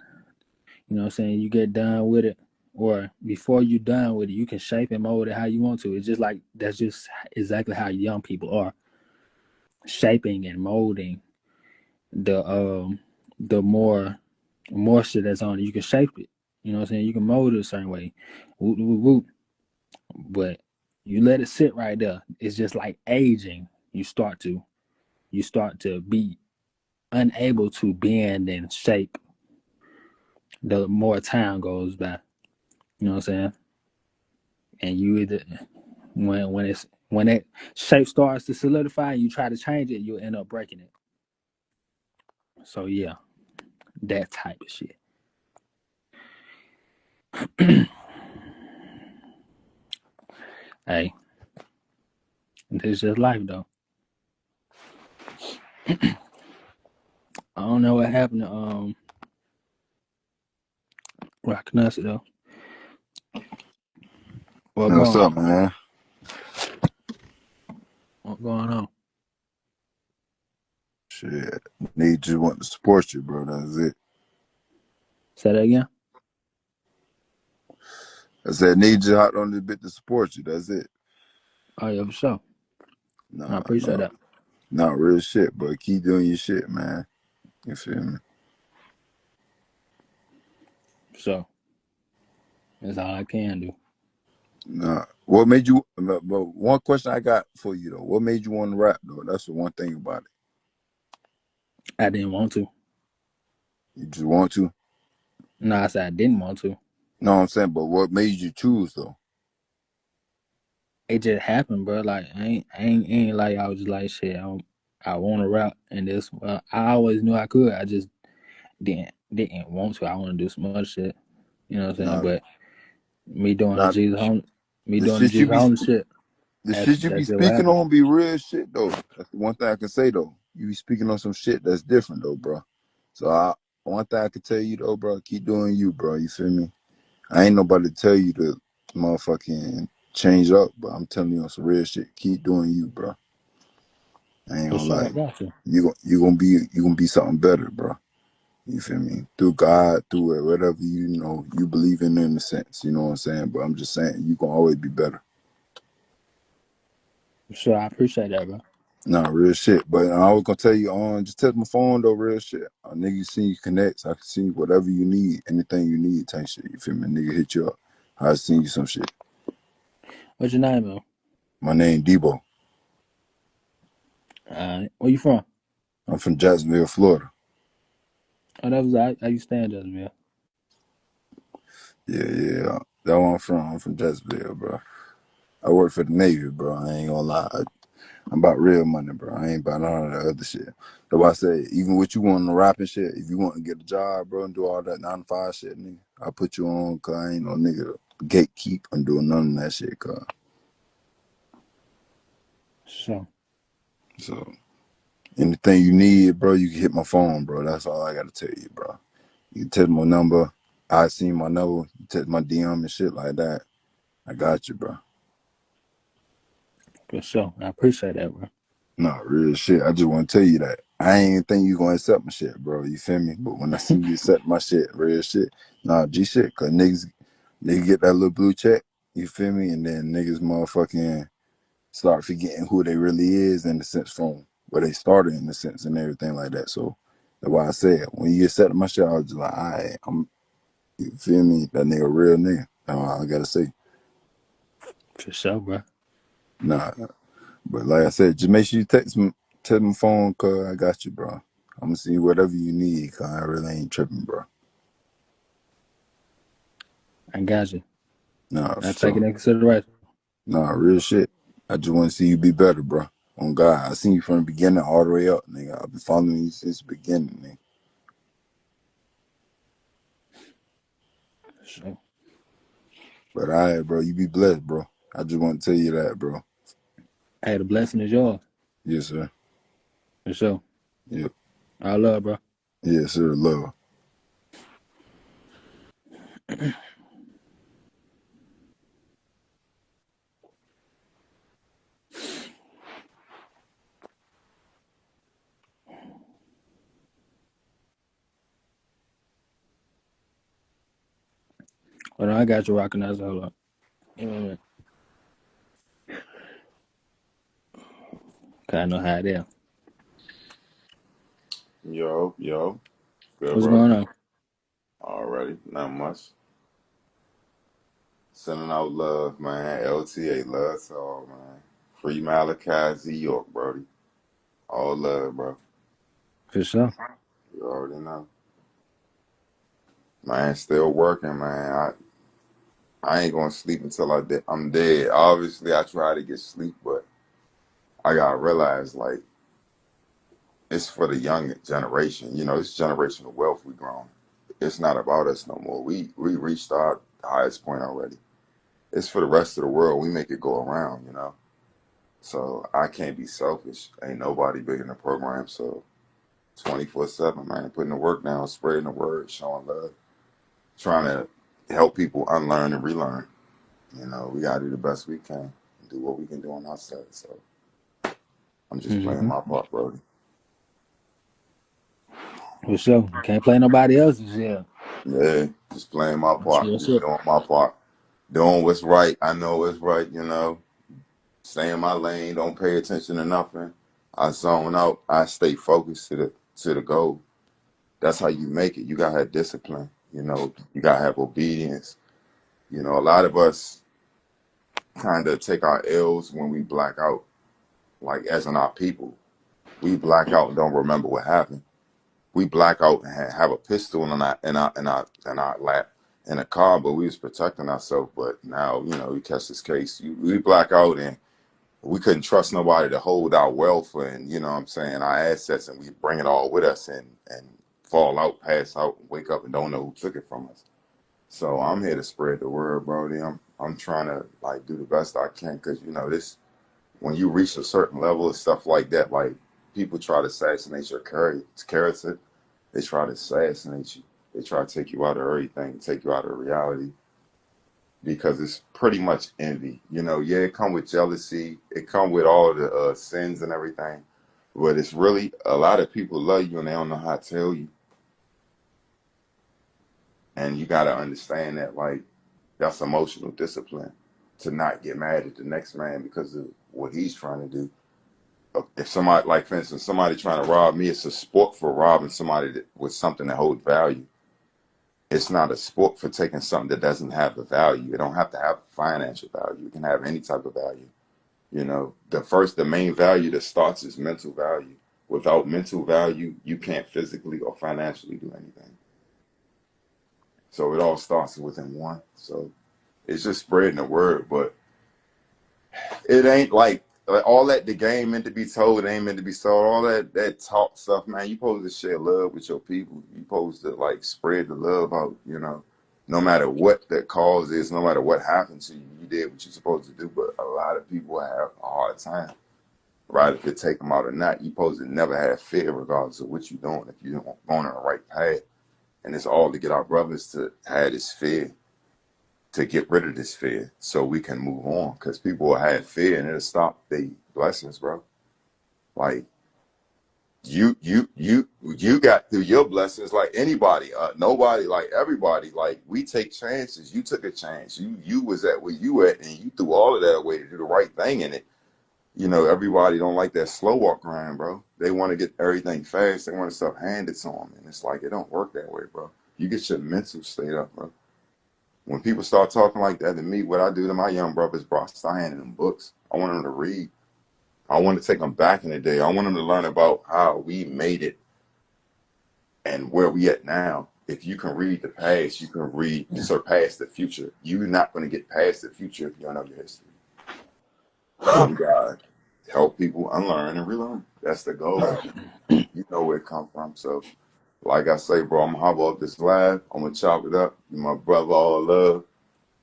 [SPEAKER 1] you know what I'm saying. You get done with it, or before you done with it, you can shape and mold it how you want to. It's just like that's just exactly how young people are shaping and molding the more moisture that's on it. You can shape it. You know what I'm saying? You can mold it a certain way. Whoop, whoop, whoop. But you let it sit right there. It's just like aging. You start to be unable to bend and shape. the more time goes by. You know what I'm saying? And you either when that shape starts to solidify and you try to change it, you'll end up breaking it. So yeah, that type of shit. Hey, it's just life though. I don't know what happened to Rock Nussie though. What
[SPEAKER 3] What's
[SPEAKER 1] going
[SPEAKER 3] up,
[SPEAKER 1] on?
[SPEAKER 3] man?
[SPEAKER 1] What going on?
[SPEAKER 3] Shit. Need just want to support you, bro. That's it.
[SPEAKER 1] Say that again?
[SPEAKER 3] I said need you hot on this bit to support you. That's it.
[SPEAKER 1] Oh yeah, for sure. I
[SPEAKER 3] Nah,
[SPEAKER 1] appreciate
[SPEAKER 3] no.
[SPEAKER 1] that.
[SPEAKER 3] Not real shit, but keep doing your shit, man. You feel me?
[SPEAKER 1] For sure. That's all I can do.
[SPEAKER 3] Nah. What made you but one question I got for you though. What made you want to rap though? That's the one thing about it.
[SPEAKER 1] I didn't want to.
[SPEAKER 3] You just want to?
[SPEAKER 1] No, I said I didn't want to.
[SPEAKER 3] No, I'm saying, but what made you choose though?
[SPEAKER 1] It just happened, bro. Like I ain't like I was just like shit. I want to rap and this. Well, I always knew I could. I just didn't want to. I want to do some other shit. You know what I'm saying?
[SPEAKER 3] Nah,
[SPEAKER 1] But me doing the
[SPEAKER 3] nah,
[SPEAKER 1] Jesus Home, me
[SPEAKER 3] the
[SPEAKER 1] doing the
[SPEAKER 3] shit you
[SPEAKER 1] Jesus
[SPEAKER 3] be
[SPEAKER 1] Home shit.
[SPEAKER 3] the shit you be
[SPEAKER 1] That's just what
[SPEAKER 3] speaking
[SPEAKER 1] happened.
[SPEAKER 3] on be real shit though. That's the one thing I can say though. You be speaking on some shit that's different though, bro. So one thing I can tell you though, bro, keep doing you, bro. You feel me? I ain't nobody to tell you to motherfucking change up, but I'm telling you on some real shit. Keep doing you, bro. I ain't
[SPEAKER 1] For
[SPEAKER 3] gonna
[SPEAKER 1] sure,
[SPEAKER 3] lie.
[SPEAKER 1] I got you.
[SPEAKER 3] You gonna be something better, bro. You feel me? Through God, through it, whatever you believe in a sense. You know what I'm saying? But I'm just saying you gonna always be better.
[SPEAKER 1] For sure, I appreciate that, bro.
[SPEAKER 3] Nah, real shit. But I was gonna tell you on just touch my phone though, real shit. A nigga see you connect, so I can see whatever you need, anything you need, type shit. You feel me? Nigga hit you up. I seen you some shit.
[SPEAKER 1] What's your name, man?
[SPEAKER 3] My name Debo.
[SPEAKER 1] Where you from?
[SPEAKER 3] I'm from Jacksonville, Florida.
[SPEAKER 1] Oh, that was I used to stay in Jacksonville.
[SPEAKER 3] Yeah, yeah. That's where I'm from. I'm from Jacksonville, bro. I work for the Navy, bro. I ain't gonna lie. I'm about real money, bro. I ain't about none of that other shit. That's why I say, even what you want to rap and shit, if you want to get a job, bro, and do all that 9 to 5 shit, nigga, I put you on, cause I ain't no nigga to gatekeep and doing none of that shit, cuz.
[SPEAKER 1] So
[SPEAKER 3] So, anything you need, bro, you can hit my phone, bro. That's all I gotta tell you, bro. You can text my number. I see my number. You text my DM and shit like that. I got you, bro.
[SPEAKER 1] for sure, I appreciate that, bro.
[SPEAKER 3] No, real shit. I just want to tell you that. I ain't think you gonna accept my shit, bro. You feel me? But when I see you accept my shit, real shit, nah, G shit, cause niggas get that little blue check, you feel me? And then niggas motherfucking start forgetting who they really is in the sense from where they started in the sense and everything like that. So that's why I said when you accept my shit, I was just like, I'm, you feel me? That nigga real nigga. That's all I gotta say.
[SPEAKER 1] For sure, bro.
[SPEAKER 3] Nah, but like I said, just make sure you text my phone, cause I got you, bro. I'm gonna see whatever you need, cause I really ain't tripping, bro.
[SPEAKER 1] I got you.
[SPEAKER 3] Nah,
[SPEAKER 1] I
[SPEAKER 3] for
[SPEAKER 1] take it
[SPEAKER 3] sure.
[SPEAKER 1] in consideration.
[SPEAKER 3] Nah, real shit. I just want to see you be better, bro. On God, I seen you from the beginning all the way up, nigga. I've been following you since the beginning, nigga.
[SPEAKER 1] For sure.
[SPEAKER 3] But all right, bro, you be blessed, bro. I just want to tell you that, bro.
[SPEAKER 1] Hey, the blessing is yours.
[SPEAKER 3] Yes, sir.
[SPEAKER 1] For sure.
[SPEAKER 3] Yep.
[SPEAKER 1] I love, bro.
[SPEAKER 3] Yes, sir. Love.
[SPEAKER 1] Hold on, I got you rocking that. Hold up. Cause I know how it is.
[SPEAKER 4] Yo, yo, good
[SPEAKER 1] What's
[SPEAKER 4] brother.
[SPEAKER 1] going on?
[SPEAKER 4] Already, not much. Sending out love, man. LTA, love to all, man. Free Malachi Z York, Brody. All love, bro.
[SPEAKER 1] For sure.
[SPEAKER 4] You already know. Man, still working, man. I ain't gonna sleep until I'm dead. Obviously, I try to get sleep, but I gotta realize, like, it's for the young generation. You know, it's generational wealth we grown. It's not about us no more. We reached our highest point already. It's for the rest of the world. We make it go around, you know. So I can't be selfish. Ain't nobody big in the program. So 24/7, man, putting the work down, spreading the word, showing love, trying to help people unlearn and relearn. You know, we gotta do the best we can, do what we can do on our side. So I'm just playing
[SPEAKER 1] Mm-hmm.
[SPEAKER 4] my part, bro.
[SPEAKER 1] For sure. Can't play nobody else's. Yeah.
[SPEAKER 4] Yeah, just playing my part,
[SPEAKER 1] Sure,
[SPEAKER 4] just
[SPEAKER 1] sure.
[SPEAKER 4] doing my part, doing what's right. I know what's right, you know. Stay in my lane, don't pay attention to nothing. I zone out. I stay focused to the goal. That's how you make it. You gotta have discipline. You know, you gotta have obedience. You know, a lot of us kind of take our L's when we black out, like as in our people. We black out and don't remember what happened. We black out and have a pistol in our lap in a car, but we was protecting ourselves. But now, you know, you catch this case, we black out and we couldn't trust nobody to hold our wealth and, you know what I'm saying, our assets, and we bring it all with us and fall out, pass out, wake up and don't know who took it from us. So I'm here to spread the word, Brody. I'm trying to like do the best I can because you know this when you reach a certain level of stuff like that, like people try to assassinate your character, they try to assassinate you. They try to take you out of everything, take you out of reality because it's pretty much envy. You know, yeah, it come with jealousy, it come with all the sins and everything, but it's really a lot of people love you and they don't know how to tell you, and you got to understand that like that's emotional discipline to not get mad at the next man because of what he's trying to do. If somebody, like for instance, somebody trying to rob me, it's a sport for robbing somebody with something that holds value. It's not a sport for taking something that doesn't have the value. It don't have to have financial value. It can have any type of value. You know, the main value that starts is mental value. Without mental value, you can't physically or financially do anything. So it all starts within one. So it's just spreading the word, but it ain't like all that the game meant to be told, it ain't meant to be sold. All that talk stuff, man. You supposed to share love with your people. You supposed to like spread the love out. You know, no matter what that cause is, no matter what happened to you, you did what you're supposed to do. But a lot of people have a hard time, right? If it take them out or not, you supposed to never have fear, regardless of what you're doing. If you're going on the right path, and it's all to get our brothers to have this fear to get rid of this fear so we can move on because people will have fear and it'll stop the blessings, bro. Like you got through your blessings like anybody, nobody, like everybody. Like we take chances. You took a chance. You was at where you at and you threw all of that away to do the right thing in it. You know, everybody don't like that slow walk grind, bro. They want to get everything fast. They want stuff handed to them, and it's like it don't work that way, bro. You get your mental state up, bro. When people start talking like that to me, what I do to my young brothers, bro, I start handing them books. I want them to read. I want to take them back in the day. I want them to learn about how we made it and where we at now. If you can read the past, you can surpass the future. You're not going to get past the future if you don't know your history. So we got to help people unlearn and relearn. That's the goal. You know where it come from. So, like I say, bro, I'm going to hop off this live. I'm going to chop it up. You my brother, all love.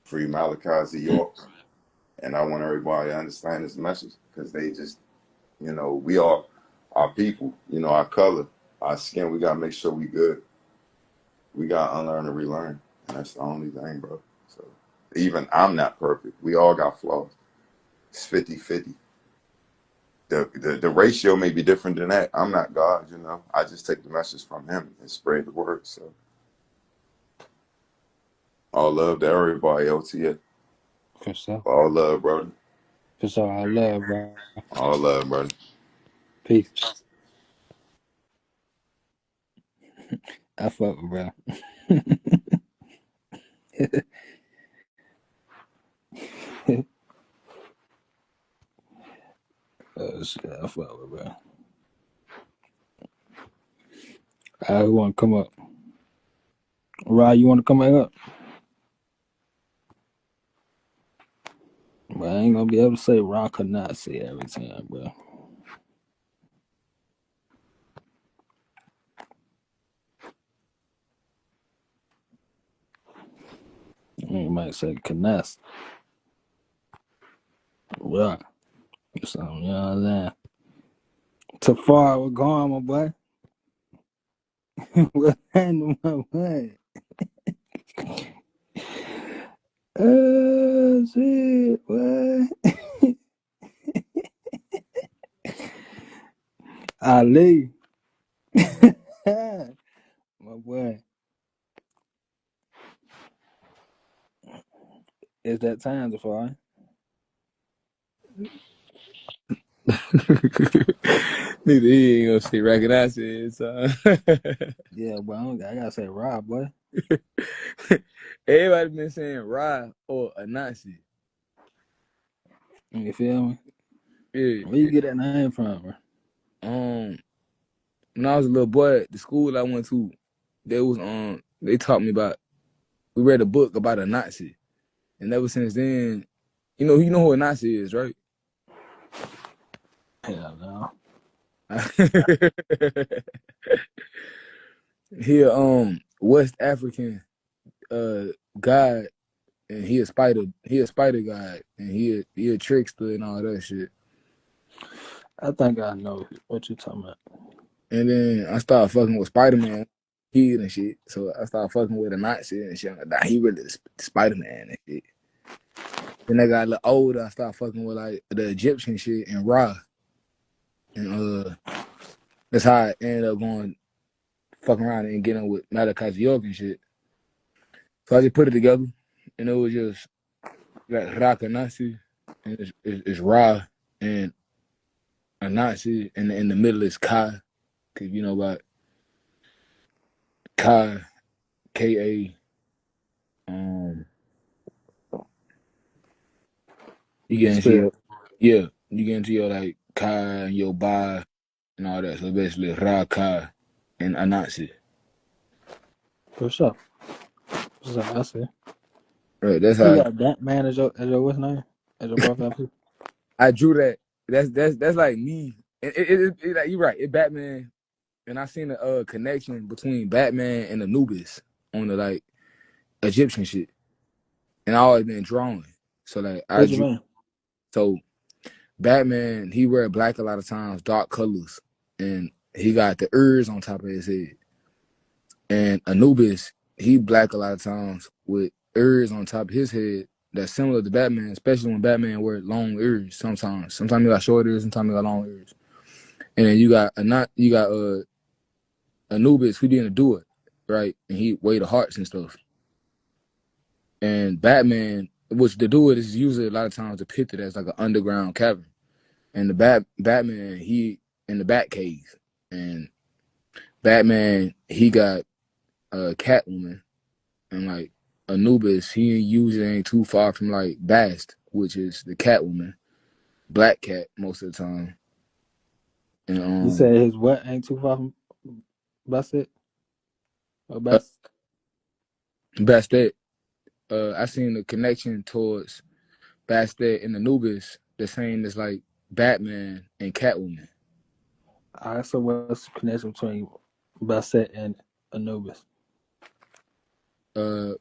[SPEAKER 4] Free Malachi Z. York. And I want everybody to understand this message because they just, you know, we are our people, you know, our color, our skin. We got to make sure we good. We got to unlearn and relearn. And that's the only thing, bro. So even I'm not perfect. We all got flaws. It's 50-50. The ratio may be different than that. I'm not God, you know. I just take the message from him and spread the word. So all love to everybody, LTA.
[SPEAKER 1] For sure.
[SPEAKER 4] All love, brother.
[SPEAKER 1] For sure. I love, bro.
[SPEAKER 4] All love, brother.
[SPEAKER 1] Peace. I fuck with bro. Shit, I fuck with bro. I want to come up. Rod, you want to come back up? But I ain't gonna be able to say Rod could not see every time, bro. You might say Kness. Right. Or something, you know what I'm saying? Too far, we're going, my boy. What happened to my boy? Oh, shit, boy. Ali. My boy. It's that time, Tafar.
[SPEAKER 2] Nigga, he ain't gonna say recognize it, son.
[SPEAKER 1] Yeah, but I gotta say Rob, boy.
[SPEAKER 2] Everybody been saying Ra or a Nazi.
[SPEAKER 1] You feel me?
[SPEAKER 2] Yeah.
[SPEAKER 1] Where you get that name from, bro?
[SPEAKER 2] When I was a little boy, the school I went to, they taught me about. We read a book about a Nazi, and ever since then, you know who a Nazi is, right?
[SPEAKER 1] Hell no.
[SPEAKER 2] He West African god, and he a spider god, and he a trickster and all that shit.
[SPEAKER 1] I think I know what you talking about.
[SPEAKER 2] And then I started fucking with Spider-Man, kid and shit. So I started fucking with a Nazi and shit. I'm like, nah, he really the Spider-Man and shit. Then I got a little older, I started fucking with like the Egyptian shit and Ra. And that's how I ended up going fucking around and getting with Malachi York and shit. So I just put it together, and it was just like Raka Nazi, and it's Ra and a Nazi, and in the middle is Kai, cause you know about Kai, Ka. You
[SPEAKER 1] The
[SPEAKER 2] get into
[SPEAKER 1] spirit.
[SPEAKER 2] your like Kai and your Ba and all that. So basically Ra Kai and Anatsi.
[SPEAKER 1] For sure. So I see.
[SPEAKER 2] Right, that's
[SPEAKER 1] You
[SPEAKER 2] how
[SPEAKER 1] got Batman as your what's name? As your profile picture?
[SPEAKER 2] I drew that. That's like me. Like you're right. It Batman, and I seen the connection between Batman and Anubis on the like Egyptian shit, and I always been drawing. So like I
[SPEAKER 1] What you
[SPEAKER 2] drew.
[SPEAKER 1] mean?
[SPEAKER 2] So Batman, he wear black a lot of times, dark colors, and he got the ears on top of his head. And Anubis, he black a lot of times with ears on top of his head that's similar to Batman, especially when Batman wear long ears sometimes. Sometimes he got short ears, sometimes he got long ears. And then you got Anubis who didn't do it, right? And he weigh the hearts and stuff. And Batman, which to do it is usually a lot of times depicted as like an underground cavern. And the Batman, he in the Batcave. And Batman, he got Catwoman. And like Anubis, he usually ain't too far from like Bast, which is the Catwoman, Black Cat most of the time. And
[SPEAKER 1] You said his what ain't too far from Bassett or
[SPEAKER 2] uh,
[SPEAKER 1] Bass?
[SPEAKER 2] Bastet, I seen the connection towards Bastet and Anubis the same as like Batman and Catwoman.
[SPEAKER 1] Alright, so what's the connection between Bassett and Anubis?
[SPEAKER 2] Uh,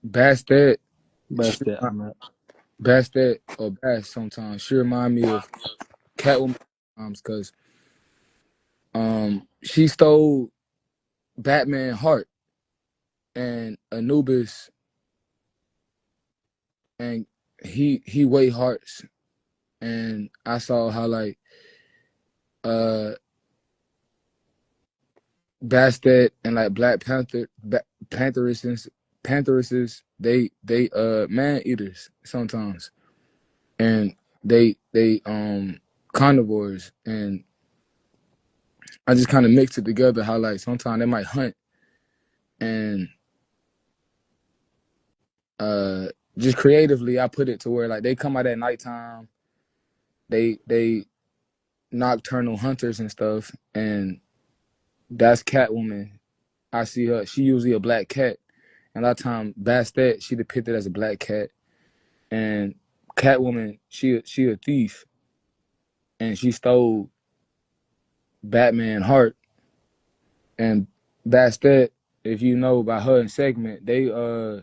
[SPEAKER 2] Bastet,
[SPEAKER 1] Bastet, I mean.
[SPEAKER 2] Bastet or Bass sometimes she remind me of Catwoman sometimes because she stole Batman heart and Anubis and he weighed hearts and I saw how like uh Bastet and like Black Panther Pantheresses they man eaters sometimes and they carnivores and I just kind of mixed it together how like sometimes they might hunt and uh just creatively I put it to where like they come out at nighttime they nocturnal hunters and stuff and that's Catwoman I see her. She usually a black cat, and a lot of time Bastet she depicted as a black cat, and Catwoman she a thief, and she stole Batman heart, and Bastet, if you know about her and Segment, they a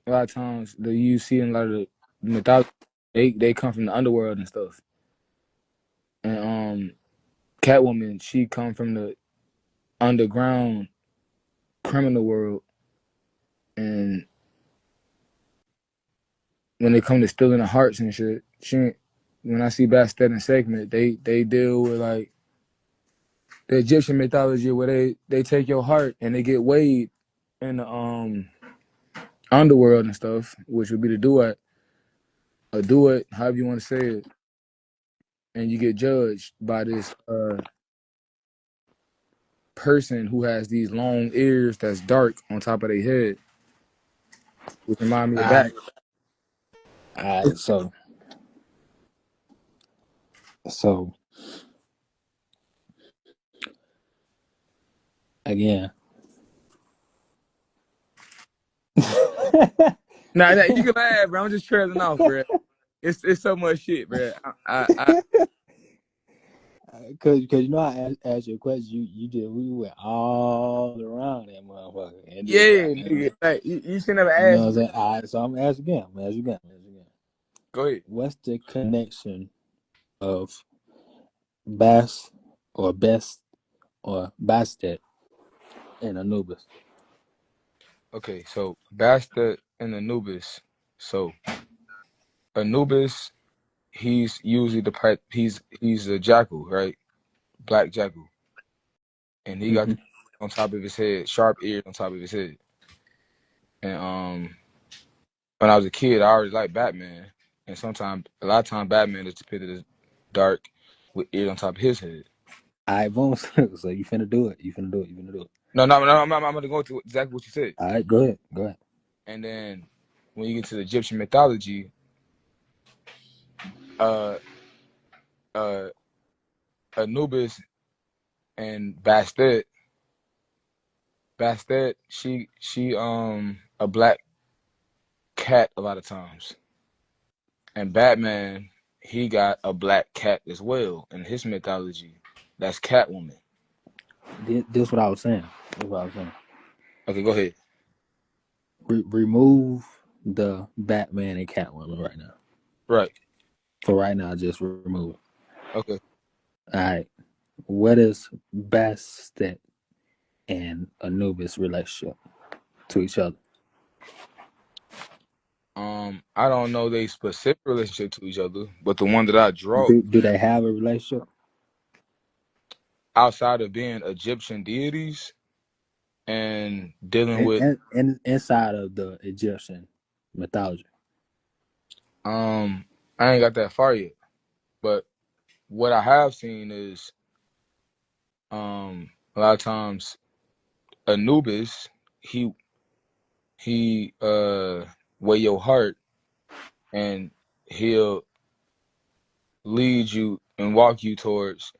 [SPEAKER 2] lot of times the you see in a lot of the mythology, they come from the underworld and stuff, and Catwoman she come from the underground criminal world, and when it come to stealing the hearts and shit, when I see Bastet and Segment, they deal with like the Egyptian mythology where they take your heart and they get weighed in the underworld and stuff, which would be the duat or duet, however you want to say it, and you get judged by this person who has these long ears that's dark on top of their head, which remind me of
[SPEAKER 1] All
[SPEAKER 2] Batman.
[SPEAKER 1] right. So again.
[SPEAKER 2] Nah, you can laugh, bro. I'm just trailing off, bro. It's so much shit, bro.
[SPEAKER 1] Cause you know I asked you a question, we went all around that motherfucker, and
[SPEAKER 2] Yeah,
[SPEAKER 1] then
[SPEAKER 2] nigga. Like you should never
[SPEAKER 1] you know
[SPEAKER 2] ask
[SPEAKER 1] what I'm
[SPEAKER 2] me.
[SPEAKER 1] saying. All right, so I'm gonna ask again.
[SPEAKER 2] Go ahead.
[SPEAKER 1] What's the connection of Bass or Best or Bastet and Anubis?
[SPEAKER 2] Okay, so Bastet and Anubis. So Anubis, he's usually he's a jackal, right? Black jackal, and he got
[SPEAKER 1] Mm-hmm.
[SPEAKER 2] the on top of his head, sharp ears on top of his head. And when I was a kid, I already liked Batman, and a lot of times Batman is depicted as dark with ears on top of his head.
[SPEAKER 1] All right, boom. So you finna do it. You finna do it.
[SPEAKER 2] No, I'm gonna go to exactly what you said.
[SPEAKER 1] All right, go ahead.
[SPEAKER 2] And then when you get to the Egyptian mythology, uh, uh, Anubis and Bastet, she a black cat a lot of times, and Batman he got a black cat as well in his mythology. That's Catwoman.
[SPEAKER 1] This is what I was saying.
[SPEAKER 2] Okay, go ahead.
[SPEAKER 1] Remove the Batman and Catwoman right now.
[SPEAKER 2] Right.
[SPEAKER 1] For right now, just remove it.
[SPEAKER 2] Okay.
[SPEAKER 1] All right. What is Bastet and Anubis relationship to each other?
[SPEAKER 2] I don't know they specific relationship to each other, but the one that I draw
[SPEAKER 1] Do they have a relationship
[SPEAKER 2] outside of being Egyptian deities and dealing with
[SPEAKER 1] inside of the Egyptian mythology?
[SPEAKER 2] I ain't got that far yet. But what I have seen is a lot of times Anubis, he weigh your heart and he'll lead you and walk you towards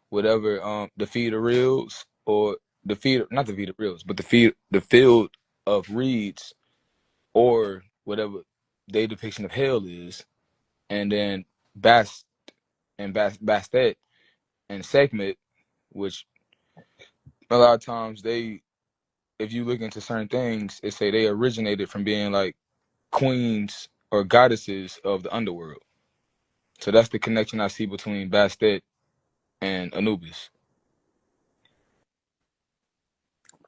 [SPEAKER 2] whatever the feed of reels or the feed not the feed of reels, but the field of reeds or whatever their depiction of hell is. And then Bastet and Sekhmet, which a lot of times if you look into certain things, it say they originated from being like queens or goddesses of the underworld. So that's the connection I see between Bastet and Anubis.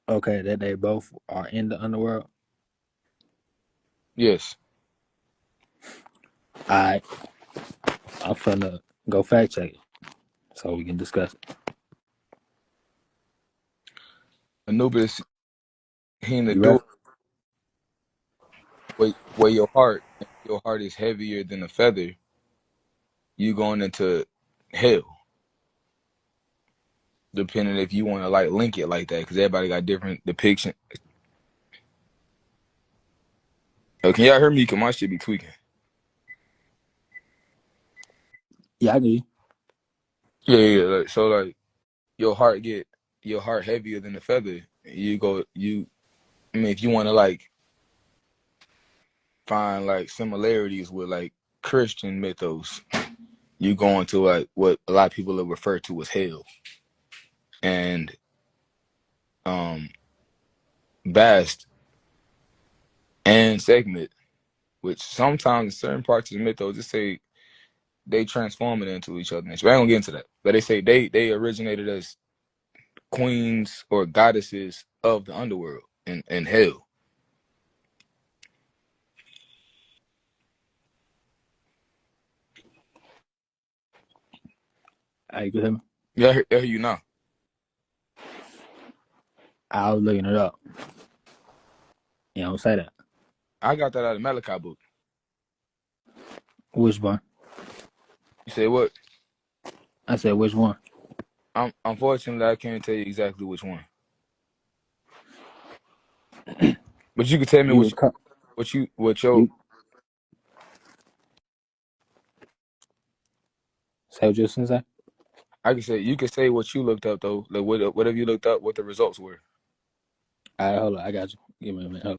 [SPEAKER 1] Okay, that they both are in the underworld.
[SPEAKER 2] Yes.
[SPEAKER 1] All right. I'm finna go fact check it so we can discuss it.
[SPEAKER 2] Anubis, he in the
[SPEAKER 1] You ready?
[SPEAKER 2] door where your heart, if your heart is heavier than a feather, you going into hell. Depending if you want to like link it like that, because everybody got different depiction. Oh, can y'all hear me? Cause my shit be tweaking.
[SPEAKER 1] Yeah, I do.
[SPEAKER 2] Yeah. So like your heart your heart heavier than the feather, I mean, if you want to like find like similarities with like Christian mythos, you go into like what a lot of people will refer to as hell. And Bast and Segment, which sometimes in certain parts of the mythos just say they transform it into each other. But I ain't gonna get into that. But they say they originated as queens or goddesses of the underworld and hell.
[SPEAKER 1] I can hear me.
[SPEAKER 2] Yeah, I hear you now.
[SPEAKER 1] I was looking it up. You don't say that.
[SPEAKER 2] I got that out of Malachi book.
[SPEAKER 1] Which one?
[SPEAKER 2] You say what?
[SPEAKER 1] I said which one?
[SPEAKER 2] Unfortunately, I can't tell you exactly which one. But you can tell me
[SPEAKER 1] You
[SPEAKER 2] what your
[SPEAKER 1] you say what you was gonna say?
[SPEAKER 2] I can say you can say what you looked up though. Like whatever you looked up, what the results were.
[SPEAKER 1] All right, hold on. I got you. Give me a minute. Hold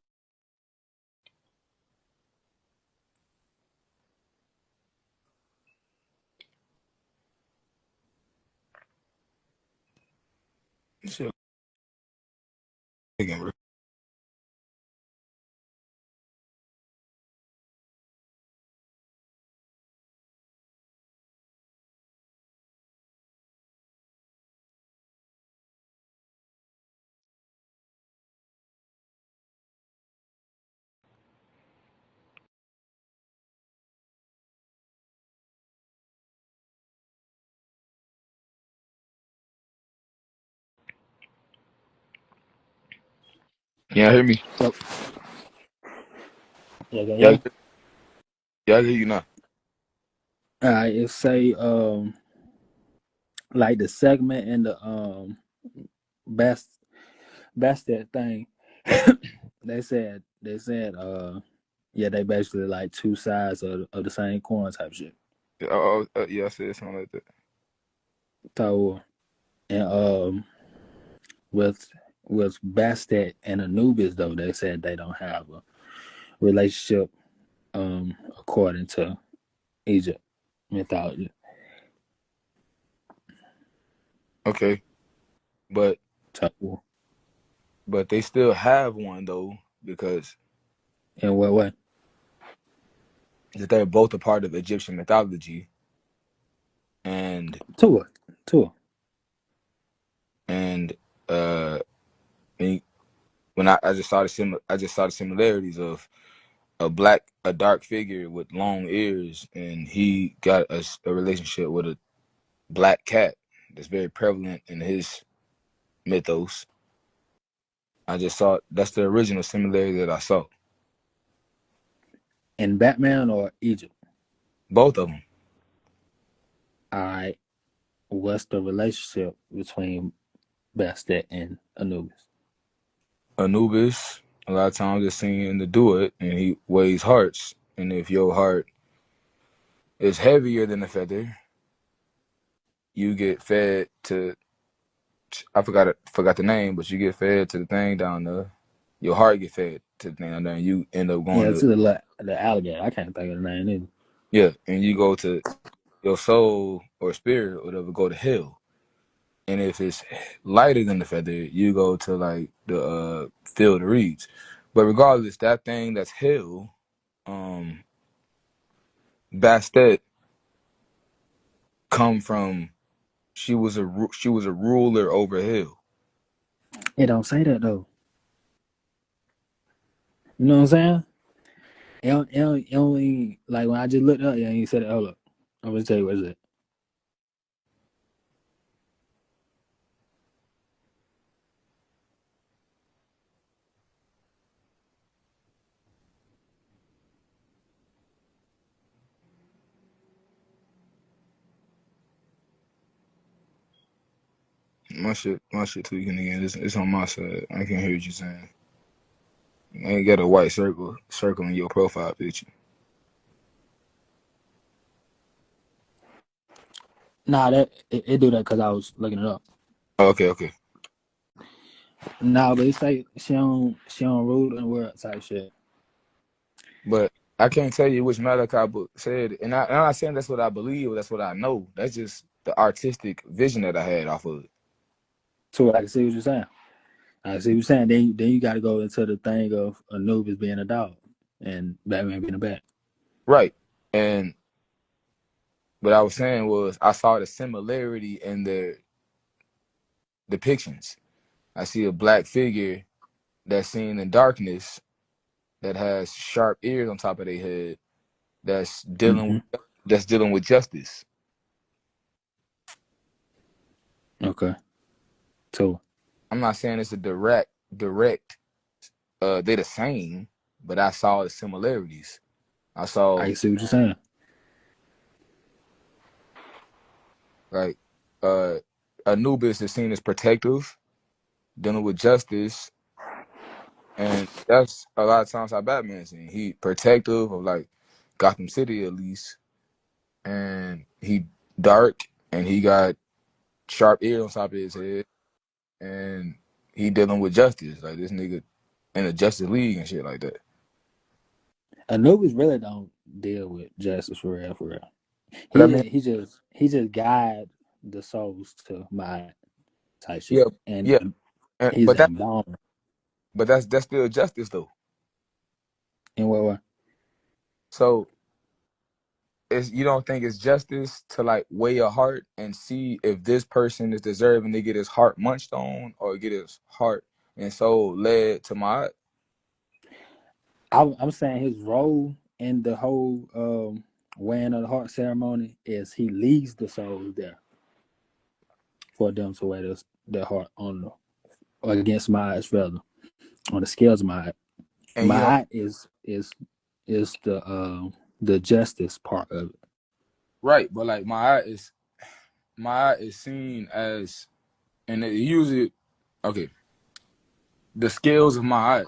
[SPEAKER 2] Shit. Again, bro. Yeah, hear me.
[SPEAKER 1] on. Yeah, can you hear
[SPEAKER 2] Yeah,
[SPEAKER 1] me?
[SPEAKER 2] yeah, I hear you now.
[SPEAKER 1] All right, it say like the segment and the best that thing. they said yeah, they basically like two sides of the same coin type shit.
[SPEAKER 2] Yeah, I said something like that.
[SPEAKER 1] So and with Bastet and Anubis though, they said they don't have a relationship according to Egypt mythology.
[SPEAKER 2] Okay, but
[SPEAKER 1] So
[SPEAKER 2] they still have one though because
[SPEAKER 1] in what way?
[SPEAKER 2] that they're both a part of Egyptian mythology, and
[SPEAKER 1] Tour. Tour.
[SPEAKER 2] and uh, when I just saw the similarities of a dark figure with long ears, and he got a relationship with a black cat that's very prevalent in his mythos. I just saw that's the original similarity that I saw.
[SPEAKER 1] In Batman or Egypt?
[SPEAKER 2] Both of them.
[SPEAKER 1] Alright. What's the relationship between Bastet and Anubis?
[SPEAKER 2] Anubis, a lot of times is seen to do it, and he weighs hearts. And if your heart is heavier than a feather, you get fed to. Forgot the name, but you get fed to the thing down there. Your heart get fed to the thing down there, and you end up going
[SPEAKER 1] Yeah,
[SPEAKER 2] to
[SPEAKER 1] to the alligator. I can't think of the name either.
[SPEAKER 2] yeah, and you go to your soul or spirit or whatever, go to hell. And if it's lighter than the feather, you go to like the field of reeds. But regardless, that thing that's hell, Bastet come from. She was a ruler over hell.
[SPEAKER 1] It don't say that though. You know what I'm saying? It only like when I just looked up, yeah, and you said it. Hold up, I'm gonna tell you what is it.
[SPEAKER 2] My shit tweaking again. It's on my side. I can't hear what you're saying. I ain't got a white circle in your profile picture.
[SPEAKER 1] Nah, that it do that because I was looking it up.
[SPEAKER 2] Oh, okay, okay.
[SPEAKER 1] No, but it's like she don't rule in the world type shit.
[SPEAKER 2] But I can't tell you which Malachi book said it. And I'm not saying that's what I believe or that's what I know. That's just the artistic vision that I had off of it.
[SPEAKER 1] So I can see what you're saying. I see what you're saying. Then you got to go into the thing of Anubis being a dog and Batman being a bat.
[SPEAKER 2] Right. And what I was saying was I saw the similarity in the depictions. I see a black figure that's seen in darkness that has sharp ears on top of their head that's dealing
[SPEAKER 1] Mm-hmm.
[SPEAKER 2] with justice.
[SPEAKER 1] Okay. So
[SPEAKER 2] I'm not saying it's a direct they're the same, but I saw the similarities. I saw
[SPEAKER 1] I see what you're saying.
[SPEAKER 2] like Anubis is seen as protective, dealing with justice, and that's a lot of times how Batman's seen. He protective of like Gotham City at least, and he dark and he got sharp ears on top of his head, and he dealing with justice. Like this nigga in the Justice League and shit like that.
[SPEAKER 1] Anubis really don't deal with justice for real, for real.
[SPEAKER 2] But I mean,
[SPEAKER 1] He just guide the souls to my type
[SPEAKER 2] yeah,
[SPEAKER 1] shit, and
[SPEAKER 2] yeah,
[SPEAKER 1] he's embalmed.
[SPEAKER 2] but that's still justice though.
[SPEAKER 1] In what way?
[SPEAKER 2] So you don't think it's justice to like weigh a heart and see if this person is deserving to get his heart munched on or get his heart and soul led to my.
[SPEAKER 1] I'm saying his role in the whole weighing of the heart ceremony is he leads the souls there for them to weigh their heart on the or against Ma'at's feather on the scales of Ma'at.
[SPEAKER 2] And you know,
[SPEAKER 1] Ma'at is the justice part of it.
[SPEAKER 2] right? But like my eye is seen as, and it usually okay, the scales of my eye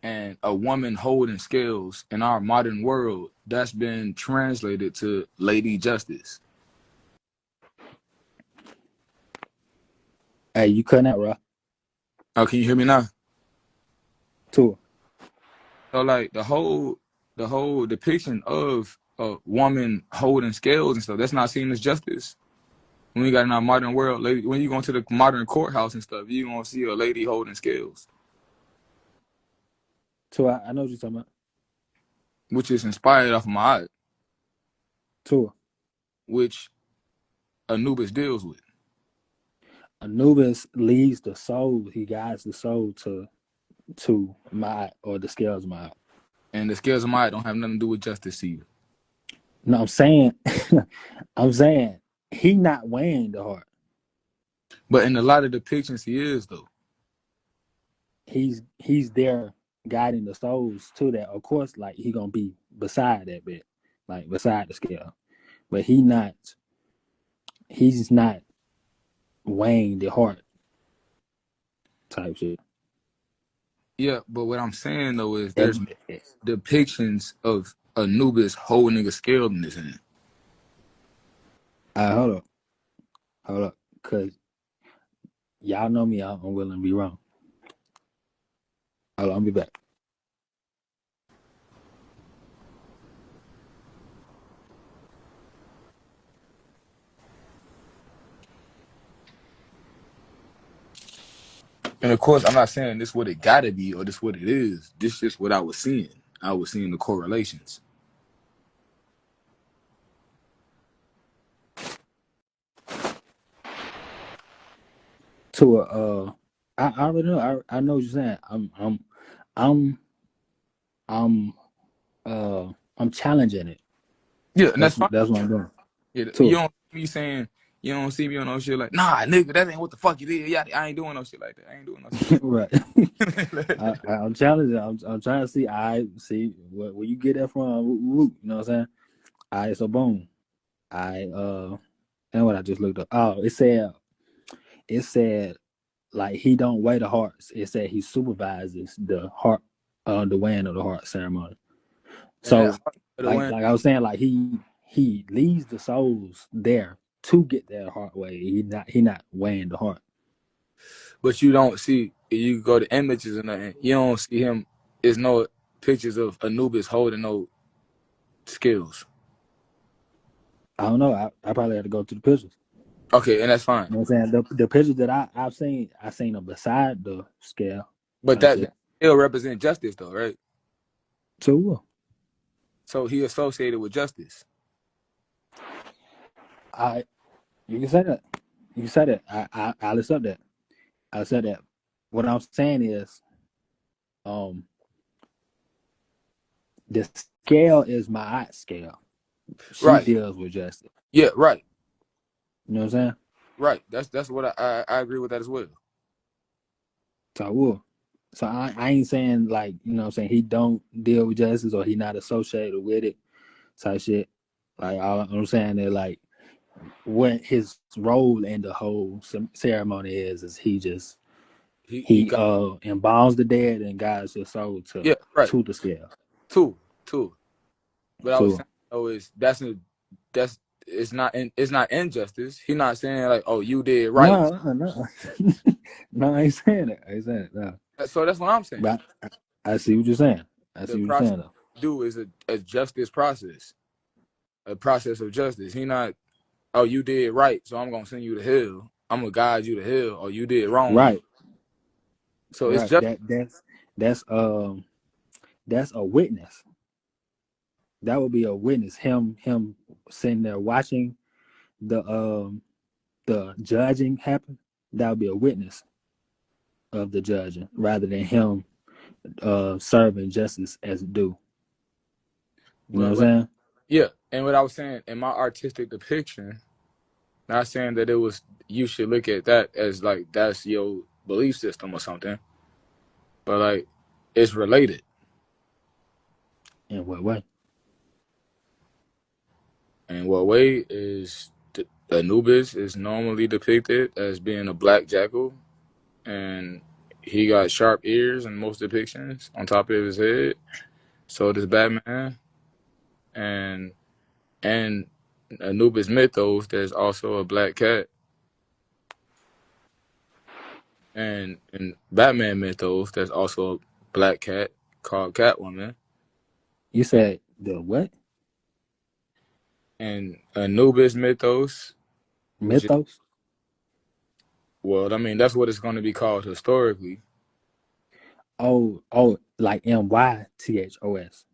[SPEAKER 2] and a woman holding scales in our modern world that's been translated to Lady Justice.
[SPEAKER 1] Hey, you cutting out, bro?
[SPEAKER 2] Oh, can you hear me now?
[SPEAKER 1] Too.
[SPEAKER 2] So like the whole depiction of a woman holding scales and stuff, that's not seen as justice. When we got in our modern world, lady, when you go into the modern courthouse and stuff, you gonna see a lady holding scales,
[SPEAKER 1] Too. I know what you're talking about.
[SPEAKER 2] which is inspired off of my eye,
[SPEAKER 1] Too.
[SPEAKER 2] which Anubis deals with.
[SPEAKER 1] Anubis leads the soul. He guides the soul to Ma'at or the scales of Ma'at.
[SPEAKER 2] And the scales of my eye don't have nothing to do with justice either.
[SPEAKER 1] No, I'm saying, I'm saying he not weighing the heart.
[SPEAKER 2] But in a lot of depictions, he is though.
[SPEAKER 1] He's there guiding the souls to that. Of course, like he gonna be beside that bit, like beside the scale, but he's not weighing the heart type shit.
[SPEAKER 2] Yeah, but what I'm saying though is there's depictions of Anubis holding a scale in his hand.
[SPEAKER 1] Hold up, cause y'all know me. I'm willing to be wrong. Hold on, I'll be back.
[SPEAKER 2] And of course, I'm not saying this what it gotta be or this what it is. This just what I was seeing. I was seeing the correlations.
[SPEAKER 1] To I already know. I know what you're saying. I'm I'm challenging it.
[SPEAKER 2] Yeah, and that's fine.
[SPEAKER 1] That's what I'm doing.
[SPEAKER 2] Yeah,
[SPEAKER 1] To
[SPEAKER 2] you don't see me saying, you don't see me on no shit like, nah, nigga, that ain't what the fuck it is. Yeah, I ain't doing no shit like that. I ain't doing no shit
[SPEAKER 1] right. I'm challenging. I'm trying to see. I see where you get that from. You know what I'm saying? All right, so boom. And what I just looked up. Oh, it said like he don't weigh the hearts. It said he supervises the heart, the weighing of the heart ceremony. So like I was saying, like he leads the souls there to get their heart weighed. He not weighing the heart.
[SPEAKER 2] but you don't see. You go to images and nothing. You don't see him. There's no pictures of Anubis holding no skills.
[SPEAKER 1] I don't know. I probably had to go through the pictures.
[SPEAKER 2] Okay, and that's fine.
[SPEAKER 1] You know what I'm saying? The pictures that I've seen them beside the scale.
[SPEAKER 2] But
[SPEAKER 1] Type
[SPEAKER 2] that
[SPEAKER 1] shit.
[SPEAKER 2] still represent justice, though, right?
[SPEAKER 1] So
[SPEAKER 2] So he associated with justice.
[SPEAKER 1] I you can say that. You can say that. I'll accept that. I said that. What I'm saying is, the scale is my aunt scale. She
[SPEAKER 2] Right.
[SPEAKER 1] deals with justice.
[SPEAKER 2] Yeah. Right.
[SPEAKER 1] You know what I'm saying?
[SPEAKER 2] Right. That's what I agree with that as well.
[SPEAKER 1] So I ain't saying like, you know what I'm saying, he don't deal with justice or he not associated with it type shit. Like all I'm saying is like what his role in the whole ceremony is he just
[SPEAKER 2] He
[SPEAKER 1] he
[SPEAKER 2] got
[SPEAKER 1] embalms the dead and guides your soul
[SPEAKER 2] yeah. Right.
[SPEAKER 1] to the scale.
[SPEAKER 2] Two. But I was
[SPEAKER 1] So
[SPEAKER 2] saying though is that's it's not injustice. He not saying like, oh, you did right.
[SPEAKER 1] no. No, I ain't saying it. I ain't saying it. No.
[SPEAKER 2] So that's what I'm saying.
[SPEAKER 1] But I see what you're saying. I
[SPEAKER 2] The
[SPEAKER 1] see what you're
[SPEAKER 2] process
[SPEAKER 1] saying though.
[SPEAKER 2] do is a justice process, a process of justice. He not, oh, you did right, so I'm gonna send you to hell. I'm gonna guide you to hell, or you did wrong.
[SPEAKER 1] Right.
[SPEAKER 2] So it's
[SPEAKER 1] Right.
[SPEAKER 2] just
[SPEAKER 1] That's that's a witness. That would be a witness. Him sitting there watching the judging happen. That would be a witness of the judging rather than him serving justice as due. You know
[SPEAKER 2] but
[SPEAKER 1] what I'm saying?
[SPEAKER 2] yeah. And what I was saying in my artistic depiction, not saying that it was you should look at that as like that's your belief system or something, but like it's related.
[SPEAKER 1] In what way?
[SPEAKER 2] And what way is Anubis is normally depicted as being a black jackal, and he got sharp ears in most depictions on top of his head. So does Batman, and and Anubis mythos, there's also a black cat, and in Batman mythos, there's also a black cat called Catwoman,
[SPEAKER 1] You said the what?
[SPEAKER 2] and Anubis mythos, which is
[SPEAKER 1] Mythos?
[SPEAKER 2] well, I mean that's what it's going to be called historically.
[SPEAKER 1] Like Mythos.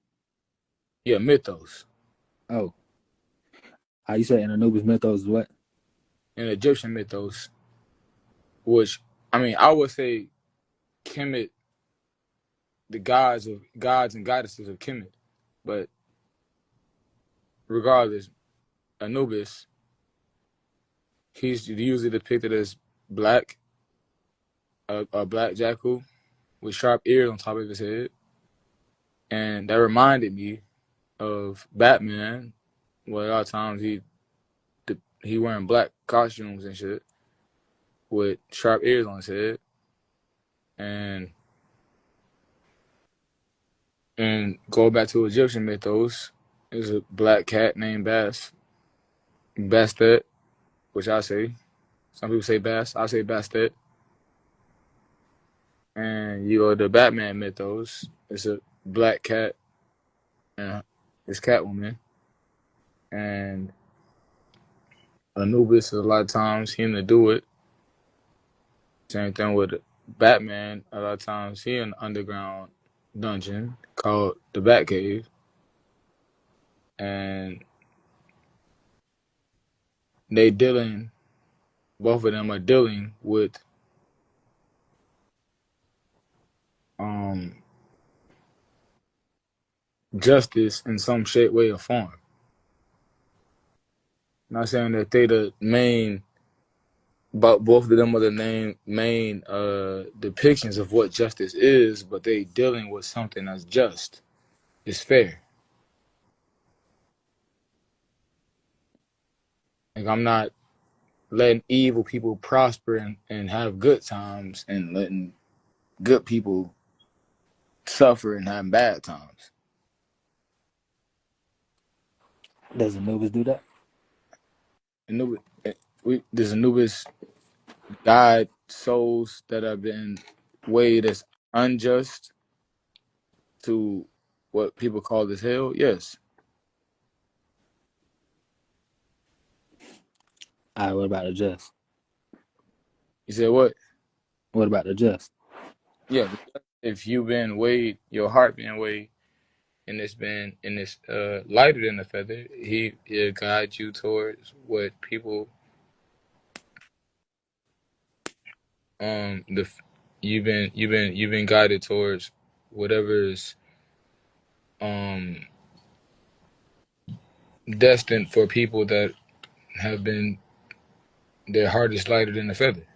[SPEAKER 2] Yeah, mythos.
[SPEAKER 1] Oh, how you say in Anubis Mythos is what?
[SPEAKER 2] In Egyptian mythos, which I mean I would say Kemet, the gods and goddesses of Kemet, but regardless, Anubis, he's usually depicted as black, a black jackal with sharp ears on top of his head, and that reminded me of Batman. Well, a lot of times he wearing black costumes and shit with sharp ears on his head, and go back to Egyptian mythos. There's a black cat named Bastet, which I say. Some people say Bass. I say Bastet. And you go to Batman mythos. It's a black cat and it's Catwoman. And Anubis, a lot of times, him to do it. Same thing with Batman. A lot of times, he in an underground dungeon called the Batcave. And both of them are dealing with um, justice in some shape, way, or form. Not saying that they the main, but both of them are the main depictions of what justice is, but they dealing with something that's just. It's fair. Like I'm not letting evil people prosper and have good times and letting good people suffer and have bad times.
[SPEAKER 1] Does Anubis do that?
[SPEAKER 2] Anubis, there's Anubis guide souls that have been weighed as unjust to what people call as hell? Yes.
[SPEAKER 1] All right, what about the just?
[SPEAKER 2] You said what?
[SPEAKER 1] What about the just?
[SPEAKER 2] Yeah. If you've been weighed, your heart been weighed, and it's lighter than a feather, he'll guide you towards what people the you've been guided towards whatever's um destined for people that have been their heart is lighter than a feather.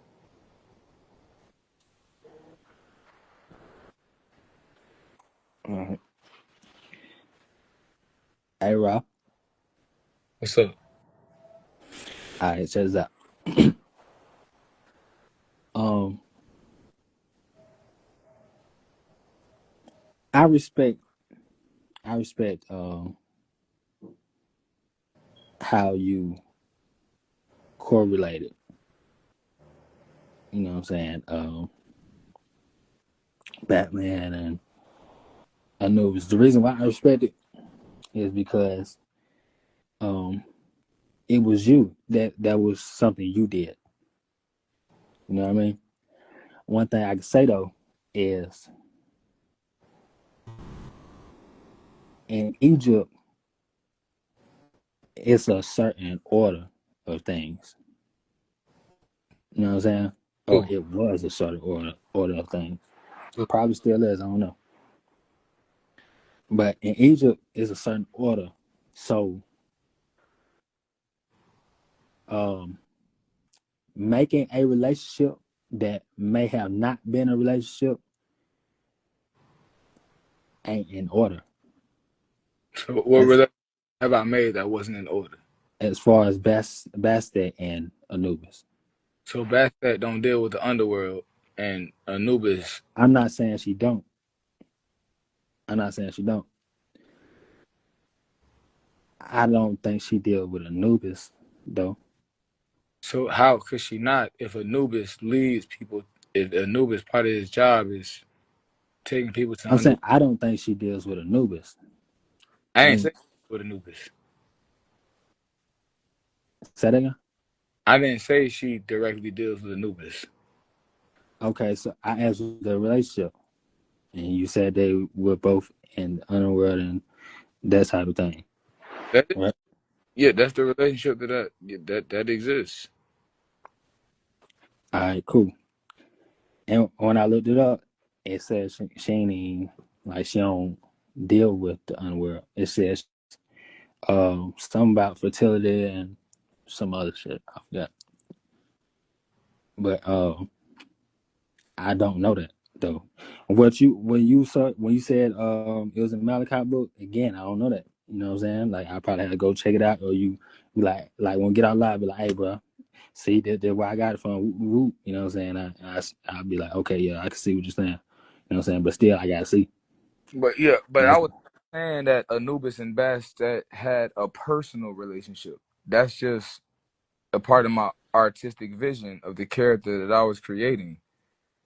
[SPEAKER 1] All right. Hey, Rob.
[SPEAKER 2] What's up?
[SPEAKER 1] All right, check this out. Um, I respect how you correlated. You know what I'm saying? Batman and Anubis. The reason why I respect it is because it was you that was something you did. You know what I mean? One thing I can say though is in Egypt, it's a certain order of things. You know what I'm saying? Or
[SPEAKER 2] Cool.
[SPEAKER 1] it was a certain order of things.
[SPEAKER 2] Cool.
[SPEAKER 1] Probably still is. I don't know. But in Egypt, it's a certain order. So, making a relationship that may have not been a relationship ain't in order.
[SPEAKER 2] So what
[SPEAKER 1] As
[SPEAKER 2] relationship have I made that wasn't in order?
[SPEAKER 1] as far as Bastet and Anubis,
[SPEAKER 2] So Bastet don't deal with the underworld, and Anubis.
[SPEAKER 1] I'm not saying she don't. I'm not saying she don't. I don't think she deals with Anubis though.
[SPEAKER 2] So how could she not if Anubis leads people? If Anubis part of his job is taking people to
[SPEAKER 1] I'm saying
[SPEAKER 2] under.
[SPEAKER 1] I don't think she deals with Anubis.
[SPEAKER 2] I ain't
[SPEAKER 1] And
[SPEAKER 2] say with Anubis.
[SPEAKER 1] say that again.
[SPEAKER 2] I didn't say she directly deals with Anubis.
[SPEAKER 1] Okay, so I asked you the relationship, and you said they were both in the underworld and that type of thing,
[SPEAKER 2] That
[SPEAKER 1] right?
[SPEAKER 2] yeah, that's the relationship that exists.
[SPEAKER 1] All right, cool. And when I looked it up, it says she ain't even, like she don't deal with the underworld. It says something about fertility and some other shit. I forgot. But I don't know that though. When you said it was a Malachi book, again, I don't know that. You know what I'm saying? Like I probably had to go check it out, or you be like when we get out live, be like, hey, bro, see that where I got it from. Whoop, you know what I'm saying? I'll be like, okay, yeah, I can see what you're saying. You know what I'm saying? But still, I gotta see.
[SPEAKER 2] But yeah, but I
[SPEAKER 1] That's
[SPEAKER 2] was saying that Anubis and Bastet had a personal relationship. That's just a part of my artistic vision of the character that I was creating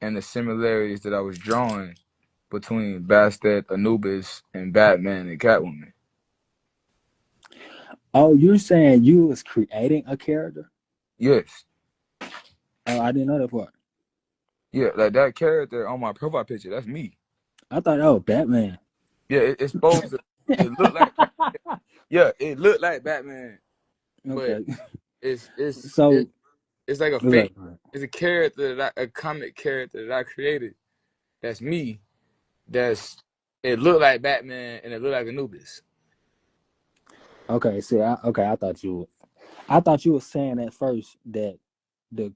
[SPEAKER 2] and the similarities that I was drawing between Bastet, Anubis, and Batman and Catwoman.
[SPEAKER 1] Oh, you're saying you was creating a character?
[SPEAKER 2] Yes.
[SPEAKER 1] Oh, I didn't know that part.
[SPEAKER 2] Yeah, like that character on my profile picture, that's me.
[SPEAKER 1] I thought, oh, Batman.
[SPEAKER 2] Yeah, it's supposed to it looked like yeah, it looked like Batman, but
[SPEAKER 1] Okay.
[SPEAKER 2] it's it's
[SPEAKER 1] So
[SPEAKER 2] it's it's like a
[SPEAKER 1] what's up?
[SPEAKER 2] fake. It's a character a comic character that I created. That's me. That's it looked like Batman and it looked like Anubis.
[SPEAKER 1] Okay, see, I thought you were saying at first that the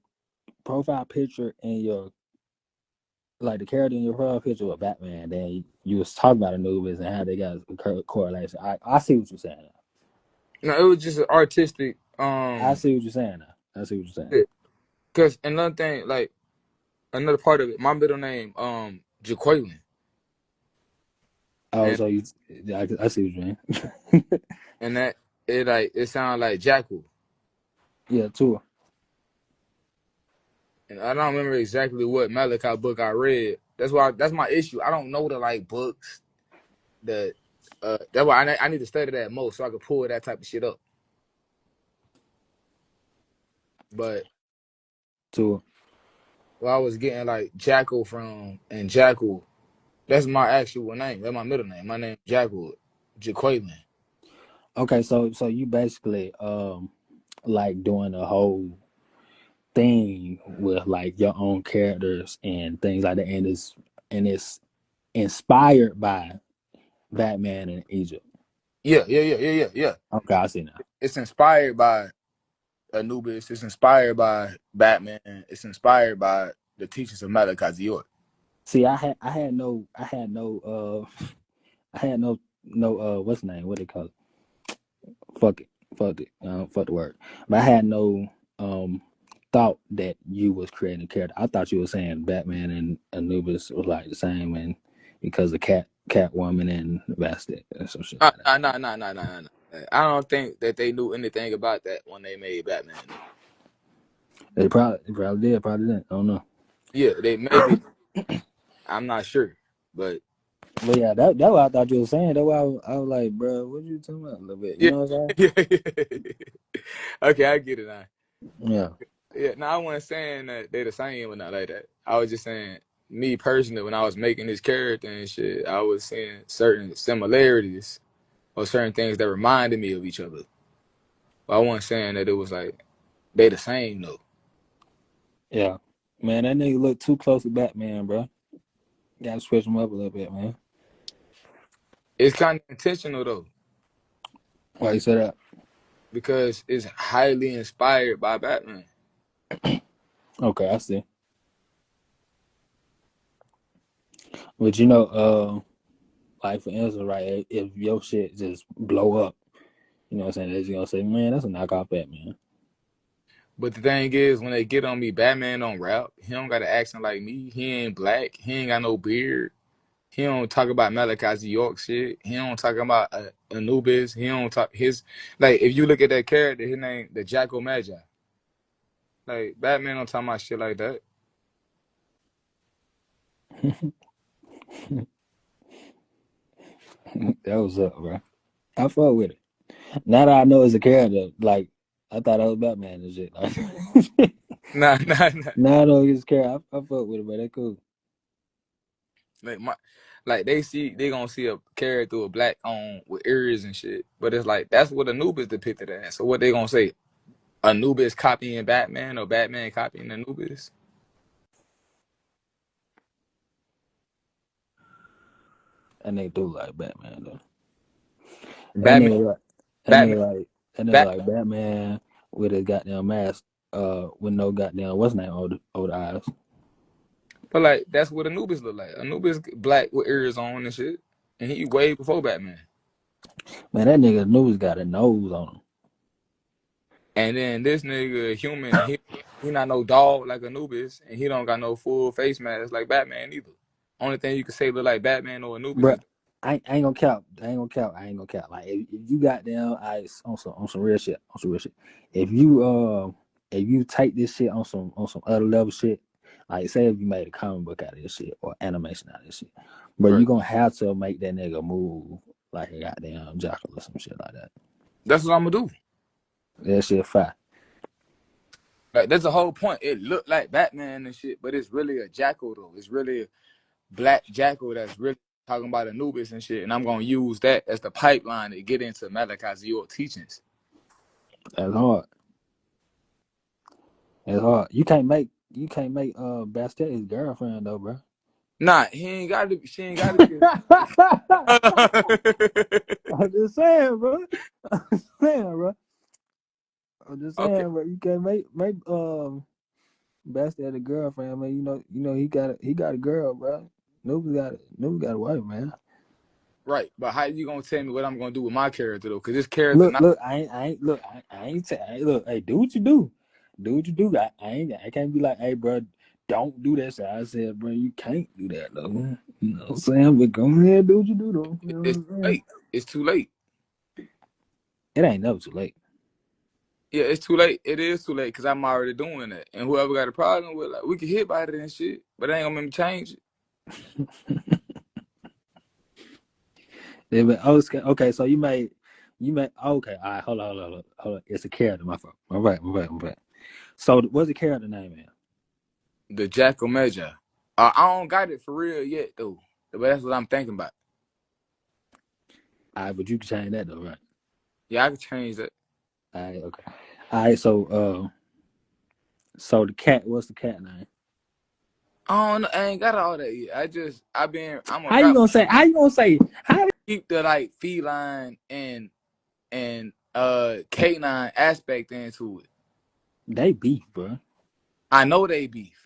[SPEAKER 1] profile picture in your like the character in your profile picture was Batman. Then you was talking about Anubis and how they got a correlation. I see what you're saying now.
[SPEAKER 2] No, it was just an artistic
[SPEAKER 1] I see what you're saying now. I see what you're saying.
[SPEAKER 2] because another thing, like another part of it, my middle name, Jaqueline.
[SPEAKER 1] Oh,
[SPEAKER 2] And
[SPEAKER 1] so I see what you're saying.
[SPEAKER 2] and that it sounds like Jackal.
[SPEAKER 1] Yeah, too.
[SPEAKER 5] And I don't remember exactly what Malachi book I read. That's my issue. I don't know the like books that that's why I need to study that most so I can pull that type of shit up. But
[SPEAKER 1] To
[SPEAKER 5] I was getting like Jackal from and Jackal, that's my actual name. That's my middle name. My name is Jackal Jaquaylin.
[SPEAKER 1] okay, so you basically like doing a whole thing with like your own characters and things like that, and it's inspired by Batman in Egypt.
[SPEAKER 5] Yeah.
[SPEAKER 1] Okay, I see now.
[SPEAKER 5] It's inspired by Anubis. It's inspired by Batman. It's inspired by the teachings of Malachi York.
[SPEAKER 1] See, I had no what's the name? What they call it? Fuck it. Fuck the word. But I had no thought that you was creating a character. I thought you were saying Batman and Anubis was like the same, and because of Catwoman and Bastet or some shit like that.
[SPEAKER 5] Nah. I don't think that they knew anything about that when they made Batman.
[SPEAKER 1] They probably did, probably didn't. I don't know.
[SPEAKER 5] Yeah, they maybe. I'm not sure, but
[SPEAKER 1] yeah, that what I thought you were saying. That's why I was like, bro, what you talking about a little bit? You
[SPEAKER 5] yeah,
[SPEAKER 1] know what I'm
[SPEAKER 5] yeah. Okay, I get it now.
[SPEAKER 1] saying? Yeah.
[SPEAKER 5] Yeah, no, I wasn't saying that they the same or not like that. I was just saying, me personally, when I was making this character and shit, I was seeing certain similarities or certain things that reminded me of each other. But I wasn't saying that it was like they the same though.
[SPEAKER 1] Yeah. Man, that nigga look too close to Batman, bro. Gotta switch him up a little bit, man.
[SPEAKER 5] It's kind of intentional though,
[SPEAKER 1] Why you say that?
[SPEAKER 5] because it's highly inspired by Batman.
[SPEAKER 1] Okay, I see. But you know, like for instance, right, if your shit just blow up, you know what I'm saying, they're just gonna say, man, that's a knockoff Batman.
[SPEAKER 5] But the thing is, when they get on me, Batman don't rap. He don't got an accent like me. He ain't black. He ain't got no beard. He don't talk about Malachi York shit. He don't talk about Anubis. He don't talk his like. If you look at that character, his name the Jackal Magi. Like Batman don't talk about shit like that.
[SPEAKER 1] That was up, bro. I fuck with it. Now that I know it's a character, like I thought I was Batman and shit. Like,
[SPEAKER 5] Nah.
[SPEAKER 1] now I know it's a character. I fuck with it, but that cool.
[SPEAKER 5] Like they gonna see a character with black on with ears and shit. But it's like that's what Anubis depicted as. So what they gonna say? Anubis copying Batman or Batman copying Anubis?
[SPEAKER 1] That nigga do like Batman though. That
[SPEAKER 5] Batman,
[SPEAKER 1] nigga like that
[SPEAKER 5] Batman,
[SPEAKER 1] nigga like that nigga
[SPEAKER 5] Bat.
[SPEAKER 1] like Batman with his goddamn mask, with no goddamn what's his name old eyes.
[SPEAKER 5] But like that's what Anubis look like. Anubis black with ears on and shit, and he way before Batman.
[SPEAKER 1] Man, that nigga News got a nose on him.
[SPEAKER 5] And then this nigga human, he not no dog like Anubis, and he don't got no full face mask like Batman either. Only thing you can say look like Batman or Anubis
[SPEAKER 1] Bruh,
[SPEAKER 5] is
[SPEAKER 1] I ain't gonna count. I ain't gonna count. Like if you got down ice on some real shit, If you take this shit on some other level shit, like say if you made a comic book out of this shit or animation out of this shit, but
[SPEAKER 5] right.
[SPEAKER 1] you gonna have to make that nigga move like a goddamn jackal or some shit like that.
[SPEAKER 5] That's what I'm gonna do.
[SPEAKER 1] That shit fire.
[SPEAKER 5] Like that's the whole point. It looked like Batman and shit, but it's really a jackal though. It's really a black jackal that's really talking about Anubis and shit. And I'm gonna use that as the pipeline to get into Malachi York teachings.
[SPEAKER 1] That's hard. It's hard. You can't make Bastet his girlfriend though, bro.
[SPEAKER 5] Nah, she ain't gotta be.
[SPEAKER 1] I'm just saying, bro. I'm just saying, bro.
[SPEAKER 5] Okay,
[SPEAKER 1] Bro. You can't make Bastet a girlfriend, man. You know he got a girl, bro. Nobody got a wife, man.
[SPEAKER 5] right. But how you gonna tell me what I'm gonna do with my character though? Cause this character not
[SPEAKER 1] Look, I ain't look, hey, do what you do. Do what you do. I can't be like, hey, bro, don't do that. So I said, bro, you can't do that though. You know what I'm saying? But go ahead and do what you do though. You know what
[SPEAKER 5] it's
[SPEAKER 1] I'm
[SPEAKER 5] too
[SPEAKER 1] saying?
[SPEAKER 5] late. It's too late.
[SPEAKER 1] It ain't never too late.
[SPEAKER 5] Yeah, it's too late. It is too late because I'm already doing that. And whoever got a problem with, like, we can hit by it and shit, but it ain't gonna make me change it.
[SPEAKER 1] Yeah, but okay, so you made okay. All right, hold on. It's a character, my fault. My bad. So what's the character name, man?
[SPEAKER 5] The Jackal Magi. I don't got it for real yet though, but that's what I'm thinking about.
[SPEAKER 1] All right, but you can change that though, right?
[SPEAKER 5] Yeah, I can change that.
[SPEAKER 1] All right, okay. All right, so the cat. What's the cat name?
[SPEAKER 5] I don't know. I ain't got all that yet. I'm a
[SPEAKER 1] How you
[SPEAKER 5] rap.
[SPEAKER 1] gonna say? How you gonna say? How
[SPEAKER 5] Keep the like feline and canine aspect into it.
[SPEAKER 1] they beef, bro?
[SPEAKER 5] I know they beef.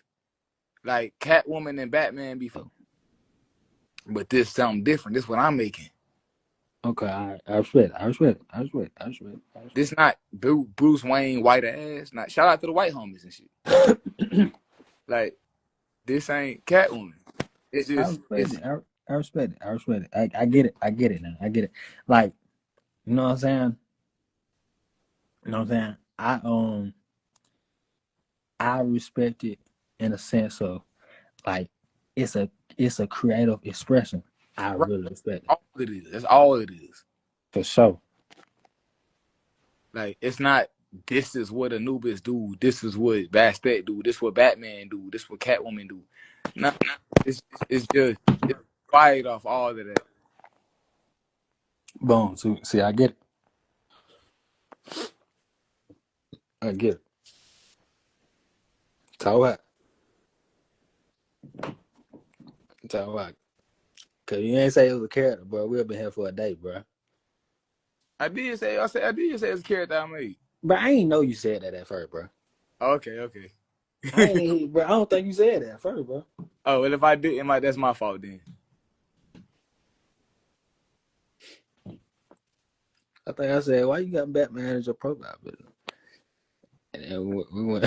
[SPEAKER 5] Like Catwoman and Batman beef. But this something different. This what I'm making.
[SPEAKER 1] Okay, I respect it.
[SPEAKER 5] This not Bruce Wayne white ass. Not shout out to the white homies and shit. Like this ain't Catwoman. It's
[SPEAKER 1] I
[SPEAKER 5] just
[SPEAKER 1] respect
[SPEAKER 5] it's
[SPEAKER 1] it. I respect it. I respect it. I get it. I get it now. I get it. Like, you know what I'm saying? You know what I'm saying? I respect it in a sense of like it's a creative expression. I
[SPEAKER 5] right.
[SPEAKER 1] really respect it.
[SPEAKER 5] All it is. That's all it is.
[SPEAKER 1] For sure.
[SPEAKER 5] Like it's not. This is what Anubis do. This is what Bastet do. This what Batman do. This what Catwoman do. Nah, it's just it's fired off all of that.
[SPEAKER 1] Boom. See, I get it. I get it. Talk about. Talk about. Cause you ain't say it was a character, bro. We've been here for a day, bro.
[SPEAKER 5] I did say it's a character I made.
[SPEAKER 1] But I ain't know you said that at first, bro.
[SPEAKER 5] Okay.
[SPEAKER 1] I ain't, bro. I don't think you said that at first, bro.
[SPEAKER 5] Oh well, if I didn't, that's my fault then.
[SPEAKER 1] I think I said, why you got Batman as your profile picture? And then we went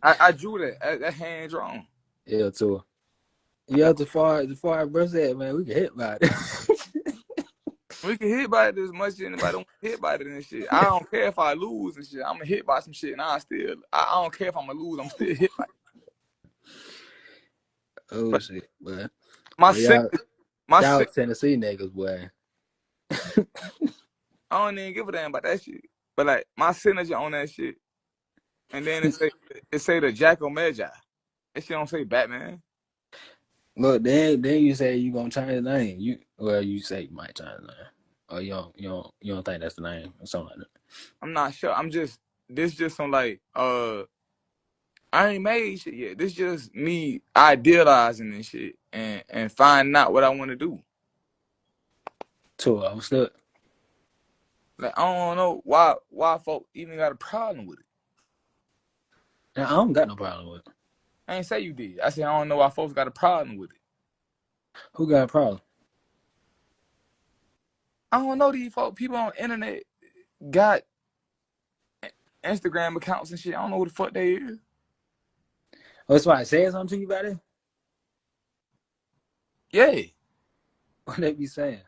[SPEAKER 5] I drew that hand drawn.
[SPEAKER 1] L tour. Yeah, the far bro said, man, we can hit by it.
[SPEAKER 5] We can hit by it as much as anybody don't hit by it and shit. I don't care if I lose and shit. I'm gonna hit by some shit and I don't care if I'm gonna lose. I'm still hit by it.
[SPEAKER 1] Oh
[SPEAKER 5] But
[SPEAKER 1] shit, boy.
[SPEAKER 5] my
[SPEAKER 1] But y'all
[SPEAKER 5] sin,
[SPEAKER 1] Tennessee niggas, boy.
[SPEAKER 5] I don't even give a damn about that shit. But like my signature on that shit, and then it say the Jackal Magi. That shit don't say Batman.
[SPEAKER 1] Look, then you say you gonna change the name. You say you might change the name. Or you don't think that's the name or something like that.
[SPEAKER 5] I'm not sure. This just some like I ain't made shit yet. This just me idealizing and shit and finding out what I want to do.
[SPEAKER 1] Tour, I was still
[SPEAKER 5] Like I don't know why folk even got a problem with it.
[SPEAKER 1] I don't got no problem with it.
[SPEAKER 5] I ain't say you did. I said I don't know why folks got a problem with it.
[SPEAKER 1] Who got a problem?
[SPEAKER 5] I don't know these folk. People on the internet got Instagram accounts and shit. I don't know who the fuck they is.
[SPEAKER 1] Oh, that's why I said something to you about it?
[SPEAKER 5] Yeah.
[SPEAKER 1] What they be saying?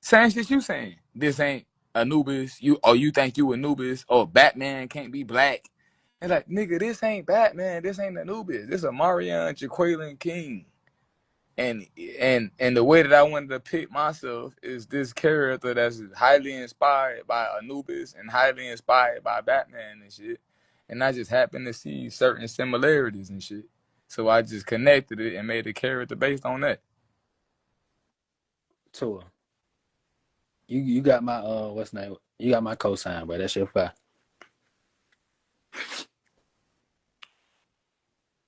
[SPEAKER 5] Same shit you saying. This ain't Anubis. You think you Anubis or Batman can't be black. And like, nigga, this ain't Batman. This ain't Anubis. This a Marion Jaqueline King. And the way that I wanted to pick myself is this character that's highly inspired by Anubis and highly inspired by Batman and shit. And I just happened to see certain similarities and shit. So I just connected it and made a character based on that.
[SPEAKER 1] Tour. You got my what's the name? You got my cosign, bro. That shit fire.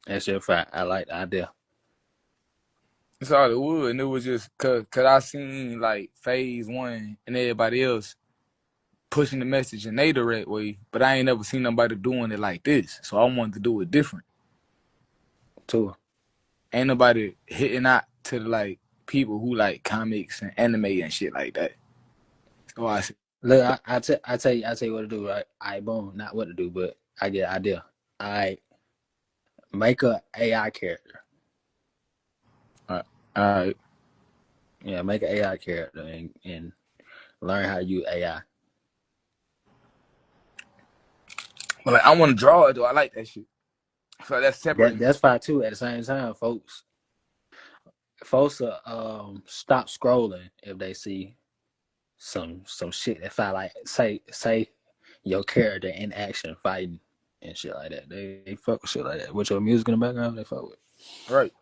[SPEAKER 1] That shit fire. I like the idea.
[SPEAKER 5] That's all it was. And it was just cause I seen like phase one and everybody else pushing the message in their direct way, but I ain't never seen nobody doing it like this. So I wanted to do it different.
[SPEAKER 1] Tour.
[SPEAKER 5] Ain't nobody hitting out to the like people who like comics and anime and shit like that. So I said,
[SPEAKER 1] Look, I tell you what to do, right? I boom, not what to do, but I get an idea. I make a AI character.
[SPEAKER 5] all right.
[SPEAKER 1] Yeah, make an AI character and learn how to use AI.
[SPEAKER 5] But like I want to draw it though. I like that shit. So that's separate.
[SPEAKER 1] That's fine too. At the same time, folks stop scrolling if they see some shit that fight like say your character in action fighting and shit like that. They fuck with shit like that. With your music in the background, they fuck with.
[SPEAKER 5] Right.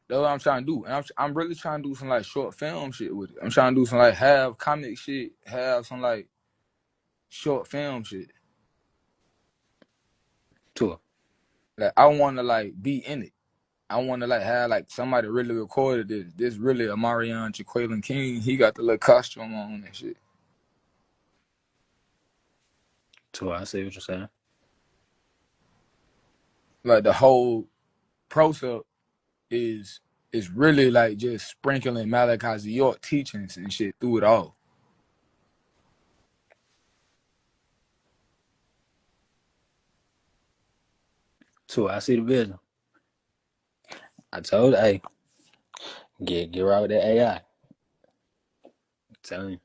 [SPEAKER 5] That's what I'm trying to do. And I'm really trying to do some like short film shit with it. I'm trying to do some like have comic shit, have some like short film shit.
[SPEAKER 1] Tour.
[SPEAKER 5] Like I want to like be in it. I want to like have like somebody really recorded this. This really a Marion Jaqueline King. He got the little costume on and shit.
[SPEAKER 1] Tour. I see what you're saying.
[SPEAKER 5] Like the whole process is really like just sprinkling Malachi Z. York teachings and shit through it all.
[SPEAKER 1] Tour. I see the vision. I told, hey, get right with that AI. I'm telling you.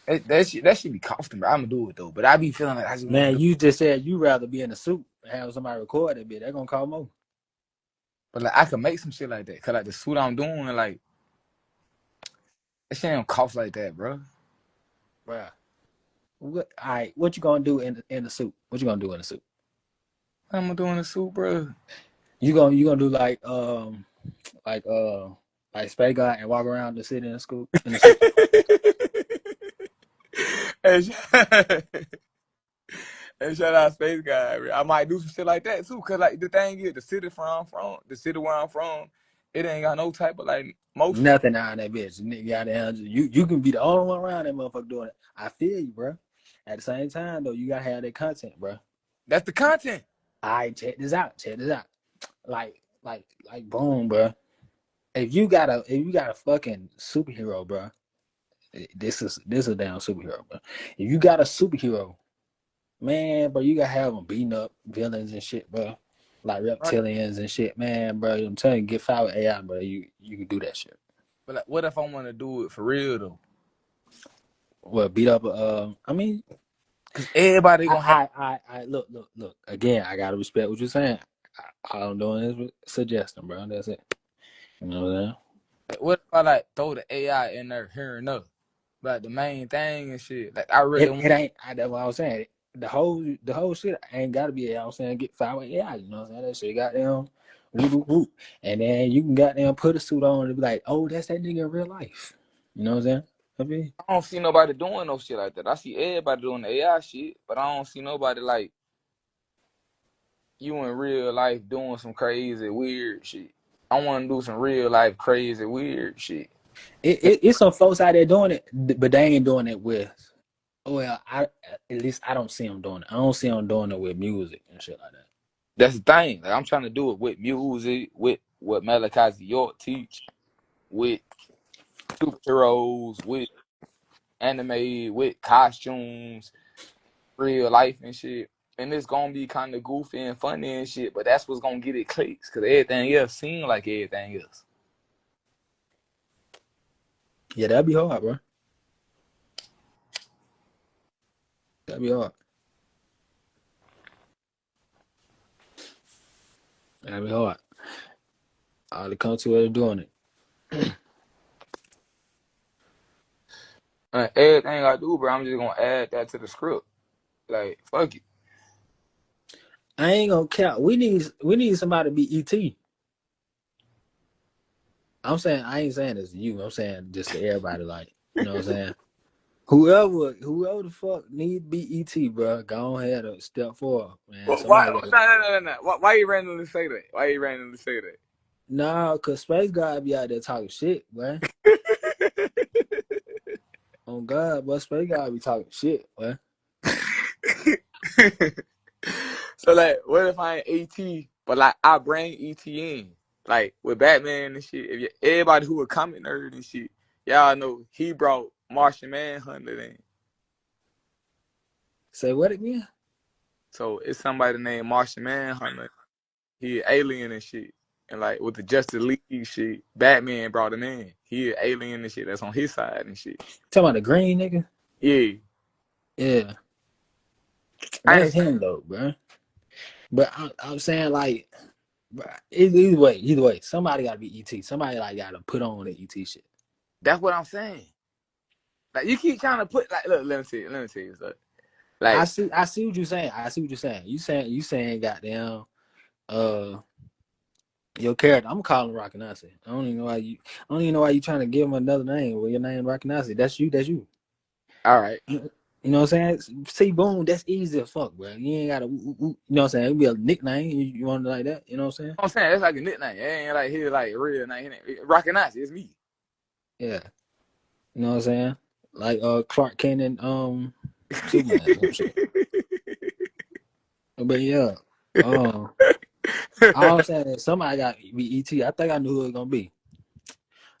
[SPEAKER 5] That should be costing, bro. I'm gonna do it though, but I be feeling like I just want to
[SPEAKER 1] Man,
[SPEAKER 5] do.
[SPEAKER 1] you just said you rather be in a suit and have somebody record that bit. They're gonna call more.
[SPEAKER 5] But like I could make some shit like that, cause like the suit I'm doing, like that shit don't cost like that, bro.
[SPEAKER 1] Bruh. What? All right. What you gonna do in the suit? What you gonna do in the suit?
[SPEAKER 5] What am I doing a suit, bro?
[SPEAKER 1] You gonna do like Space Guy and walk around the city in the suit?
[SPEAKER 5] Hey, hey, shout out Space Guy. I might do some shit like that too, cause like the thing is, the city where I'm from, it ain't got no type of like motion.
[SPEAKER 1] Nothing on that bitch. Nigga out there, you can be the only one around that motherfucker doing it. I feel you, bro. At the same time though, you gotta have that content, bro.
[SPEAKER 5] That's the content.
[SPEAKER 1] All right, check this out. Like boom, bro. If you got a fucking superhero, bro, this is a damn superhero, bro. If you got a superhero, man, bro, you gotta have them beating up villains and shit, bro. Like
[SPEAKER 5] Right.
[SPEAKER 1] reptilians and shit, man, bro. I'm telling you, get fired with AI, bro. You can do that shit.
[SPEAKER 5] But like, what if I want to do it for real though?
[SPEAKER 1] Well, beat up I mean,
[SPEAKER 5] Cause everybody gonna have.
[SPEAKER 1] I look. Again, I gotta respect what you're saying. All I'm doing is suggesting, bro. That's it. You know what I'm saying?
[SPEAKER 5] Like, what if I like throw the AI in there here and there? Like the main thing and shit. Like I really want.
[SPEAKER 1] It ain't. That's what I was saying. The whole shit ain't gotta be AI. I'm saying get fired with AI. You know what I'm saying? That shit goddamn whoop. And then you can goddamn put a suit on and be like, oh, that's that nigga in real life. You know what I'm saying? I mean,
[SPEAKER 5] I don't see nobody doing no shit like that. I see everybody doing the AI shit, but I don't see nobody like you in real life doing some crazy weird shit. I want to do some real life crazy weird shit.
[SPEAKER 1] it's some folks out there doing it, but they ain't doing it with. Well, at least I don't see them doing it. I don't see them doing it with music and shit like that.
[SPEAKER 5] That's the thing. Like I'm trying to do it with music, with what Malachi Z. York teach, with superheroes, with anime, with costumes, real life and shit. And it's gonna be kind of goofy and funny and shit, but that's what's gonna get it clicks, cause everything else seem like everything else.
[SPEAKER 1] Yeah, that'd be hard, bro. That'd be hard. That'd be hard. All the country are doing it.
[SPEAKER 5] And everything I do, bro, I'm just gonna add that to the script. Like, fuck it.
[SPEAKER 1] I ain't gonna count. We need somebody to be ET. I'm saying I ain't saying this to you. I'm saying just to everybody. Like, you know what I'm saying? Whoever the fuck need to be ET, bro, go ahead and step forward, man.
[SPEAKER 5] Why?
[SPEAKER 1] Somebody got
[SPEAKER 5] No. Why you randomly say that? Why you randomly say that?
[SPEAKER 1] nah, cause Space God be out there talking shit, man. On God, but Space God be talking shit, man.
[SPEAKER 5] So like, what if I ain't ET, but like I bring ET in, like with Batman and shit. If everybody who a comic nerd and shit, y'all know he brought Martian Manhunter in.
[SPEAKER 1] Say what again?
[SPEAKER 5] So it's somebody named Martian Manhunter. He an alien and shit. And like with the Justice League shit, Batman brought him in. He an alien and shit that's on his side and shit.
[SPEAKER 1] Talking about the green nigga?
[SPEAKER 5] Yeah.
[SPEAKER 1] Yeah,
[SPEAKER 5] I
[SPEAKER 1] that's
[SPEAKER 5] ain't,
[SPEAKER 1] him though, bro. But I'm saying like, bruh, either way, somebody gotta be ET. Somebody like gotta put on the ET shit.
[SPEAKER 5] that's what I'm saying. Like you keep trying to put like, look, let me tell you something.
[SPEAKER 1] I
[SPEAKER 5] Like,
[SPEAKER 1] see, I see what you're saying. I see what you're saying. You saying, goddamn, uh, your character. I'm calling Rockinasi. I don't even know why you. I don't even know why you trying to give him another name. Well, your name Rockinasi. That's you. That's you.
[SPEAKER 5] all right.
[SPEAKER 1] You know what I'm saying? See, boom, that's easy as fuck, bro. You ain't gotta, you know what I'm saying? It'd be a nickname. You want it like that? You know what I'm saying?
[SPEAKER 5] I'm saying that's like a nickname. It ain't like his like real name. Rocky Nazi, it's me.
[SPEAKER 1] Yeah. You know what I'm saying? Like Clark Kent and Superman or some shit. But yeah, um, all I'm saying is somebody got to be ET. I think I knew who it was gonna be.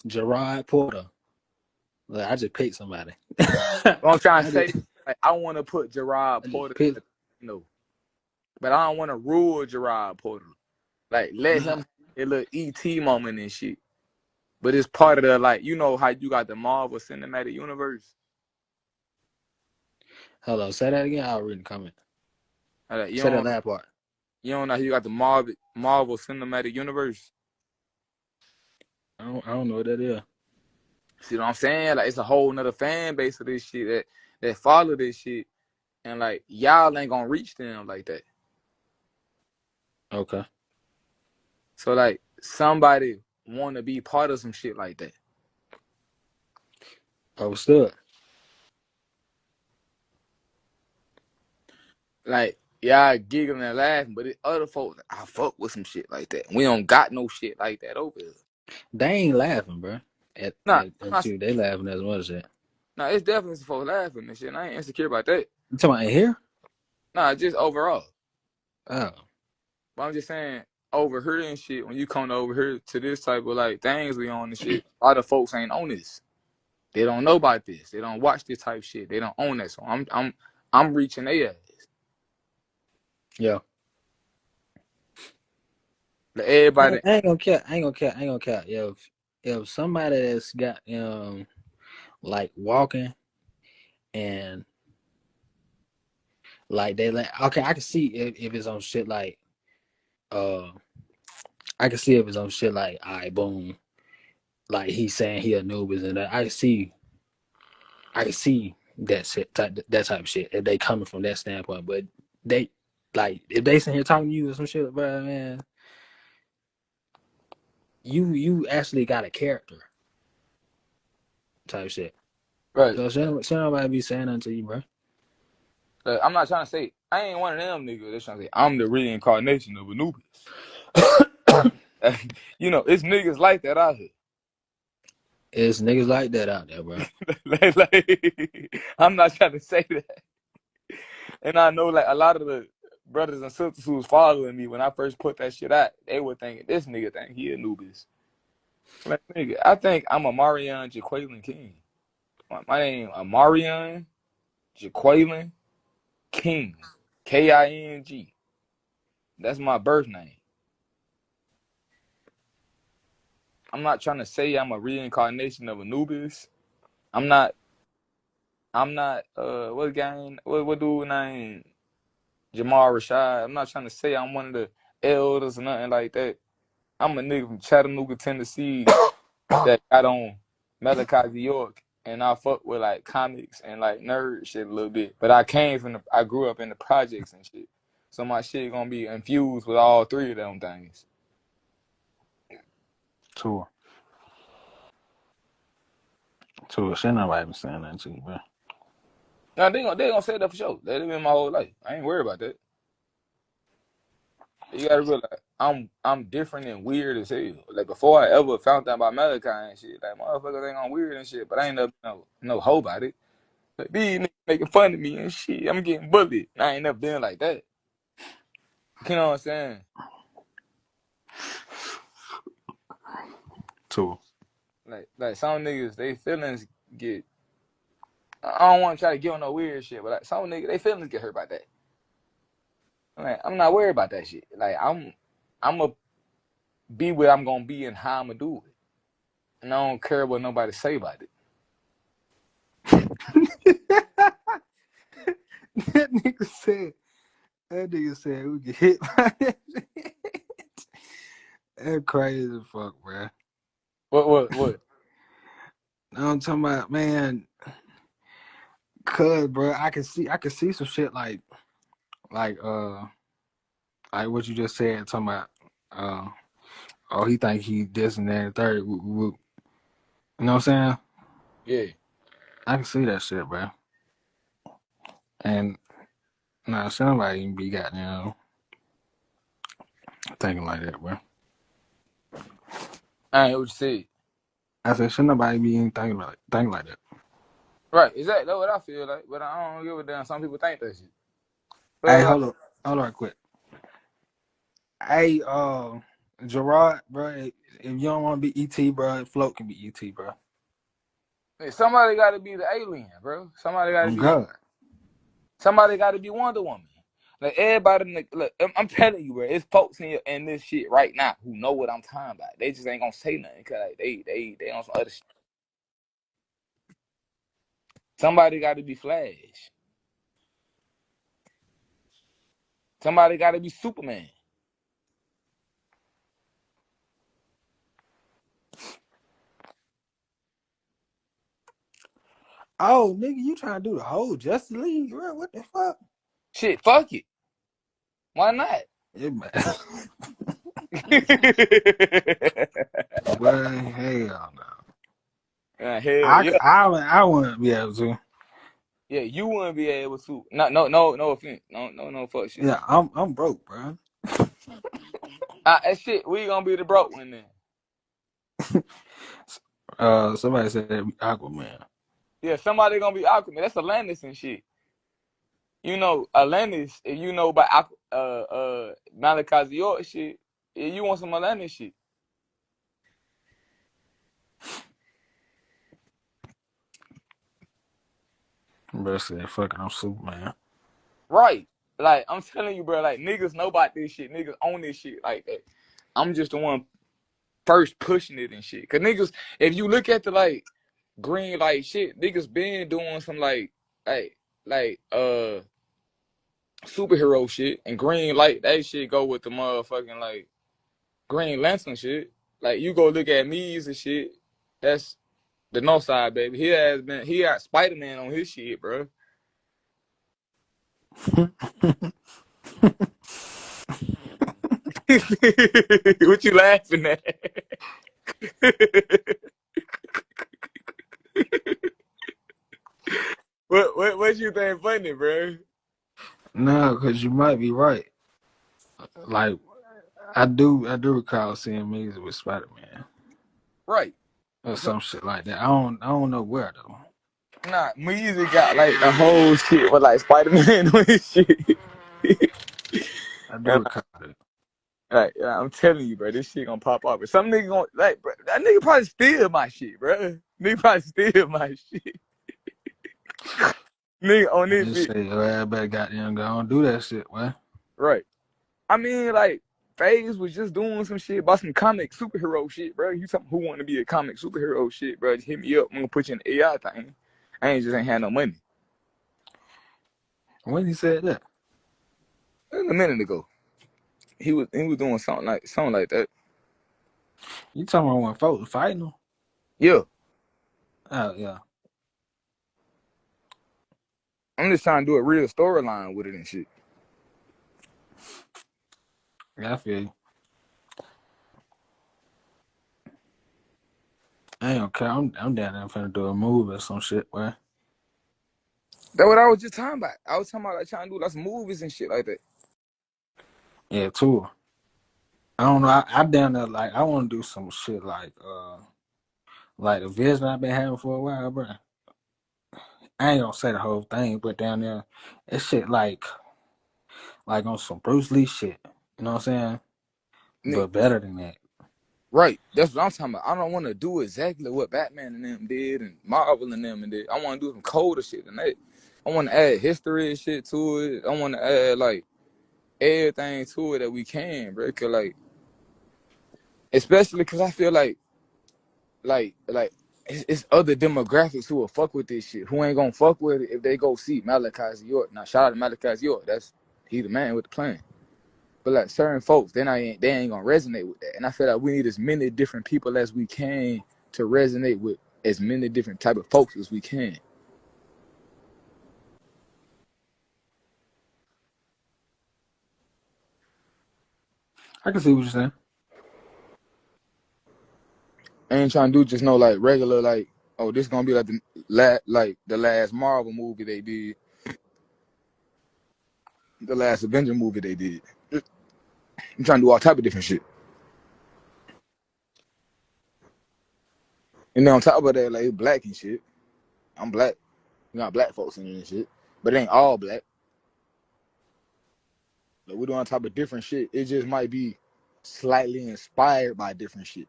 [SPEAKER 1] Gerard Porter. Like, I just picked somebody.
[SPEAKER 5] What I'm trying to
[SPEAKER 1] I
[SPEAKER 5] say,
[SPEAKER 1] just,
[SPEAKER 5] like, I want to put Gerard
[SPEAKER 1] I just
[SPEAKER 5] Porter
[SPEAKER 1] picked.
[SPEAKER 5] in the, but I don't want to rule Gerard Porter. Like, let
[SPEAKER 1] Nah,
[SPEAKER 5] him a little ET moment and shit. But it's part of the, like, you know how you got the Marvel Cinematic Universe?
[SPEAKER 1] hello. Say that again. I'll read the comment.
[SPEAKER 5] Like,
[SPEAKER 1] Say that last part.
[SPEAKER 5] you don't know how you got the Marvel Cinematic Universe?
[SPEAKER 1] I don't know what that is.
[SPEAKER 5] See what I'm saying? Like, it's a whole nother fan base of this shit that follow this shit. And, like, y'all ain't gonna reach them like that.
[SPEAKER 1] Okay.
[SPEAKER 5] So, like, somebody want to be part of some shit like that.
[SPEAKER 1] Understood.
[SPEAKER 5] Like, y'all giggling and laughing, but it other folks, I fuck with some shit like that. We don't got no shit like that over here.
[SPEAKER 1] They ain't laughing, bro. At,
[SPEAKER 5] Nah,
[SPEAKER 1] at,
[SPEAKER 5] I'm
[SPEAKER 1] at
[SPEAKER 5] not,
[SPEAKER 1] you. They laughing as much as that.
[SPEAKER 5] nah, it's definitely some folks laughing and shit. And I ain't insecure about that.
[SPEAKER 1] You talking about in here?
[SPEAKER 5] Nah, just overall.
[SPEAKER 1] Oh.
[SPEAKER 5] But I'm just saying, over here and shit, when you come over here to this type of like things we on and shit, a lot of folks ain't on this. They don't know about this. They don't watch this type shit. They don't own that. So I'm reaching their ass.
[SPEAKER 1] Yeah.
[SPEAKER 5] Like everybody,
[SPEAKER 1] I ain't gonna care. I ain't gonna care. If somebody that's got like walking and like they like okay, I can see if it's on shit like uh I can see if it's on shit like alright boom, like he's saying he a Anubis and that I can see that type of shit if they coming from that standpoint. But they like if they sitting here talking to you or some shit, bro, man, you actually got a character type shit.
[SPEAKER 5] right?
[SPEAKER 1] So should nobody be saying that to you, bro.
[SPEAKER 5] Like, I'm not trying to say I ain't one of them niggas that's trying to say I'm the reincarnation of Anubis. You know, it's niggas like that out here.
[SPEAKER 1] It's niggas like that out there, bro.
[SPEAKER 5] I'm not trying to say that. And I know like a lot of the brothers and sisters who was following me when I first put that shit out, they were thinking this nigga think he Anubis. Like nigga, I think I'm a Marion Jaqualine King. My name Amarion Jaqualine King. King. That's my birth name. I'm not trying to say I'm a reincarnation of Anubis. I'm not what gang what dude name Jamal Rashad. I'm not trying to say I'm one of the elders or nothing like that. I'm a nigga from Chattanooga, Tennessee that got on Malachi York and I fuck with like comics and like nerd shit a little bit. But I grew up in the projects and shit. So my shit gonna be infused with all three of them things.
[SPEAKER 1] Tour. Should nobody be saying that to you, bro.
[SPEAKER 5] Now they gonna say that for sure. That been my whole life. I ain't worried about that. You gotta realize I'm different and weird as hell. Like before I ever found out about Malachi and shit, like motherfuckers ain't on weird and shit, but I ain't never no hoe about it. Like these niggas making fun of me and shit. I'm getting bullied. I ain't never been like that. You know what I'm saying?
[SPEAKER 1] Tour.
[SPEAKER 5] Like some niggas, they feelings get. I don't want to try to get on no weird shit, but like some niggas, they feelings get hurt by that. Like I'm not worried about that shit. Like I'm gonna be what I'm gonna be and how I'm gonna do it, and I don't care what nobody say about it.
[SPEAKER 2] That nigga said we get hit by that shit. That's crazy as fuck, bro.
[SPEAKER 5] What?
[SPEAKER 2] I'm talking about, man, cuz, bro, I can see some shit like like what you just said, talking about oh, he think he this and that and third. You know what I'm saying?
[SPEAKER 5] Yeah.
[SPEAKER 2] I can see that shit, bro. And nah, somebody even be goddamn thinking like that, bro.
[SPEAKER 5] I ain't what you said.
[SPEAKER 2] I said, should nobody be even thinking like that?
[SPEAKER 5] Right, exactly. That's what I feel like. But I don't give a damn. Some people think that shit. But
[SPEAKER 2] Hey,
[SPEAKER 5] like,
[SPEAKER 2] hold on, right quick. Hey, Gerard, bro, if you don't want to be ET, bro, Float can be ET, bro.
[SPEAKER 5] somebody got to be the alien, bro. Somebody got to
[SPEAKER 2] On
[SPEAKER 5] be.
[SPEAKER 2] God.
[SPEAKER 5] Somebody got to be Wonder Woman. Like everybody, look, I'm telling you, bro. It's folks in this shit right now who know what I'm talking about. They just ain't gonna say nothing because like, they on some other shit. Somebody got to be Flash. Somebody got to be Superman.
[SPEAKER 2] Oh, nigga, you trying to do the whole Justice League, bro? What the fuck?
[SPEAKER 5] Shit, fuck it. Why not?
[SPEAKER 2] Yeah, man.
[SPEAKER 5] Hell
[SPEAKER 2] Boy, hell no.
[SPEAKER 5] yeah.
[SPEAKER 2] I wouldn't be able to.
[SPEAKER 5] Yeah, you wouldn't be able to. No offense. No fuck shit.
[SPEAKER 2] Yeah, I'm broke, bro.
[SPEAKER 5] That shit, we gonna be the broke one then.
[SPEAKER 2] Somebody said Aquaman.
[SPEAKER 5] Yeah, somebody gonna be Aquaman. That's Atlantis and shit. You know, Atlantis, if you know about Malachi York shit, if you want some Atlantis shit.
[SPEAKER 2] Bro said, fucking, I'm Superman.
[SPEAKER 5] Right. Like, I'm telling you, bro, like niggas know about this shit. Niggas own this shit like that. I'm just the one first pushing it and shit. Cause niggas, if you look at the like green light shit, niggas been doing some like like superhero shit, and green light that shit go with the motherfucking like Green Lantern shit. Like you go look at Mees and shit. That's the North Side, baby. He got Spider Man on his shit, bro. What you laughing at? What you think funny, bro?
[SPEAKER 2] No, because you might be right. Like, I do recall seeing me with Spider Man
[SPEAKER 5] Right.
[SPEAKER 2] or some shit like that. I don't know where though.
[SPEAKER 5] Nah, Meezy got like the whole shit with like Spider Man on his shit.
[SPEAKER 2] I do
[SPEAKER 5] And
[SPEAKER 2] recall it.
[SPEAKER 5] like, yeah, I'm telling you, bro, this shit gonna pop up. But some nigga gonna like, bro, that nigga probably steal my shit, bro. Nigga probably steal my shit. Nigga on
[SPEAKER 2] I
[SPEAKER 5] this
[SPEAKER 2] just
[SPEAKER 5] bitch.
[SPEAKER 2] say, oh, everybody goddamn go on do that shit, man.
[SPEAKER 5] Right. I mean, like, FaZe was just doing some shit about some comic superhero shit, bro. You something who want to be a comic superhero shit, bro? Just hit me up. I'm gonna put you in the AI thing. I ain't had no money.
[SPEAKER 2] When he said that,
[SPEAKER 5] A minute ago, he was doing something like that.
[SPEAKER 2] you talking about when folks was fighting him?
[SPEAKER 5] Yeah,
[SPEAKER 2] Oh yeah,
[SPEAKER 5] I'm just trying to do a real storyline with it and shit.
[SPEAKER 2] yeah, I feel you. I ain't gonna care. I'm down there finna do a movie or some shit, boy.
[SPEAKER 5] That's what I was just talking about. I was talking about like trying to do like some movies and shit like that.
[SPEAKER 2] Yeah, tour. I don't know. I down there like I want to do some shit like the vision I've been having for a while, bro. I ain't gonna say the whole thing, but down there, it's shit like on some Bruce Lee shit. You know what I'm saying?
[SPEAKER 5] Nick,
[SPEAKER 2] But better than that.
[SPEAKER 5] right. That's what I'm talking about. I don't want to do exactly what Batman and them did and Marvel and them did. I want to do some colder shit than that. I want to add history and shit to it. I want to add like everything to it that we can, bro. Cause like, especially because I feel like it's other demographics who will fuck with this shit. Who ain't gonna fuck with it if they go see Malachi York. Now shout out to Malachi York. He the man with the plan. But like certain folks, they ain't gonna resonate with that. And I feel like we need as many different people as we can to resonate with as many different type of folks as we can.
[SPEAKER 2] I can see what you're saying.
[SPEAKER 5] I ain't trying to do just no like regular like, oh, this gonna be like the last Marvel movie they did, the last Avenger movie they did. I'm trying to do all type of different shit. And then on top of that, like black and shit. I'm black. We got black folks in it and shit, but it ain't all black. Like we're doing on top of different shit. It just might be slightly inspired by different shit.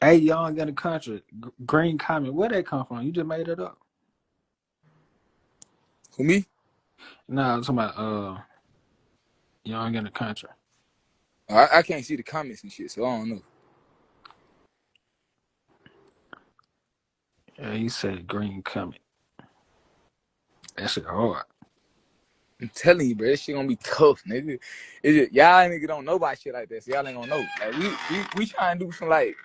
[SPEAKER 2] Hey, Young in the Country, Green Comet, where that come from? You just made it up.
[SPEAKER 5] For me,
[SPEAKER 2] Nah, I'm talking about Young in the Country.
[SPEAKER 5] I can't see the comments and shit, so I don't know.
[SPEAKER 2] Yeah, you said Green Comet. That shit hard.
[SPEAKER 5] I'm telling you, bro, this shit gonna be tough, nigga. It's just, y'all nigga don't know about shit like that, so y'all ain't gonna know. Like we try and do some like,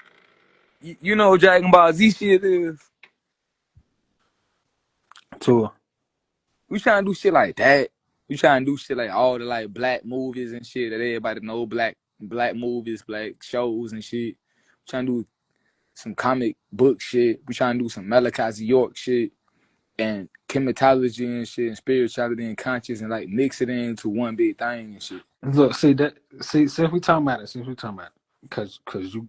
[SPEAKER 5] you know, what Dragon Ball Z shit is.
[SPEAKER 2] Tour.
[SPEAKER 5] We trying to do shit like that. We trying to do shit like all the like black movies and shit that everybody know, black movies, black shows and shit. We trying to do some comic book shit. We trying to do some Malachi York shit and chematology and shit and spirituality and conscious and like mix it into one big thing and shit.
[SPEAKER 2] Look, since we talking about it, because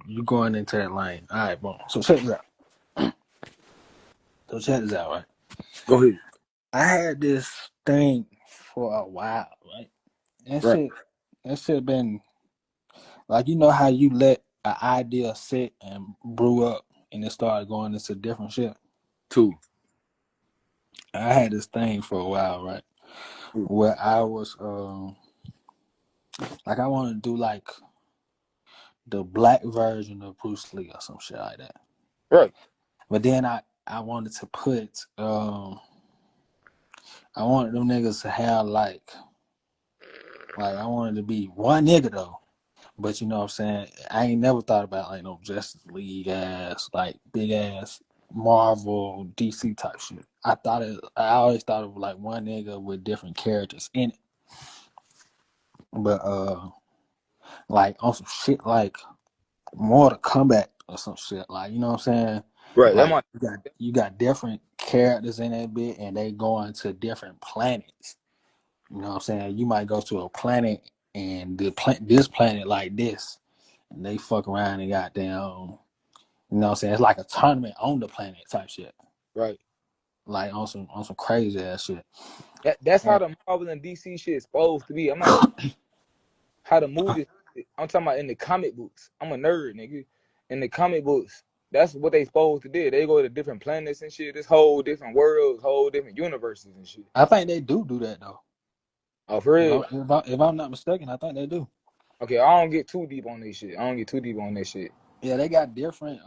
[SPEAKER 2] you going into that lane. All right, boom. So check this out. Right?
[SPEAKER 5] Go ahead.
[SPEAKER 2] I had this thing for a while, right?
[SPEAKER 5] Right.
[SPEAKER 2] That shit been like, you know how you let an idea sit and brew up and it started going into different shit.
[SPEAKER 5] Two.
[SPEAKER 2] I had this thing for a while, right? Where I was like I want to do like the black version of Bruce Lee or some shit like that.
[SPEAKER 5] Right.
[SPEAKER 2] But then I wanted to put I wanted them niggas to have like I wanted to be one nigga though. But you know what I'm saying? I ain't never thought about like no Justice League ass, like big ass Marvel DC type shit. I always thought of like one nigga with different characters in it. But like on some shit like Mortal Kombat or some shit, like, you know what I'm saying?
[SPEAKER 5] Right. That
[SPEAKER 2] Like
[SPEAKER 5] might.
[SPEAKER 2] you got different characters in that bit and they going to different planets. You know what I'm saying? You might go to a planet and this planet like this, and they fuck around and goddamn, you know what I'm saying? It's like a tournament on the planet type shit.
[SPEAKER 5] Right.
[SPEAKER 2] Like on some crazy ass shit.
[SPEAKER 5] That's how
[SPEAKER 2] And
[SPEAKER 5] the Marvel and DC shit is supposed to be. I'm not how the movies. I'm talking about in the comic books. I'm a nerd, nigga. In the comic books, that's what they supposed to do. They go to different planets and shit. This whole different worlds, whole different universes and shit.
[SPEAKER 2] I think they do that though.
[SPEAKER 5] Oh, for real?
[SPEAKER 2] If I'm not mistaken, I think they do.
[SPEAKER 5] Okay, I don't get too deep on this shit.
[SPEAKER 2] Yeah, they got different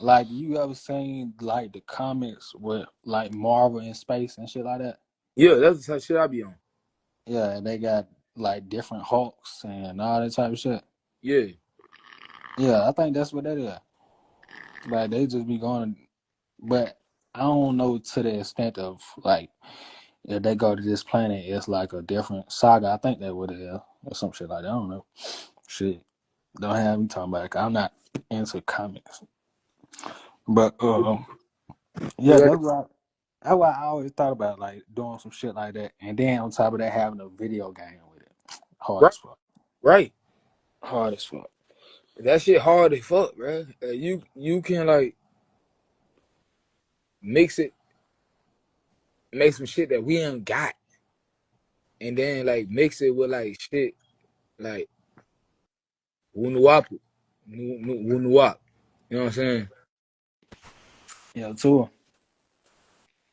[SPEAKER 2] like, you ever seen like the comics with like Marvel in space and shit like that?
[SPEAKER 5] Yeah, that's the type of shit I be on.
[SPEAKER 2] Yeah, they got like different Hulks and all that type of shit.
[SPEAKER 5] Yeah.
[SPEAKER 2] Yeah, I think that's what that is. Like they just be going, but I don't know to the extent of like if they go to this planet, it's like a different saga. I think that what it is or some shit like that. I don't know. Shit, don't have me talking about it. I'm not into comics, but yeah,
[SPEAKER 5] Yeah,
[SPEAKER 2] that's why I always thought about like doing some shit like that, and then on top of that, having a video game with it. Hard
[SPEAKER 5] right,
[SPEAKER 2] as fuck.
[SPEAKER 5] right.
[SPEAKER 2] Hard as fuck.
[SPEAKER 5] That shit hard as fuck, bro. You can like mix it, make some shit that we ain't got, and then like mix it with like shit like Wunuwapu, Wunuwap. You know what I'm saying?
[SPEAKER 2] Yeah, too.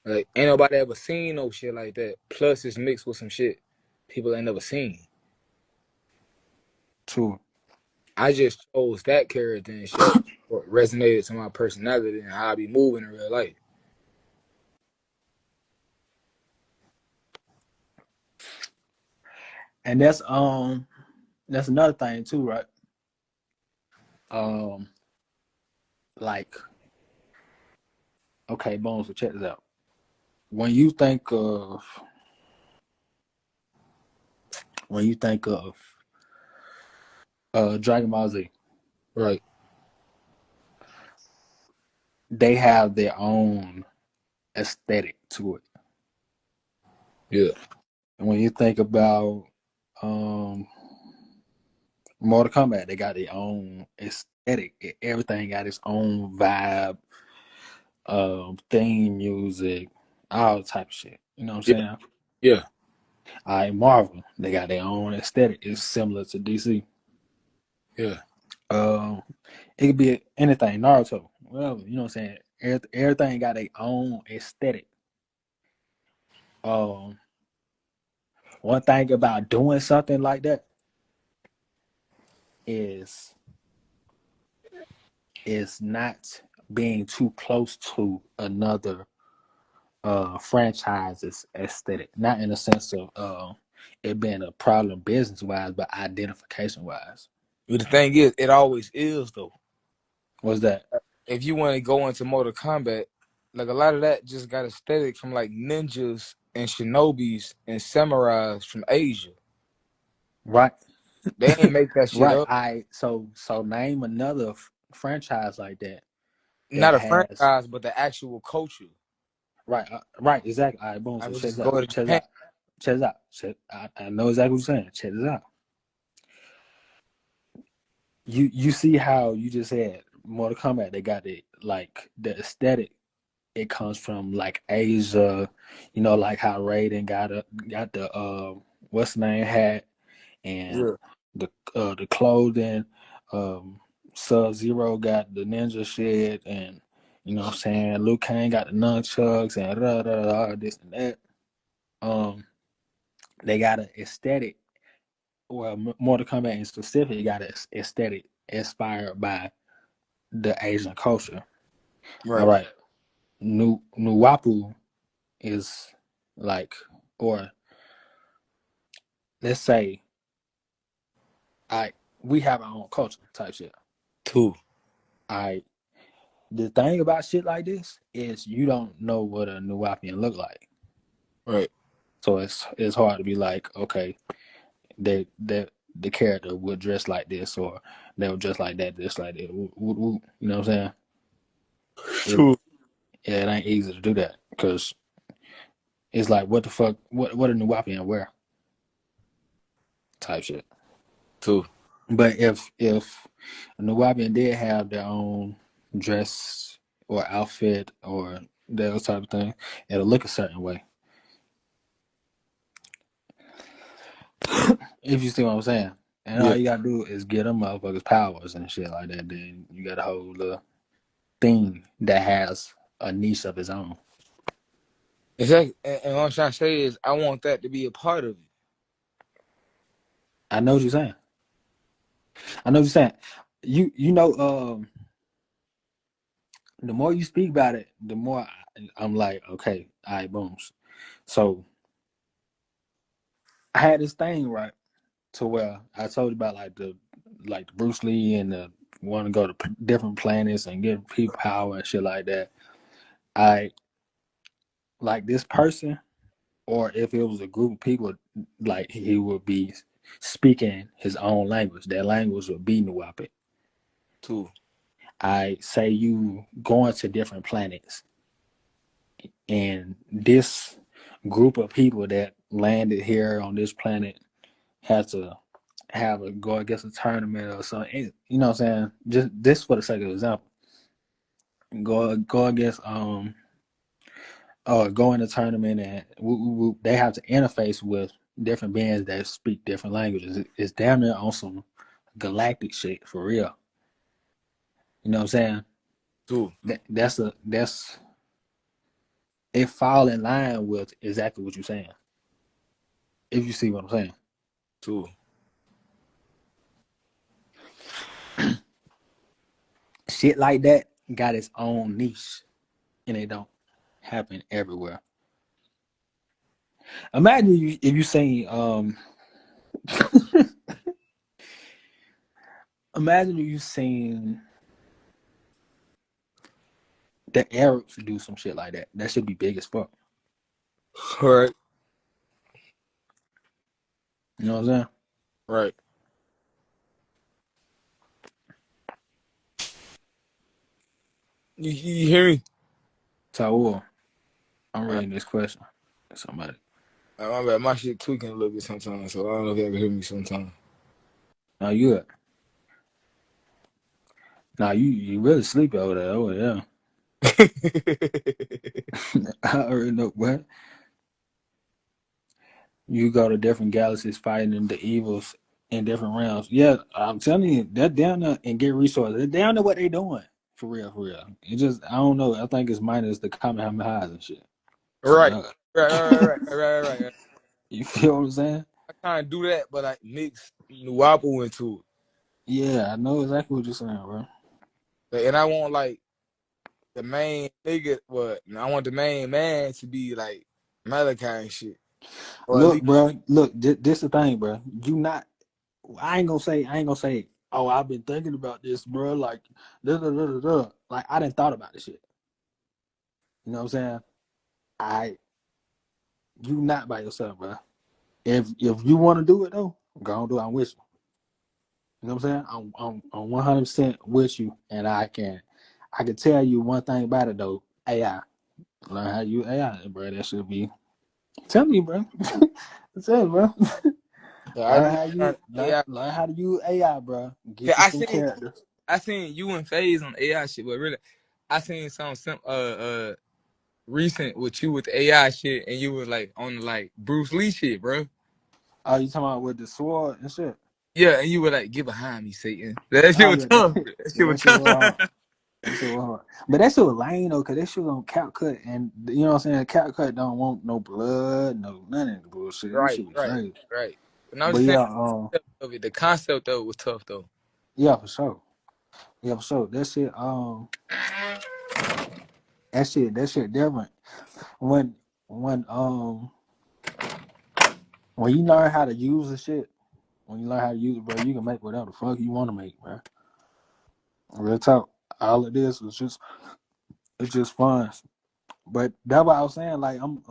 [SPEAKER 5] Like ain't nobody ever seen no shit like that. Plus it's mixed with some shit people ain't never seen.
[SPEAKER 2] Too.
[SPEAKER 5] I just chose that character and showed what resonated to my personality and how I be moving in real life.
[SPEAKER 1] And that's another thing too, right? Um, like okay, boom. So check this out. When you think of when you think of Dragon Ball Z,
[SPEAKER 5] Right.
[SPEAKER 1] they have their own aesthetic to it.
[SPEAKER 5] Yeah.
[SPEAKER 1] And when you think about um, Mortal Kombat, they got their own aesthetic. Everything got its own vibe, theme music, all type of shit. You know what I'm
[SPEAKER 5] Yeah.
[SPEAKER 1] saying?
[SPEAKER 5] Yeah.
[SPEAKER 1] All right, Marvel, they got their own aesthetic. It's similar to DC.
[SPEAKER 5] Yeah.
[SPEAKER 1] Um, it could be anything, Naruto, whatever. You know what I'm saying? Everything got their own aesthetic. Um, one thing about doing something like that is not being too close to another franchise's aesthetic. Not in the sense of it being a problem business wise, but identification wise.
[SPEAKER 5] But the thing is, it always is though.
[SPEAKER 1] What's that?
[SPEAKER 5] If you want to go into Mortal Kombat, like a lot of that just got aesthetic from like ninjas and shinobis and samurais from Asia.
[SPEAKER 1] Right,
[SPEAKER 5] They ain't make that shit
[SPEAKER 1] right.
[SPEAKER 5] up.
[SPEAKER 1] So name another franchise like that
[SPEAKER 5] Not
[SPEAKER 1] that
[SPEAKER 5] a
[SPEAKER 1] has
[SPEAKER 5] franchise, but the actual culture.
[SPEAKER 1] right, right, exactly. All right, boom.
[SPEAKER 5] I
[SPEAKER 1] So
[SPEAKER 5] would
[SPEAKER 1] check
[SPEAKER 5] just
[SPEAKER 1] this out.
[SPEAKER 5] go to
[SPEAKER 1] Check this
[SPEAKER 5] Japan.
[SPEAKER 1] out. Check this out. I know exactly what you're saying. Check this out. You see how you just said Mortal Kombat? They got it like the aesthetic. It comes from like Asia, like how Raiden got the what's the name hat and
[SPEAKER 5] Yeah.
[SPEAKER 1] the clothing. Um, Sub Zero got the ninja shit, and you know what I'm saying. Liu Kang got the nunchucks and this and that. Um, they got an aesthetic. Well, Mortal Kombat in specific got an aesthetic inspired by the Asian culture. All
[SPEAKER 5] Right.
[SPEAKER 1] right, Nuwapu is like, or let's say, I we have our own culture type shit.
[SPEAKER 5] Two.
[SPEAKER 1] I The thing about shit like this is you don't know what a Nuwapian look like,
[SPEAKER 5] Right.
[SPEAKER 1] so it's hard to be like, okay, they the character would dress like this or they would dress like that, just like that. You know what I'm saying? It,
[SPEAKER 5] Two.
[SPEAKER 1] yeah, it ain't easy to do that because it's like, what the fuck, what a Nuwapian wear type shit.
[SPEAKER 5] Two.
[SPEAKER 1] But if Nuwapian did have their own dress or outfit or those type of thing, it'll look a certain way. If you see what I'm saying. And all
[SPEAKER 5] Yeah.
[SPEAKER 1] you gotta do is get them motherfuckers powers and shit like that. Then you got a whole little thing that has a niche of its own.
[SPEAKER 5] Exactly. And what I'm trying to say is, I want that to be a part of it.
[SPEAKER 1] I know what you're saying. I know what you're saying. You know, the more you speak about it, the more I'm like, okay, all right, booms. So I had this thing right to where I told you about like the Bruce Lee and the want to go to different planets and get people power and shit like that. I like this person, or if it was a group of people, like he would be speaking his own language. That language would be Nuwapi.
[SPEAKER 5] Two.
[SPEAKER 1] I say you going to different planets, and this group of people that landed here on this planet had to have a go against a tournament or something. You know what I'm saying? Just this for the sake of example. Go against or go in a tournament and they have to interface with different beings that speak different languages. It's damn near on some galactic shit for real. You know what I'm saying?
[SPEAKER 5] Two.
[SPEAKER 1] That's it fall in line with exactly what you're saying. If you see what I'm saying.
[SPEAKER 5] Two.
[SPEAKER 1] shit like that got its own niche, and it don't happen everywhere. Imagine if you seen imagine if you seen the Arabs do some shit like that. That should be big as fuck.
[SPEAKER 5] Right,
[SPEAKER 1] You know what I'm saying?
[SPEAKER 5] right. You hear me?
[SPEAKER 1] So, I'm
[SPEAKER 5] Right.
[SPEAKER 1] reading this question. Somebody.
[SPEAKER 5] My bad. My shit tweaking a little bit sometimes, so I don't know if y'all can hear me sometimes.
[SPEAKER 1] Now you up? Now you really sleepy over there. Oh yeah. I already know what. You go to different galaxies fighting the evils in different realms. Yeah, I'm telling you, they're down there and get resources. They're down there what they doing. For real, for real. It just I don't know. I think it's minus the Kamehamehas and shit. So
[SPEAKER 5] Right,
[SPEAKER 1] yeah.
[SPEAKER 5] right.
[SPEAKER 1] You feel what I'm saying?
[SPEAKER 5] I kind of do that, but I mix Nuwapu into
[SPEAKER 1] Yeah, I know exactly what you're saying, bro.
[SPEAKER 5] it. And I want like the main nigga, I want the main man to be like Malachi and shit. Or at
[SPEAKER 1] Look,
[SPEAKER 5] least,
[SPEAKER 1] bro. Look, this the thing, bro. You not. I ain't gonna say. Oh, I've been thinking about this, bro. Like, da da da da da. Like, I didn't thought about this shit. You know what I'm saying? I, you not by yourself, bro. If you want to do it though, go on do it. I'm with you. You know what I'm saying? I'm 100% with you, and I can tell you one thing about it though. AI. Learn how to use AI, bro. That should be. Tell me, bro. That's it, bro.
[SPEAKER 5] yeah, I
[SPEAKER 1] Learn
[SPEAKER 5] need
[SPEAKER 1] how
[SPEAKER 5] to learn
[SPEAKER 1] you learn,
[SPEAKER 5] AI.
[SPEAKER 1] learn how to use AI, bro.
[SPEAKER 5] Yeah,
[SPEAKER 1] Get you some characters.
[SPEAKER 5] I seen you and Phase on AI shit, but really, I seen some recent with you with the AI shit, and you was like on the like Bruce Lee shit, bro.
[SPEAKER 1] Oh, you talking about with the sword and shit?
[SPEAKER 5] Yeah, and you were like, get behind me, Satan. That shit
[SPEAKER 1] Oh
[SPEAKER 5] was
[SPEAKER 1] yeah,
[SPEAKER 5] tough. That shit
[SPEAKER 1] yeah,
[SPEAKER 5] was
[SPEAKER 1] that shit was hard.
[SPEAKER 5] tough.
[SPEAKER 1] That shit was hard. But that shit was lame though, cause that shit on CapCut, and you know what I'm saying. CapCut don't want no blood, no none of the bullshit. That
[SPEAKER 5] Right,
[SPEAKER 1] shit was
[SPEAKER 5] right,
[SPEAKER 1] crazy.
[SPEAKER 5] right. And I'm
[SPEAKER 1] But
[SPEAKER 5] just saying,
[SPEAKER 1] yeah,
[SPEAKER 5] the concept of it was tough though.
[SPEAKER 1] yeah, for sure. Yeah, for sure. That shit different. When when um when you learn how to use the shit, when you learn how to use it, bro, you can make whatever the fuck you want to make, bro. Real talk. All of this is just it's just fun. But that's what I was saying. Like I'm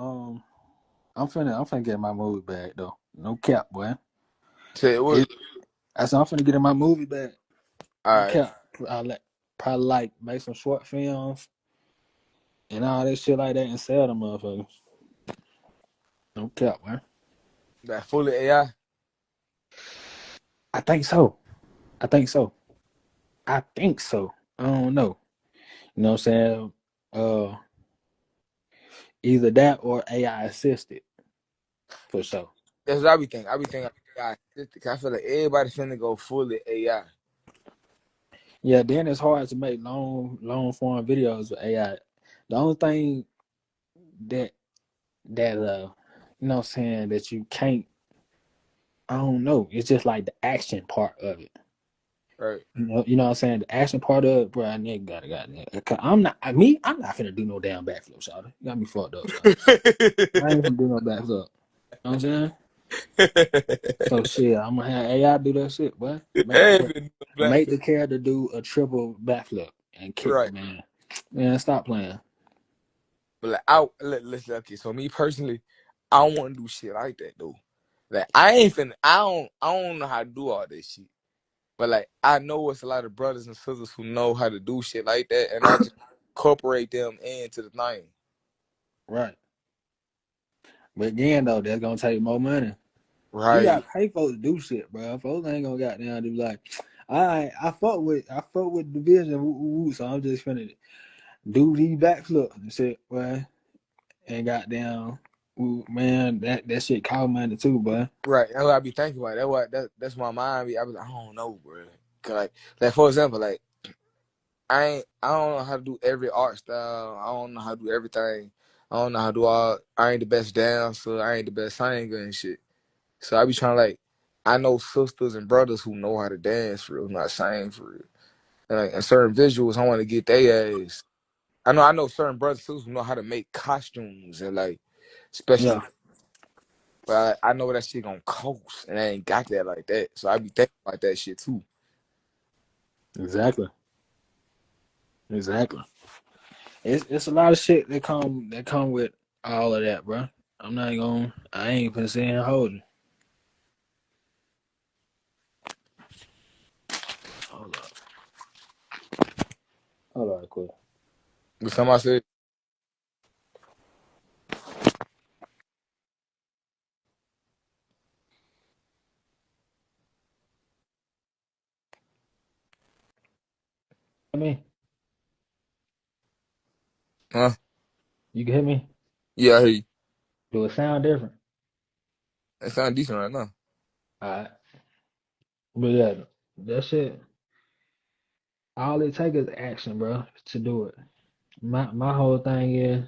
[SPEAKER 1] finna get my movie back though. No cap, boy.
[SPEAKER 5] Say what?
[SPEAKER 1] It, I said I'm finna get in my movie back.
[SPEAKER 5] All
[SPEAKER 1] No
[SPEAKER 5] right,
[SPEAKER 1] cap. I like probably like make some short films and all that shit like that and sell them motherfuckers. No cap, man.
[SPEAKER 5] that fully AI.
[SPEAKER 1] I think so. I think so. I think so. I don't know. You know what I'm saying? Uh, Either that or AI assisted for sure.
[SPEAKER 5] That's what I be thinking. I be thinking AI. I feel like everybody finna go fully AI.
[SPEAKER 1] Yeah, then it's hard to make long form videos with AI. The only thing that you know what I'm saying that you can't I don't know. It's just like the action part of it.
[SPEAKER 5] Right.
[SPEAKER 1] You know what I'm saying? The action part of it, bro, I nigga got it. Cause I'm not finna do no damn backflip, shawty. You got me fucked up, shawty. I ain't finna do no backflip. You know what I'm saying? So shit, I'm gonna have AI do that shit, boy.
[SPEAKER 5] Black
[SPEAKER 1] Make
[SPEAKER 5] people.
[SPEAKER 1] the character do a triple backflip and kick,
[SPEAKER 5] Right.
[SPEAKER 1] man. Man, stop playing.
[SPEAKER 5] But like, listen, okay. So me personally, I don't want to do shit like that though. Like I ain't finna. I don't know how to do all this shit. But like I know it's a lot of brothers and sisters who know how to do shit like that, and I just incorporate them into the thing.
[SPEAKER 1] Right. But again though, that's gonna take more money. You
[SPEAKER 5] Right.
[SPEAKER 1] gotta pay folks to do shit, bro. Folks ain't gonna goddamn do like, all right, I fuck with division, so I'm just finna do these backflips and shit, boy. And goddamn, ooh, man, that shit cost money too, boy.
[SPEAKER 5] Right. That's what I be thinking about. That's my mind. I was like, I don't know, bro. Cause like for example, like I don't know how to do every art style. I don't know how to do everything. I don't know how to do all. I ain't the best dancer. I ain't the best singer and shit. So I be trying to like. I know sisters and brothers who know how to dance for real, not sing for real. and certain visuals. I want to get their ass. I know certain brothers too who know how to make costumes and like special.
[SPEAKER 1] Yeah,
[SPEAKER 5] But I know that shit gonna cost, and I ain't got that like that. So I be thinking about that shit too.
[SPEAKER 1] exactly. Exactly. It's a lot of shit that come with all of that, bro. I ain't gonna sit here and hold you. Hold up. Hold on, quick.
[SPEAKER 5] But somebody said,
[SPEAKER 1] Hear me?
[SPEAKER 5] huh?
[SPEAKER 1] You can hear me?
[SPEAKER 5] Yeah, I hear you.
[SPEAKER 1] Do it sound different?
[SPEAKER 5] It sound decent right now.
[SPEAKER 1] Alright. But yeah, that shit, all it takes is action, bro, to do it. My whole thing is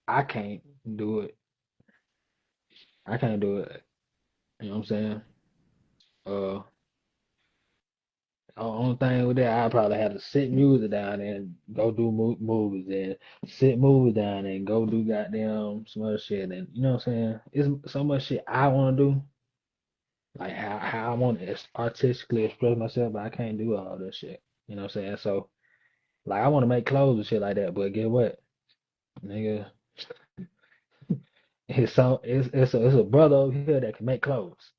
[SPEAKER 1] I can't do it. I can't do it. You know what I'm saying? Uh, only thing with that, I probably have to sit music down and go do movies and sit movies down and go do goddamn some other shit. And you know what I'm saying? It's so much shit I want to do, like how I want to artistically express myself, but I can't do all this shit. You know what I'm saying? So like I want to make clothes and shit like that, but get what, nigga? It's a brother over here that can make clothes.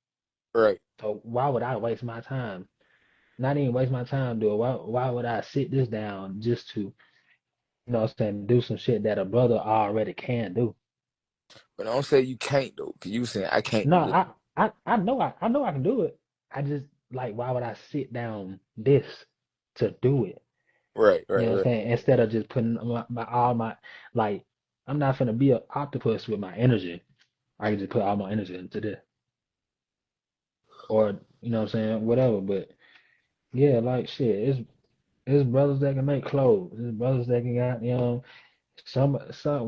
[SPEAKER 5] Right.
[SPEAKER 1] So why would I waste my time? Not even waste my time, do it. Why would I sit this down just to, you know what I'm saying, do some shit that a brother already can do?
[SPEAKER 5] But don't say you can't though, cause you saying I can't
[SPEAKER 1] No,
[SPEAKER 5] do that.
[SPEAKER 1] I know I can do it. I just like why would I sit down this to do it?
[SPEAKER 5] Right,
[SPEAKER 1] You
[SPEAKER 5] right,
[SPEAKER 1] know what I'm
[SPEAKER 5] right,
[SPEAKER 1] saying? Instead of just putting all my like I'm not gonna be an octopus with my energy. I can just put all my energy into this. Or, you know what I'm saying, whatever. But yeah, like shit, it's brothers that can make clothes. It's brothers that can got, some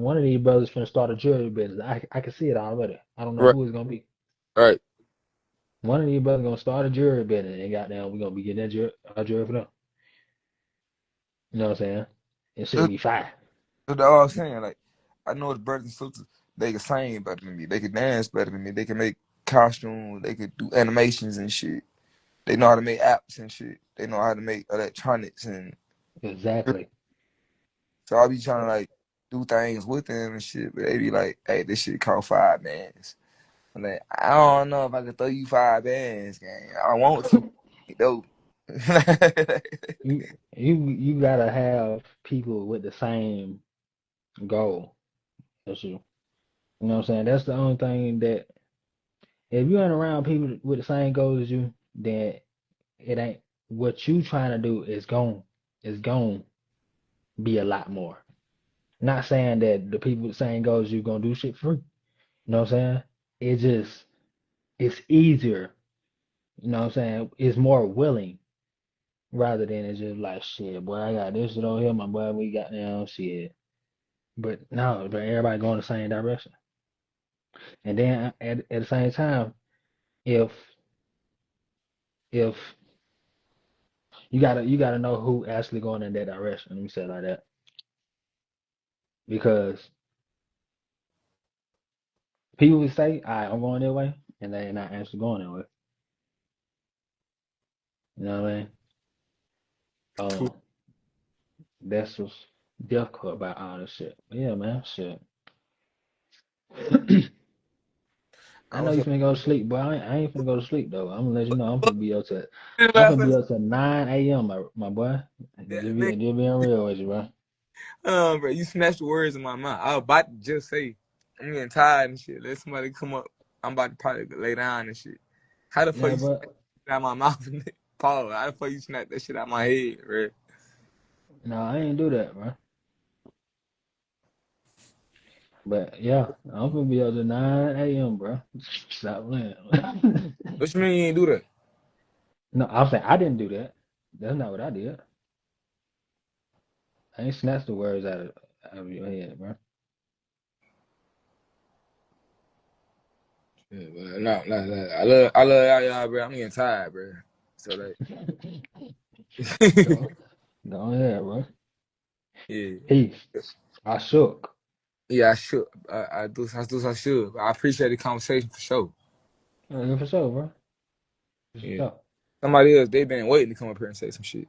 [SPEAKER 1] one of these brothers finna start a jewelry business. I can see it already. I don't know
[SPEAKER 5] right,
[SPEAKER 1] who it's gonna be.
[SPEAKER 5] right.
[SPEAKER 1] One of these brothers gonna start a jewelry business and goddamn we gonna be getting our jewelry for them. You know what I'm saying? It should
[SPEAKER 5] That's
[SPEAKER 1] be fire.
[SPEAKER 5] that's all I'm saying. Like I know the brothers and sisters, they can sing better than me. They can dance better than me. They can make costumes. They could do animations and shit. They know how to make apps and shit. They know how to make electronics and
[SPEAKER 1] Exactly.
[SPEAKER 5] so I'll be trying to like do things with them and shit. But they be like, "Hey, this shit cost $5 bands." I'm like, I don't know if I could throw you $5 bands, gang. I want to, though.
[SPEAKER 1] You gotta have people with the same goal as you. You know what I'm saying? That's the only thing that if you ain't around people with the same goals as you, then it ain't what you trying to do is going be a lot more. Not saying that the people with the same goals you gonna do shit free. You know what I'm saying? It just it's easier. You know what I'm saying? It's more willing rather than it's just like shit, boy, I got this shit over here, my boy, we got shit. But no, but everybody going the same direction. And then at the same time, if if you gotta know who actually going in that direction. Let me say it like that. Because people would say, all right, I'm going that way, and they're not actually going that way. You know what I mean?
[SPEAKER 5] True.
[SPEAKER 1] Um, that's what's difficult about all this shit. But yeah, man, shit.
[SPEAKER 5] I
[SPEAKER 1] I know
[SPEAKER 5] was
[SPEAKER 1] you
[SPEAKER 5] so
[SPEAKER 1] finna go to sleep, but I ain't finna go to sleep though. I'm gonna let you know I'm finna be up to 9 a.m. My boy. Just being real with you, bro.
[SPEAKER 5] bro, you snatched the words in my mouth. I was about to just say, I'm getting tired and shit. Let somebody come up. I'm about to probably lay down and shit. How the fuck
[SPEAKER 1] Yeah,
[SPEAKER 5] you snatch
[SPEAKER 1] but
[SPEAKER 5] it out my mouth? Paul, how the fuck you snatch that shit out my head, bro?
[SPEAKER 1] no, I ain't do that, bro. But yeah, I'm gonna be up to 9 a.m., bro. Stop playing.
[SPEAKER 5] What you mean you ain't do that?
[SPEAKER 1] No, I'm saying I didn't do that. That's not what I did. I ain't snatched the words out of your head, bro.
[SPEAKER 5] Yeah, no. I love y'all, bro. I'm getting tired, bro. So like,
[SPEAKER 1] Go, go ahead, bro.
[SPEAKER 5] Yeah.
[SPEAKER 1] Peace. I shook.
[SPEAKER 5] Yeah, I should. I should. I appreciate the conversation for sure.
[SPEAKER 1] Yeah, for sure, bro. For
[SPEAKER 5] Yeah.
[SPEAKER 1] sure.
[SPEAKER 5] Somebody else, they been waiting to come up here and say some shit.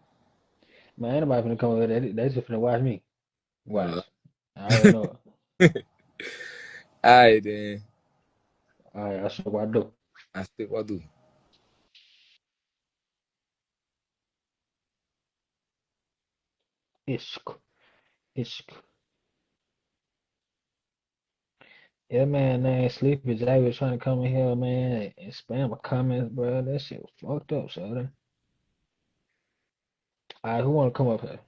[SPEAKER 1] Man, ain't nobody finna come over there. They just finna watch me. Watch.
[SPEAKER 5] Uh,
[SPEAKER 1] I already know it.
[SPEAKER 5] Alright then.
[SPEAKER 1] All right, I shook what I do.
[SPEAKER 5] I still what do.
[SPEAKER 1] Ishk. Ishk. Yeah, man, they ain't sleepy. Jay was trying to come in here, man, and spam my comments, bro. That shit was fucked up, so. All right, who wanna come up here?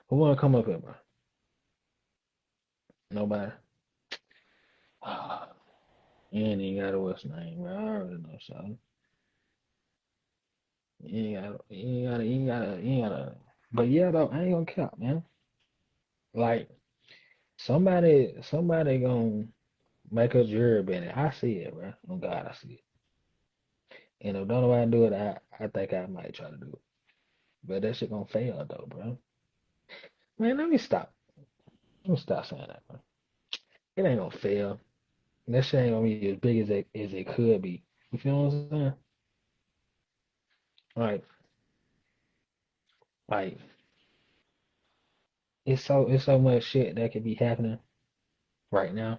[SPEAKER 1] Who wanna come up here, bro? Nobody. You ain't even got a what's name, bro. I already know, so. You ain't gotta. But yeah, though, I ain't gonna count, man. Like, somebody gonna make a jury Bennett. I see it, bro. Oh God, I see it. And if don't nobody do it, I think I might try to do it. But that shit gonna fail though, bro. Man, let me stop. Let me stop saying that, bro. It ain't gonna fail. That shit ain't gonna be as big as it could be. You feel what I'm saying? Like it's so much shit that could be happening right now.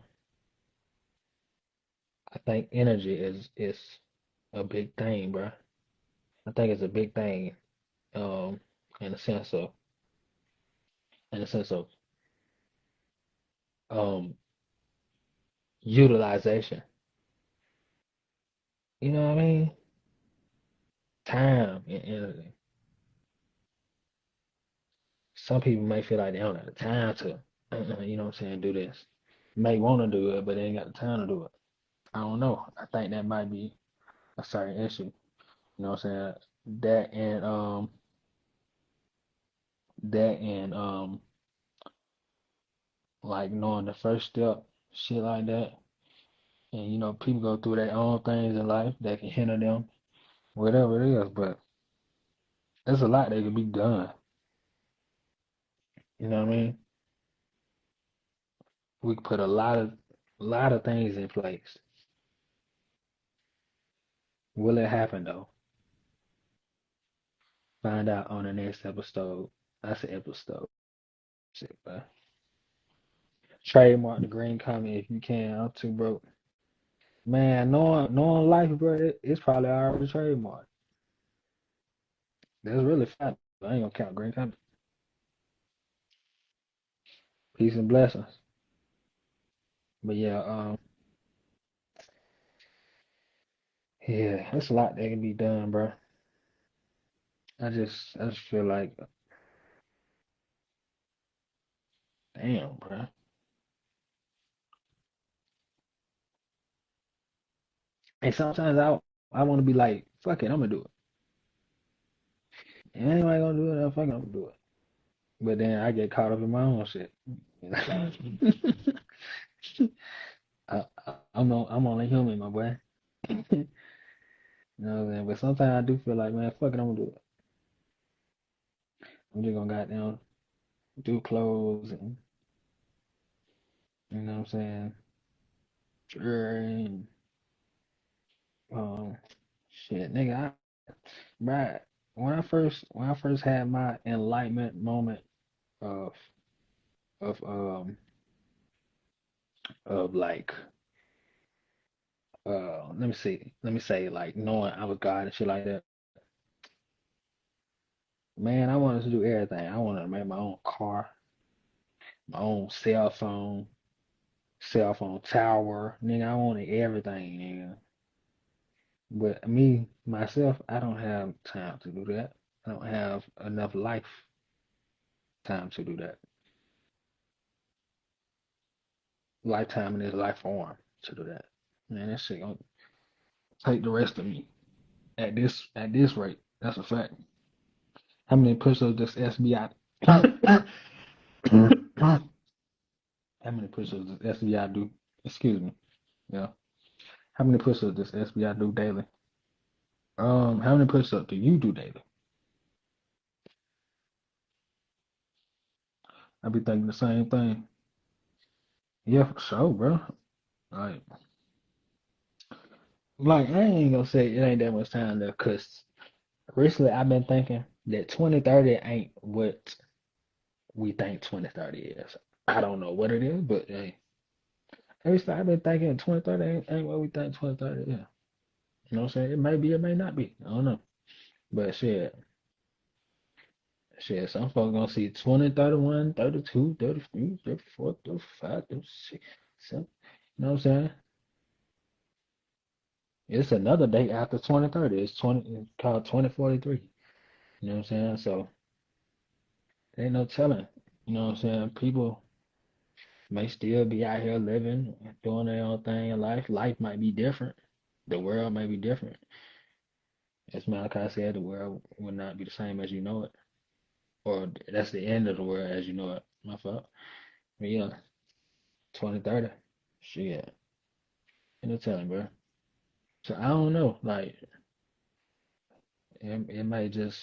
[SPEAKER 1] I think energy is a big thing, bro. I think it's a big thing, um, in the sense of in the sense of um utilization. You know what I mean? Time and energy. Some people may feel like they don't have the time to, you know what I'm saying, do this. May want to do it, but they ain't got the time to do it. I don't know. I think that might be a certain issue. You know what I'm saying? That and um that and like knowing the first step, shit like that. And people go through their own things in life that can hinder them, whatever it is, but there's a lot that can be done. You know what I mean? We can put a lot of things in place. Will it happen though? Find out on the next episode. That's an episode. Shit, bro. Trademark the green comment if you can. I'm too broke. Man, knowing life, bro, it's probably already trademarked. That's really fat. I ain't gonna count green comment. Peace and blessings. But yeah, yeah, there's a lot that can be done, bro. I just feel like, damn, bro. And sometimes I want to be like, fuck it, I'm gonna do it. And anybody gonna do it, I'm gonna do it. But then I get caught up in my own shit. I'm only human, my boy. You know what I'm saying? But sometimes I do feel like, man, fuck it, I'm gonna do it. I'm just gonna goddamn do clothes and you know what I'm saying, jewelry and um shit, nigga. Right. When I first had my enlightenment moment of of um of like let me say like knowing I was God and shit like that. Man, I wanted to do everything. I wanted to make my own car, my own cell phone tower. Nigga, I wanted everything, nigga. But me, myself, I don't have time to do that. I don't have enough life time to do that. Lifetime in this life form to do that. Man, that shit gonna take the rest of me at this rate. That's a fact. How many push-ups does SBI? How many push-ups does SBI do? Excuse me. Yeah. How many push-ups does SBI do daily? How many push-ups do you do daily? I be thinking the same thing. Yeah, for sure, bro. Like, I ain't gonna say it ain't that much time though, cause recently I've been thinking that 2030 ain't what we think 2030 is. I don't know what it is, but hey, recently I've been thinking 2030 ain't what we think 2030 is. You know what I'm saying? It may be, it may not be. I don't know. But some folks gonna see 20, 31, 32, 33, 34, 35, 36, 7. You know what I'm saying? It's another day after 2030. It's called 2043. You know what I'm saying? So ain't no telling. You know what I'm saying? People may still be out here living, doing their own thing in life. Life might be different. The world may be different. As Malachi said, the world will not be the same as you know it. Or that's the end of the world as you know it. My fault. But yeah, 2030. Shit. Ain't no telling, bro. So I don't know. Like, it might just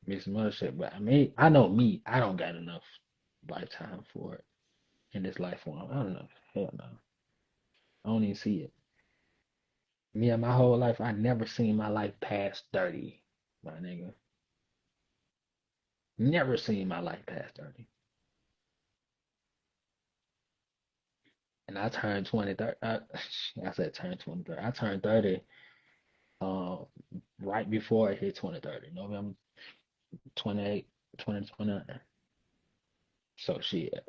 [SPEAKER 1] be some other shit. But I mean, I know me. I don't got enough lifetime for it in this life form. I don't know. Hell no. I don't even see it. Me and my whole life, I never seen my life past 30, my nigga. Never seen my life past 30. And I turned 2030. I said turned 2030. I turned 30 um, right before it hit 2030, November 28, 2029. So shit.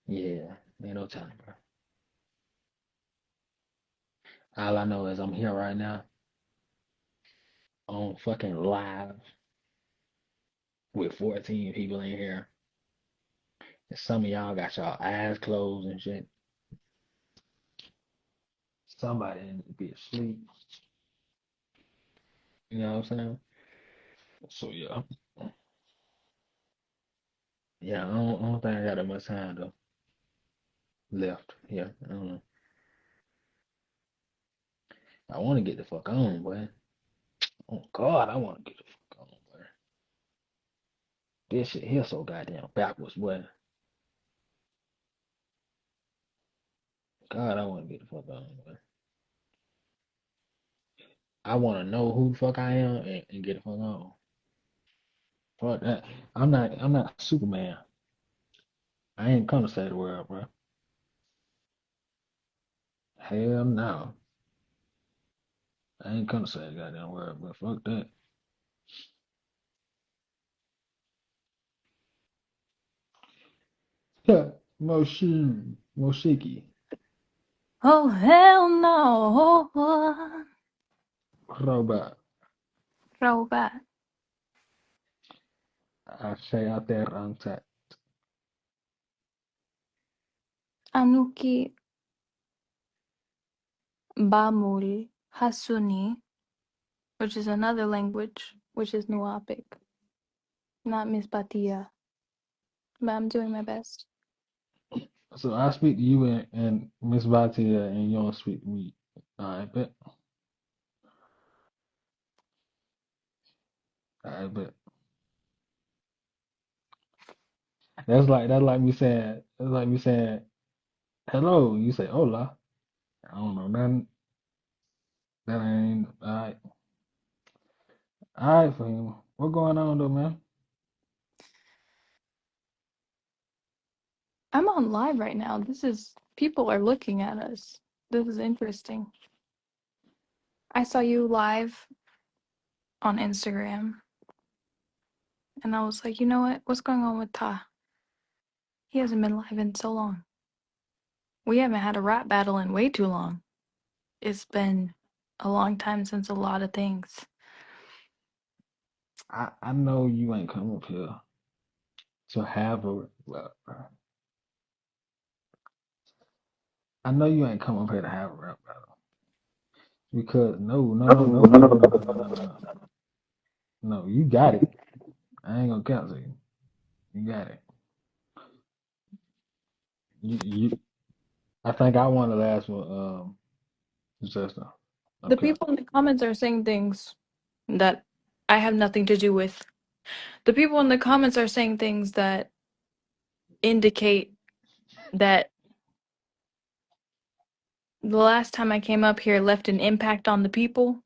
[SPEAKER 1] Yeah, ain't no telling, bro. All I know is I'm here right now on fucking live with 14 people in here. And some of y'all got y'all eyes closed and shit. Somebody need to be asleep. You know what I'm saying? So yeah. Yeah, I don't think I got that much time though left. Yeah, I don't know. I want to get the fuck on, boy. Oh God, I want to get the fuck on, boy. This shit here so goddamn backwards, boy. God, I want to get the fuck on, boy. I want to know who the fuck I am and get the fuck on. Fuck that. I'm not Superman. I ain't come to save the world, bro. Hell no. I ain't come to save the goddamn world, but fuck that. Moshiki.
[SPEAKER 6] Oh, hell no.
[SPEAKER 1] Robot.
[SPEAKER 6] Robot.
[SPEAKER 1] Ashay Aterrantat.
[SPEAKER 6] Anuki Bamul Hasuni, which is another language, which is Nuapic, not Miss Batia. But I'm doing my best.
[SPEAKER 1] So I speak to you and Miss Vatia, and you don't speak to me. I bet. I bet. That's like me saying hello. You say hola. I don't know nothing. That ain't all right. All right for him. What going on though, man?
[SPEAKER 6] I'm on live right now. People are looking at us. This is interesting. I saw you live on Instagram, and I was like, you know what? What's going on with Ta? He hasn't been live in so long. We haven't had a rap battle in way too long. It's been a long time since a lot of things.
[SPEAKER 1] I know you ain't come up here to have a. Well, I know you ain't come up here to have a rap battle because no. No, you got it. I ain't gonna cancel you. You got it. You. I think I won the last one.
[SPEAKER 7] Just
[SPEAKER 6] The
[SPEAKER 7] okay.
[SPEAKER 6] people in the comments are saying things that I have nothing to do with. The people in the comments are saying things that indicate that the last time I came up here left an impact on the people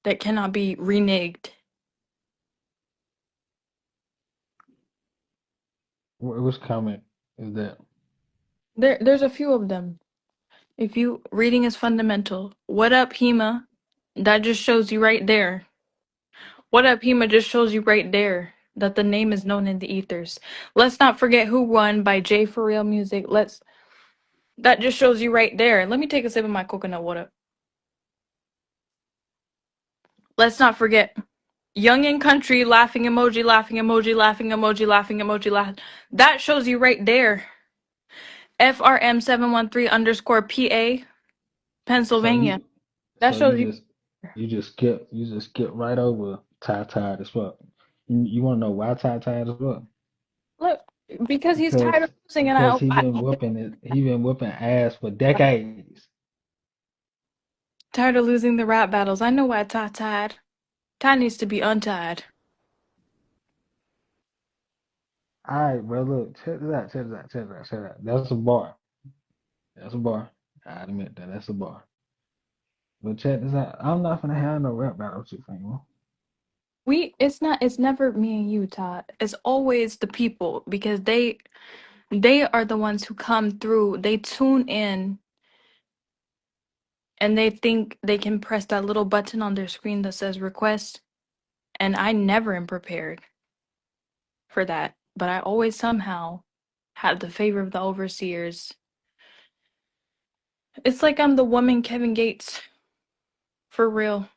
[SPEAKER 6] that cannot be reneged.
[SPEAKER 7] Which comment is that?
[SPEAKER 6] There's a few of them. If you reading is fundamental. What up, Hema? That just shows you right there. What up, Hema just shows you right there that the name is known in the ethers. Let's not forget who won by J for Real Music. That just shows you right there. Let me take a sip of my coconut water. Let's not forget Young and Country, laughing emoji, laughing emoji, laughing emoji, laughing emoji, laugh. That shows you right there. FRM713 underscore PA,
[SPEAKER 7] So
[SPEAKER 6] Pennsylvania.
[SPEAKER 7] you,
[SPEAKER 6] That
[SPEAKER 7] so you
[SPEAKER 6] shows you.
[SPEAKER 7] just you just skip right over Ty tired as fuck. You want to know why Ty tired as fuck?
[SPEAKER 6] Look, because he's
[SPEAKER 7] Because
[SPEAKER 6] tired of losing, and
[SPEAKER 7] because
[SPEAKER 6] I
[SPEAKER 7] he been whooping ass for decades.
[SPEAKER 6] tired of losing the rap battles. I know why Ty tied. Ty needs to be untied.
[SPEAKER 7] All right, bro. Look, check this out. Check this out. Check this out. Check this out. That's a bar. That's a bar. I admit that. That's a bar. But check this out. I'm not gonna have no rap battle with you, fam.
[SPEAKER 6] It's never me and you, Todd. It's always the people because they are the ones who come through. They tune in and they think they can press that little button on their screen that says request. And I never am prepared for that. But I always somehow have the favor of the overseers. It's like I'm the woman Kevin Gates. For real.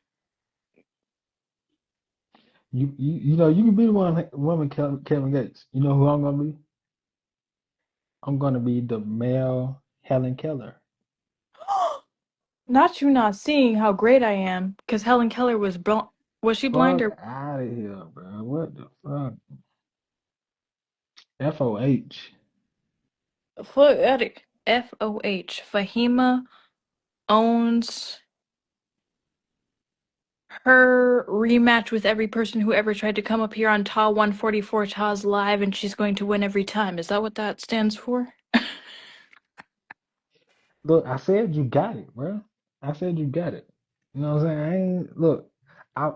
[SPEAKER 7] You know you can be the woman Kevin Gates. You know who I'm gonna be? I'm gonna be the male Helen Keller.
[SPEAKER 6] Not you not seeing how great I am, because Helen Keller was was she blind
[SPEAKER 7] Fuck
[SPEAKER 6] or
[SPEAKER 7] out of here, bro. What the fuck? FOH.
[SPEAKER 6] FOH? Fahima owns her rematch with every person who ever tried to come up here on Ta 144 Ta's live, and she's going to win every time. Is that what that stands for?
[SPEAKER 7] Look, I said you got it, bro. I said you got it. You know what I'm saying? I ain't look. I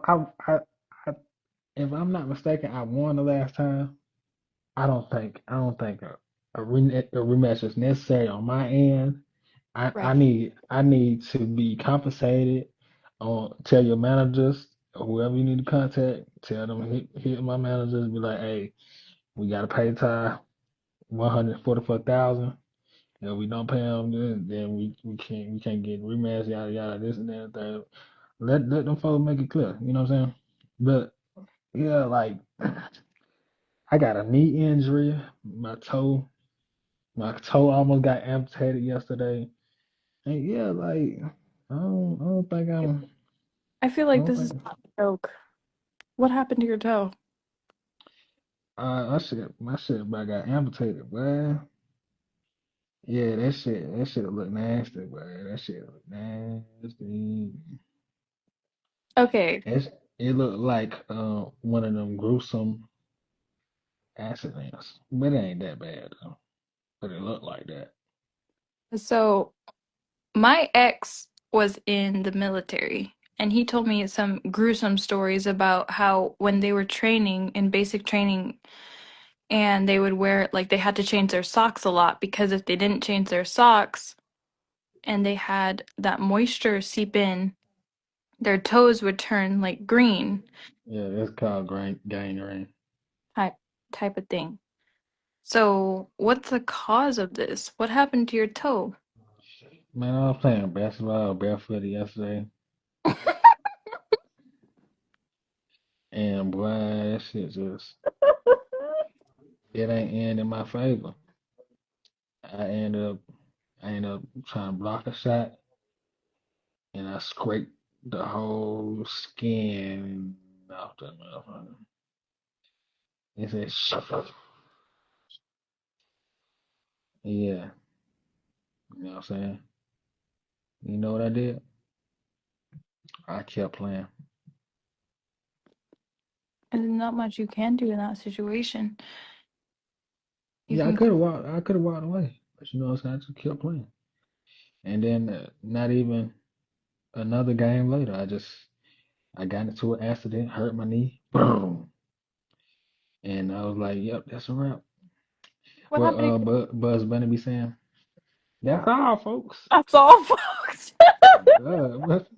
[SPEAKER 7] if I'm not mistaken, I won the last time. I don't think a rematch is necessary on my end.
[SPEAKER 6] Right.
[SPEAKER 7] I need to be compensated. Tell your managers or whoever you need to contact. Tell them hit my managers. Be like, hey, we gotta pay Ty 144,000. If we don't pay him, then we can't get rematch. Yada yada. This and that. And that. Let them folks make it clear. You know what I'm saying? But yeah, like I got a knee injury. My toe almost got amputated yesterday. And yeah, like I don't think
[SPEAKER 6] I feel
[SPEAKER 7] I
[SPEAKER 6] like
[SPEAKER 7] don't
[SPEAKER 6] this is
[SPEAKER 7] think
[SPEAKER 6] not a joke. What happened to your toe?
[SPEAKER 7] my shit about got amputated, boy. Yeah, that shit look nasty, boy. That shit look nasty.
[SPEAKER 6] Okay,
[SPEAKER 7] It looked like one of them gruesome accidents. But it ain't that bad though. But it looked like that.
[SPEAKER 6] so my ex was in the military, and he told me some gruesome stories about how when they were training in basic training and they would wear like they had to change their socks a lot because if they didn't change their socks and they had that moisture seep in, their toes would turn like green
[SPEAKER 7] Yeah, it's called gangrene.
[SPEAKER 6] type type of thing. So, what's the cause of this? What happened to your toe?
[SPEAKER 7] Man, I was playing basketball barefooted yesterday, and boy, that shit just it ain't end in my favor. I ended up I ended up trying to block a shot, and I scraped the whole skin off that motherfucker. It said, yeah, you know what I'm saying? You know what I did? I kept playing.
[SPEAKER 6] And there's not much you can do in that situation. You
[SPEAKER 7] Yeah, I
[SPEAKER 6] can.
[SPEAKER 7] could have walked. I could have walked away, but you know what I'm saying. I just kept playing. And then not even another game later, I got into an accident, hurt my knee, boom, and I was like, "Yep, that's a wrap."
[SPEAKER 6] What
[SPEAKER 7] What
[SPEAKER 6] happened?
[SPEAKER 7] Buzz Bunny be saying? That's all, folks.
[SPEAKER 6] That's all, folks.
[SPEAKER 7] What?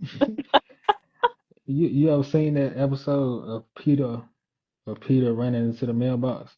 [SPEAKER 7] You ever seen that episode of Peter running into the mailbox?